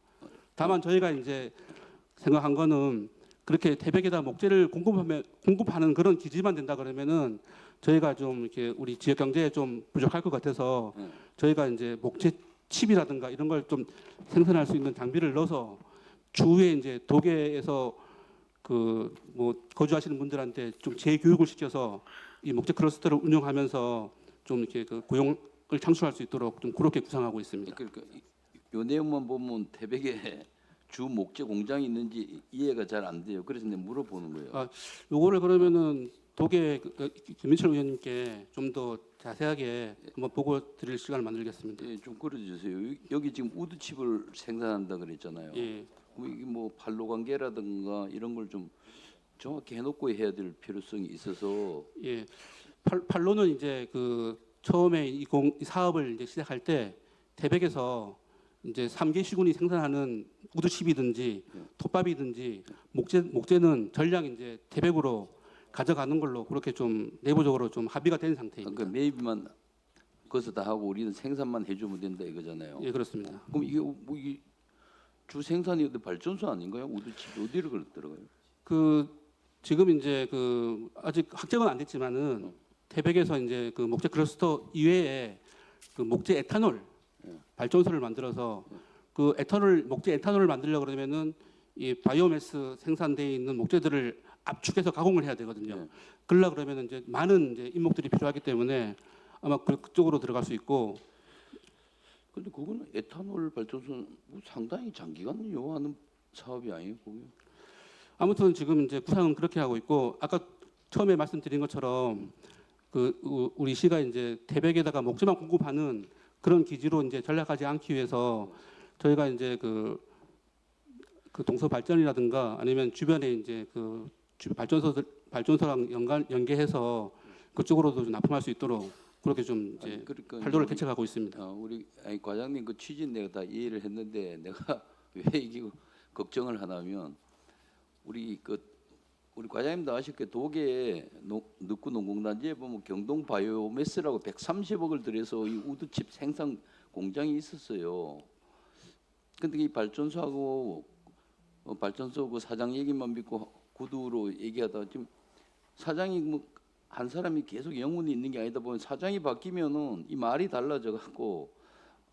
다만 저희가 이제 생각한 거는 그렇게 태백에다 목재를 공급하는 그런 기지만 된다 그러면은 저희가 좀 이렇게 우리 지역 경제에 좀 부족할 것 같아서 저희가 이제 목재 칩이라든가 이런 걸 좀 생산할 수 있는 장비를 넣어서 주위에 이제 도계에서 그 뭐 거주하시는 분들한테 좀 재교육을 시켜서 이 목재 클러스터를 운영하면서 좀 이렇게 그 고용을 창출할 수 있도록 좀 그렇게 구상하고 있습니다. 그러니까 요 내용만 보면 태백에 주 목재 공장이 있는지 이해가 잘 안 돼요. 그래서 내가 물어보는 거예요. 요거를 그러면은 도계 김민철 의원님께 좀 더 자세하게 한번 보고 드릴 시간을 만들겠습니다. 예, 좀 끌어주세요. 여기 지금 우드칩을 생산한다 그랬잖아요. 예. 그럼 이게 뭐 판로 관계라든가 이런 걸 좀 정확히 해놓고 해야 될 필요성이 있어서 예, 판로는 이제 그 처음에 이 사업을 이제 시작할 때 태백에서 이제 3개 시군이 생산하는 우드칩이든지 톱밥이든지 목재는 전량 이제 태백으로 가져가는 걸로 그렇게 좀 내부적으로 좀 합의가 된 상태입니다. 그러니까 매입만 거기서 다 하고 우리는 생산만 해주면 된다 이거잖아요. 예, 그렇습니다. 그럼 이게 뭐 이게 주 생산이 어디 발전소 아닌가요? 우드칩 어디를 들어가요? 그 지금 이제 그 아직 확정은 안 됐지만은 태백에서 이제 그 목재 클러스터 이외에 그 목재 에탄올 발전소를 만들어서 그 목재 에탄올을 만들려고 그러면은 이 바이오매스 생산되어 있는 목재들을 압축해서 가공을 해야 되거든요. 네. 그러려 그러면 이제 많은 이제 인목들이 필요하기 때문에 아마 그쪽으로 들어갈 수 있고. 근데 그거는 에탄올 발전소는 뭐 상당히 장기간 요하는 사업이 아니에요, 그게? 아무튼 지금 이제 구상은 그렇게 하고 있고 아까 처음에 말씀드린 것처럼 그 우리 시가 이제 태백에다가 목재만 공급하는 그런 기지로 이제 전락하지 않기 위해서 저희가 이제 그 동서 발전이라든가 아니면 주변에 이제 그 발전소랑 연계해서 그쪽으로도 좀 납품할 수 있도록 그렇게 좀 이제 아니, 그러니까 팔도를 우리- 개척하고 있습니다. 우리 과장님 그 취지 내가 다 이해를 했는데 내가 왜 이게 걱정을 하냐면 우리 과장님도 아실게 도계 늑구 농공단지에 보면 경동 바이오매스라고 130억을 들여서 이 우드칩 생산 공장이 있었어요. 근데 이 발전소하고 발전소 그 사장 얘기만 믿고 구두로 얘기하다가 지금 사장이 뭐 한 사람이 계속 영혼이 있는 게 아니다 보면 사장이 바뀌면은 이 말이 달라져 갖고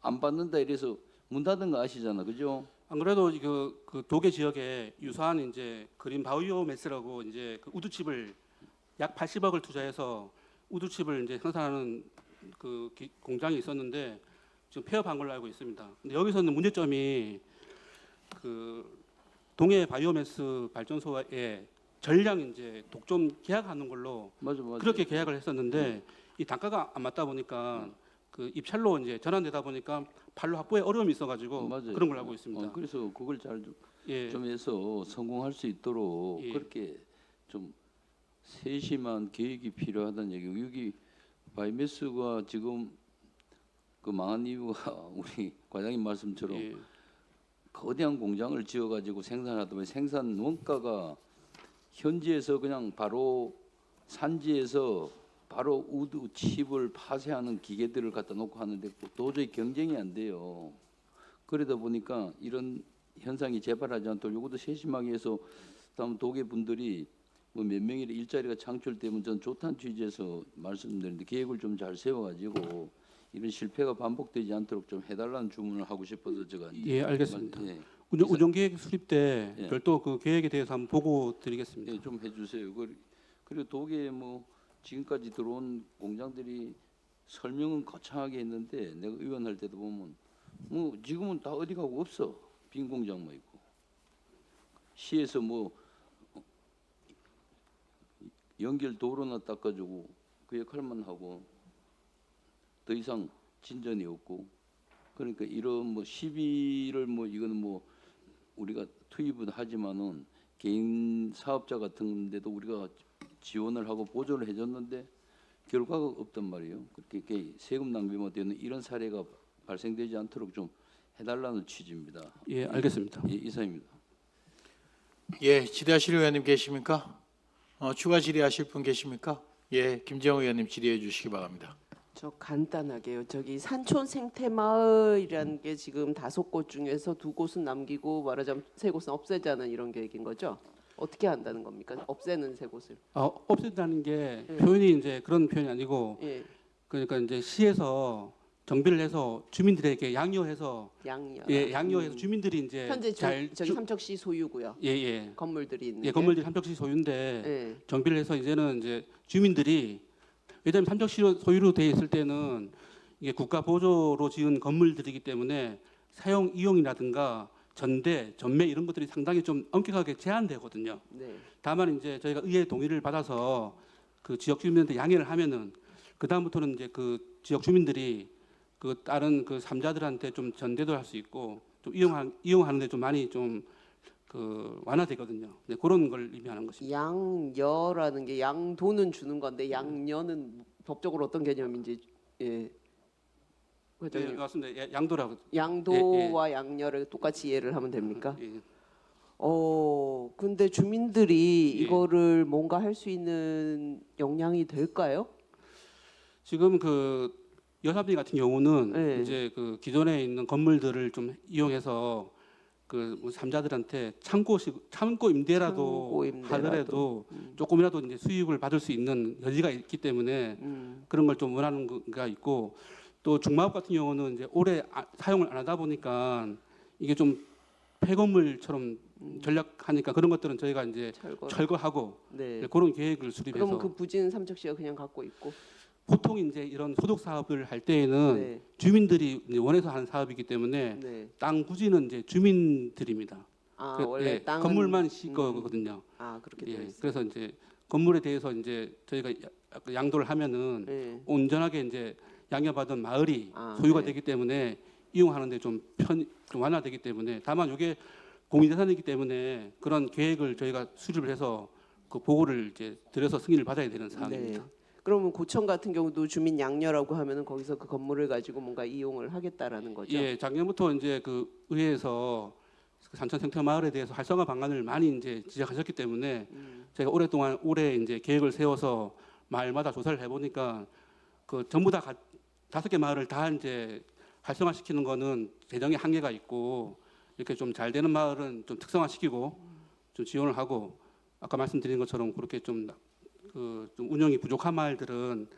안 받는다 이래서 문 닫은 거 아시잖아, 그죠? 안 그래도 그 도계 지역에 유사한 이제 그린 바이오매스라고 이제 그 우드칩을 약 80억을 투자해서 우드칩을 이제 생산하는 그 공장이 있었는데 지금 폐업한 걸로 알고 있습니다. 근데 여기서는 문제점이 그 동해 바이오매스 발전소에 전량 이제 독점 계약하는 걸로 맞아. 그렇게 계약을 했었는데 이 단가가 안 맞다 보니까 그 입찰로 이제 전환되다 보니까 판로 확보에 어려움이 있어가지고 맞아요. 그런 걸 알고 있습니다. 그래서 그걸 잘 예. 좀 해서 성공할 수 있도록 예. 그렇게 좀 세심한 계획이 필요하다는 얘기고 여기 바이매스가 지금 그 망한 이유가 우리 과장님 말씀처럼 예. 거대한 공장을 지어가지고 생산하다 보면 생산 원가가 현지에서 그냥 바로 산지에서 바로 우드 칩을 파쇄하는 기계들을 갖다 놓고 하는데 도저히 경쟁이 안 돼요. 그러다 보니까 이런 현상이 재발하지 않도록 요것도 세심하게 해서 다음 도계 분들이 뭐 몇 명의 일자리가 창출되면 전 좋다는 취지에서 말씀드리는데 계획을 좀 잘 세워가지고 이런 실패가 반복되지 않도록 좀 해달라는 주문을 하고 싶어서 제가 예, 알겠습니다. 예, 운영 계획 수립 때 예. 별도 그 계획에 대해서 한번 보고 드리겠습니다. 예, 좀 해주세요. 그리고 도계에 뭐 지금까지 들어온 공장들이 설명은 거창하게 했는데 내가 의원할 때도 보면 뭐 지금은 다 어디 가고 없어. 빈 공장만 있고 시에서 뭐 연결 도로나 닦아주고 그 역할만 하고 더 이상 진전이 없고 그러니까 이런 뭐 시비를 뭐 이거는 뭐 우리가 투입은 하지만은 개인 사업자 같은 데도 우리가 지원을 하고 보조를 해줬는데 결과가 없단 말이에요. 그렇게 세금 낭비만 되는 이런 사례가 발생되지 않도록 좀 해달라는 취지입니다. 예, 알겠습니다. 예, 이상입니다. 예, 질의하실 의원님 계십니까? 추가 질의하실 분 계십니까? 예, 김재ong 의원님 질의해 주시기 바랍니다. 저 간단하게요. 저기 산촌 생태마을이라는 게 지금 5곳 중에서 2곳은 남기고 말하자면 3곳은 없애자는 이런 계획인 거죠? 어떻게 한다는 겁니까? 없애는 3곳을. 없앤다는 게 표현이 이제 그런 표현이 아니고 예, 그러니까 이제 시에서 정비를 해서 주민들에게 양요해서 양녀. 양요해서 주민들이 이제 현재 잘 저기 삼척시 소유고요. 예. 건물들이 있는데. 예, 건물들이 삼척시 소유인데 예. 정비를 해서 이제는 이제 주민들이 왜냐하면 삼척시 소유로 돼 있을 때는 이게 국가 보조로 지은 건물들이기 때문에 사용 이용이라든가 전매 이런 것들이 상당히 좀 엄격하게 제한되거든요. 네. 다만 이제 저희가 의회 동의를 받아서 그 지역 주민들한테 양해를 하면은 그 다음부터는 이제 그 지역 주민들이 그 다른 그 삼자들한테 좀 전대도 할 수 있고 좀 이용하는데 좀 많이 좀 그 완화되거든요. 네, 그런 걸 의미하는 것입니다. 양여라는 게 양도는 주는 건데 양녀는 법적으로 어떤 개념인지 예. 예, 과장님. 맞습니다. 예, 양도라고. 양도와 양녀를 똑같이 이해를 하면 됩니까? 예. 근데 주민들이 예. 이거를 뭔가 할 수 있는 역량이 될까요? 지금 그 여사비 같은 경우는 네. 이제 그 기존에 있는 건물들을 좀 이용해서 그뭐 삼자들한테 창고 임대라도 창고 임대라도. 하더라도 조금이라도 이제 수익을 받을 수 있는 여지가 있기 때문에 그런 걸 좀 원하는 거가 있고, 또 중마업 같은 경우는 이제 오래 사용을 안 하다 보니까 이게 좀 폐건물처럼 전략하니까 그런 것들은 저희가 이제 철거하고 네. 그런 계획을 수립해서. 그러면 그 부지는 삼척시가 그냥 갖고 있고. 보통 이제 이런 소득 사업을 할 때에는 네. 주민들이 이제 원해서 하는 사업이기 때문에 네. 땅 부지는 이제 주민들입니다. 아, 그, 원래 예, 땅은 건물만 시 거거든요. 아, 그렇게 예, 되어 있어요. 그래서 이제 건물에 대해서 이제 저희가 양도를 하면은 네. 온전하게 이제 양해받은 마을이 아, 소유가 네. 되기 때문에 이용하는데 좀 완화되기 때문에, 다만 이게 공유재산이기 때문에 그런 계획을 저희가 수립을 해서 그 보고를 이제 드려서 승인을 받아야 되는 사항입니다. 네. 그러면 고천 같은 경우도 주민 양녀라고 하면은 거기서 그 건물을 가지고 뭔가 이용을 하겠다라는 거죠. 예, 작년부터 이제 그 의회에서 그 산천 생태 마을에 대해서 활성화 방안을 많이 이제 지적하셨기 때문에 제가 오랫동안 올해 이제 계획을 세워서 마을마다 조사를 해보니까 그 전부 다 5개 마을을 다 이제 활성화시키는 거는 재정의 한계가 있고, 이렇게 좀 잘 되는 마을은 좀 특성화시키고 좀 지원을 하고, 아까 말씀드린 것처럼 그렇게 좀 운영이 부족한 마을들은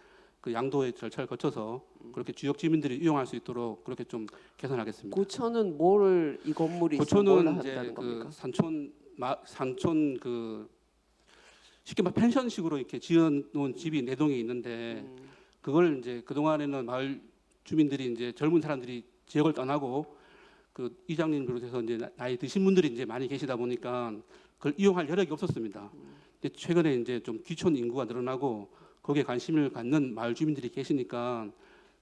그 양도의 절차를 거쳐서 그렇게 지역 주민들이 이용할 수 있도록 그렇게 좀 개선하겠습니다. 고천은 뭐를 이 건물이 있으면 뭘 고초는 이제 한다는 겁니까? 그 산촌 그 쉽게 말 펜션식으로 이렇게 지어놓은 집이 4동이 있는데, 그걸 이제 그 동안에는 마을 주민들이 이제 젊은 사람들이 지역을 떠나고 그 이장님 비롯해서 이제 나이 드신 분들이 이제 많이 계시다 보니까 그걸 이용할 여력이 없었습니다. 근데 최근에 이제 좀 귀촌 인구가 늘어나고 거기에 관심을 갖는 마을 주민들이 계시니까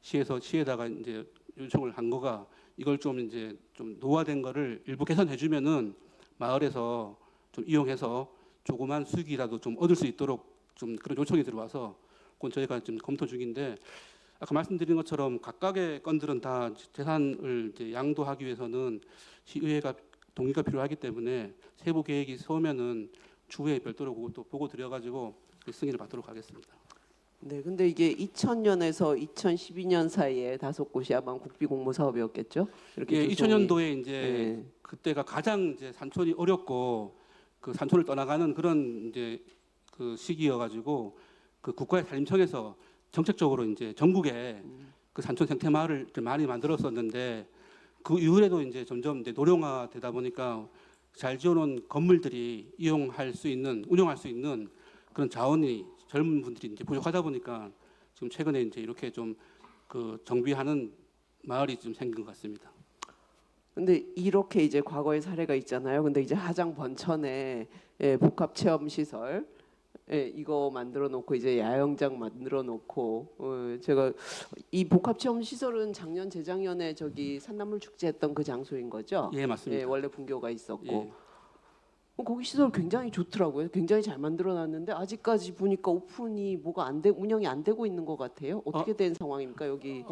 시에다가 이제 요청을 한 거가, 이걸 좀 이제 좀 노화된 거를 일부 개선해주면은 마을에서 좀 이용해서 조그만 수익이라도 좀 얻을 수 있도록 좀 그런 요청이 들어와서 그건 저희가 지금 검토 중인데, 아까 말씀드린 것처럼 각각의 건들은 다 재산을 이제 양도하기 위해서는 시의회가 동의가 필요하기 때문에 세부 계획이 세우면은 추후에 별도로 그것도 보고 드려가지고 승인을 받도록 하겠습니다. 네, 근데 이게 2000년에서 2012년 사이에 5곳이 아마 국비 공모 사업이었겠죠? 이렇게 예, 조성이. 2000년도에 이제 네. 그때가 가장 이제 산촌이 어렵고 그 산촌을 떠나가는 그런 이제 그 시기여가지고 그 국가의 산림청에서 정책적으로 이제 전국에 그 산촌 생태 마을을 좀 많이 만들었었는데, 그 이후에도 이제 점점 이제 노령화되다 보니까 잘 지어놓은 건물들이 운영할 수 있는 그런 자원이 젊은 분들이 이제 부족하다 보니까 지금 최근에 이제 이렇게 좀 그 정비하는 마을이 좀 생긴 것 같습니다. 근데 이렇게 이제 과거의 사례가 있잖아요. 근데 이제 하장 번천에 복합 체험 시설 이거 만들어 놓고 이제 야영장 만들어 놓고 제가 이 복합 체험 시설은 작년 재작년에 저기 산나물 축제 했던 그 장소인 거죠? 예, 맞습니다. 원래 분교가 있었고. 예. 거기 시설 굉장히 좋더라고요. 굉장히 잘 만들어 놨는데 아직까지 보니까 오픈이 뭐가 운영이 안 되고 있는 것 같아요. 어떻게 된 상황입니까? 여기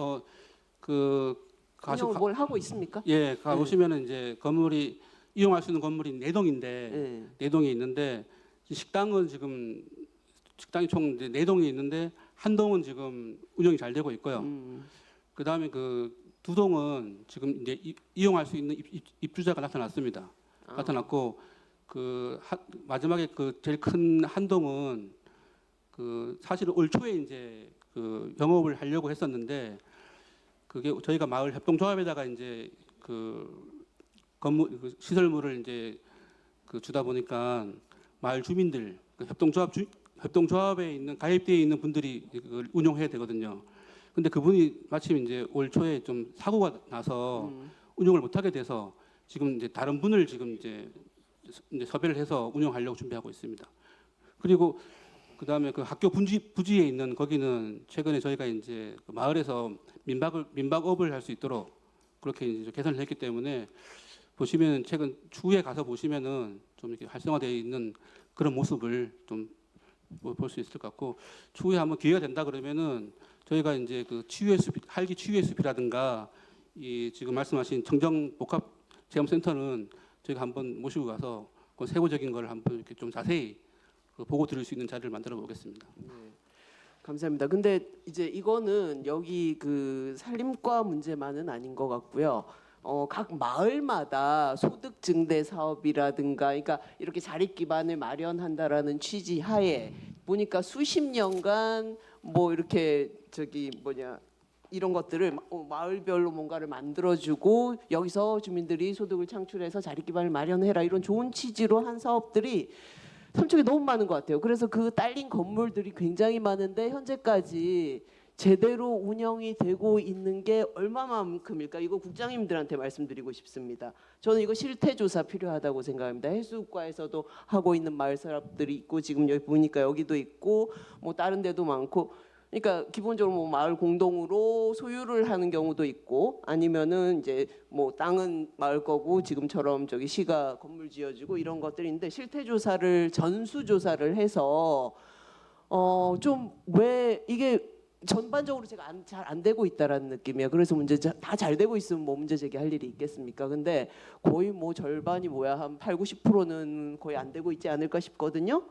운영을 뭘 하고 있습니까? 예, 가 보시면은 이제 건물이 이용할 수 있는 건물이 4동인데 4동이 있는데, 식당은 지금 식당이 총 이제 4동이 있는데 한 동은 지금 운영이 잘 되고 있고요. 그다음에 그 2동은 지금 이제 이용할 수 있는 입주자가 나타났습니다. 나타났고 마지막에 그 제일 큰 한 동은 그 사실은 올 초에 이제 그 영업을 하려고 했었는데, 그게 저희가 마을 협동조합에다가 이제 그 건물 그 시설물을 이제 그 주다 보니까 마을 주민들 그 협동조합에 있는 가입되어 있는 분들이 그걸 운영해야 되거든요. 근데 그분이 마침 이제 올 초에 좀 사고가 나서 운영을 못 하게 돼서 지금 이제 다른 분을 지금 이제 섭외를 해서 운영하려고 준비하고 있습니다. 그리고 그다음에 그 학교 부지에 있는 거기는 최근에 저희가 이제 그 마을에서 민박업을 할 수 있도록 그렇게 이제 개선을 했기 때문에, 보시면 최근 추후에 가서 보시면은 좀 이렇게 활성화되어 있는 그런 모습을 좀 볼 수 있을 것 같고, 추후에 한번 기회가 된다 그러면은 저희가 이제 그 치유의 숲, 할기 치유의 숲이라든가 이 지금 말씀하신 정정 복합 체험센터는 저희가 한번 모시고 가서 그 세부적인 걸 한번 이렇게 좀 자세히 그 보고 들을 수 있는 자리를 만들어 보겠습니다. 감사합니다. 근데 이제 이거는 여기 그 산림과 문제만은 아닌 것 같고요. 각 마을마다 소득 증대 사업이라든가, 그러니까 이렇게 자립 기반을 마련한다라는 취지 하에 보니까 수십 년간 뭐 이렇게 저기 뭐냐 이런 것들을 마을별로 뭔가를 만들어주고 여기서 주민들이 소득을 창출해서 자립 기반을 마련해라 이런 좋은 취지로 한 사업들이 삼척에 너무 많은 것 같아요. 그래서 그 딸린 건물들이 굉장히 많은데 현재까지 제대로 운영이 되고 있는 게 얼마만큼일까? 이거 국장님들한테 말씀드리고 싶습니다. 저는 이거 실태 조사 필요하다고 생각합니다. 해수국과에서도 하고 있는 마을 사업들이 있고 지금 여기 보니까 여기도 있고 뭐 다른 데도 많고, 그러니까 기본적으로 뭐 마을 공동으로 소유를 하는 경우도 있고 아니면은 이제 뭐 땅은 마을 거고 지금처럼 저기 시가 건물 지어주고 이런 것들인데 실태 조사를 전수 조사를 해서 좀 왜 이게 전반적으로 제가 잘 안 되고 있다라는 느낌이에요. 그래서 문제 다 잘 되고 있으면 뭐 문제 제기할 일이 있겠습니까? 근데 거의 뭐 절반이 뭐야 한 8, 90%는 거의 안 되고 있지 않을까 싶거든요.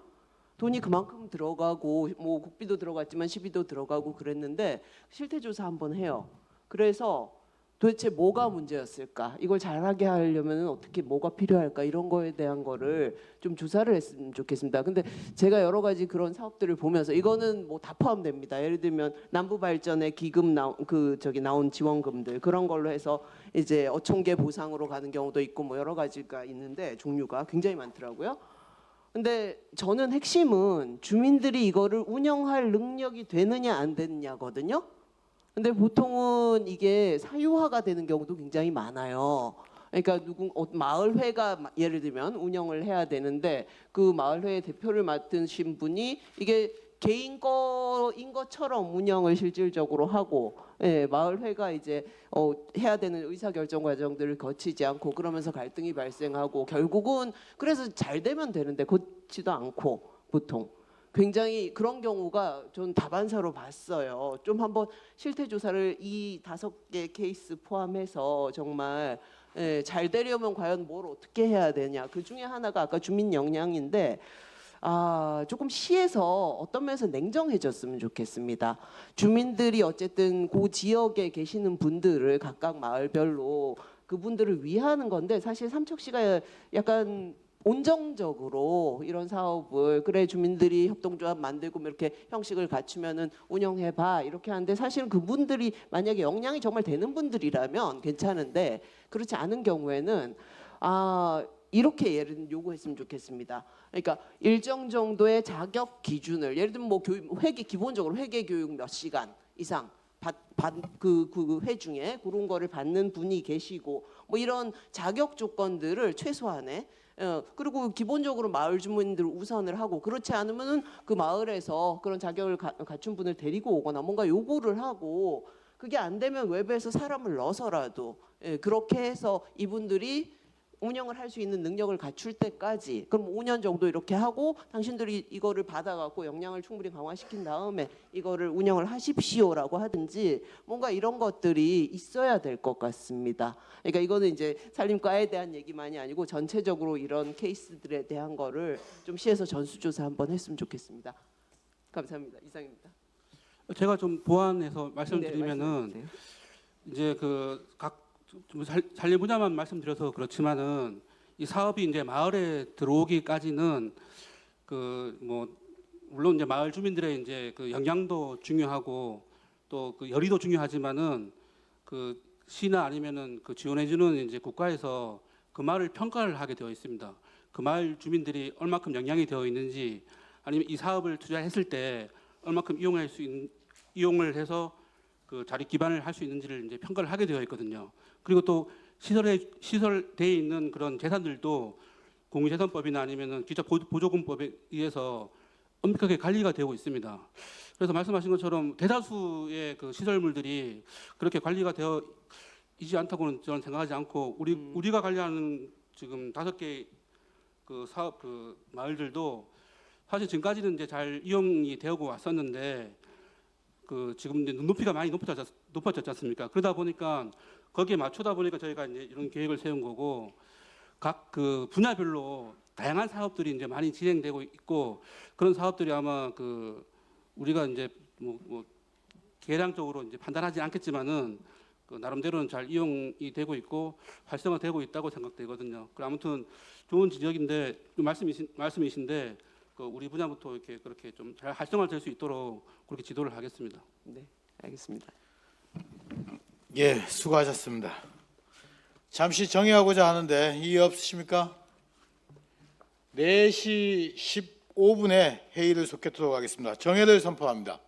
돈이 그만큼 들어가고 뭐 국비도 들어갔지만 시비도 들어가고 그랬는데 실태 조사 한번 해요. 그래서 도대체 뭐가 문제였을까? 이걸 잘하게 하려면 어떻게 뭐가 필요할까? 이런 거에 대한 거를 좀 조사를 했으면 좋겠습니다. 근데 제가 여러 가지 그런 사업들을 보면서 이거는 뭐 다 포함됩니다. 예를 들면 남부 발전에 기금 나온 지원금들 그런 걸로 해서 이제 어촌계 보상으로 가는 경우도 있고 뭐 여러 가지가 있는데 종류가 굉장히 많더라고요. 근데 저는 핵심은 주민들이 이거를 운영할 능력이 되느냐 안 되느냐거든요. 근데 보통은 이게 사유화가 되는 경우도 굉장히 많아요. 그러니까 마을회가 예를 들면 운영을 해야 되는데 그 마을회의 대표를 맡으신 분이 이게 개인 거인 것처럼 운영을 실질적으로 하고, 예, 마을회가 이제 해야 되는 의사결정 과정들을 거치지 않고 그러면서 갈등이 발생하고 결국은 그래서 잘 되면 되는데 그렇지도 않고 보통 굉장히 그런 경우가 전 다반사로 봤어요. 좀 한번 실태 조사를 이 5개 케이스 포함해서 정말 잘 되려면 과연 뭘 어떻게 해야 되냐. 그 중에 하나가 아까 주민 역량인데 조금 시에서 어떤 면에서 냉정해졌으면 좋겠습니다. 주민들이 어쨌든 그 지역에 계시는 분들을 각각 마을별로 그분들을 위하는 건데 사실 삼척시가 약간 온정적으로 이런 사업을 그래 주민들이 협동조합 만들고 뭐 이렇게 형식을 갖추면은 운영해봐 이렇게 하는데 사실은 그분들이 만약에 역량이 정말 되는 분들이라면 괜찮은데 그렇지 않은 경우에는 이렇게 예를 요구했으면 좋겠습니다. 그러니까 일정 정도의 자격 기준을 예를 들면 뭐 기본적으로 회계 교육 몇 시간 이상 그 회 중에 그런 거를 받는 분이 계시고 뭐 이런 자격 조건들을 최소한에 그리고 기본적으로 마을 주민들 우선을 하고 그렇지 않으면은 그 마을에서 그런 자격을 갖춘 분을 데리고 오거나 뭔가 요구를 하고 그게 안 되면 외부에서 사람을 넣어서라도 그렇게 해서 이분들이 운영을 할 수 있는 능력을 갖출 때까지 그럼 5년 정도 이렇게 하고 당신들이 이거를 받아갖고 역량을 충분히 강화시킨 다음에 이거를 운영을 하십시오라고 하든지 뭔가 이런 것들이 있어야 될 것 같습니다. 그러니까 이거는 이제 산림과에 대한 얘기만이 아니고 전체적으로 이런 케이스들에 대한 거를 좀 시에서 전수조사 한번 했으면 좋겠습니다. 감사합니다. 이상입니다. 제가 좀 보완해서 말씀드리면은 네, 이제 각 산림 분야만 말씀드려서 그렇지만은 이 사업이 이제 마을에 들어오기까지는 물론 이제 마을 주민들의 이제 그 역량도 중요하고 또 그 열의도 중요하지만은 그 시나 아니면은 그 지원해주는 이제 국가에서 그 마을을 평가를 하게 되어 있습니다. 그 마을 주민들이 얼마큼 역량이 되어 있는지 아니면 이 사업을 투자했을 때 얼마큼 이용을 해서 그 자립 기반을 할 수 있는지를 이제 평가를 하게 되어 있거든요. 그리고 또 시설되어 있는 그런 재산들도 공유재산법이나 아니면은 기타 보조금법에 의해서 엄격하게 관리가 되고 있습니다. 그래서 말씀하신 것처럼 대다수의 그 시설물들이 그렇게 관리가 되어 있지 않다고는 저는 생각하지 않고 우리가 관리하는 지금 5개 그 사업 그 마을들도 사실 지금까지는 이제 잘 이용이 되고 왔었는데 그 지금 이제 눈높이가 많이 높아졌지 않습니까? 그러다 보니까 거기에 맞추다 보니까 저희가 이제 이런 계획을 세운 거고 각 그 분야별로 다양한 사업들이 이제 많이 진행되고 있고 그런 사업들이 아마 그 우리가 이제 뭐 계량적으로 이제 판단하지 않겠지만은 그 나름대로는 잘 이용이 되고 있고 활성화되고 있다고 생각되거든요. 그 아무튼 좋은 지적인데 말씀이신데 그 우리 분야부터 이렇게 그렇게 좀 잘 활성화될 수 있도록 그렇게 지도를 하겠습니다. 네, 알겠습니다. 예, 수고하셨습니다. 잠시 정의하고자 하는데 이의 없으십니까? 4시 15분에 회의를 속개토록 하겠습니다. 정회를 선포합니다.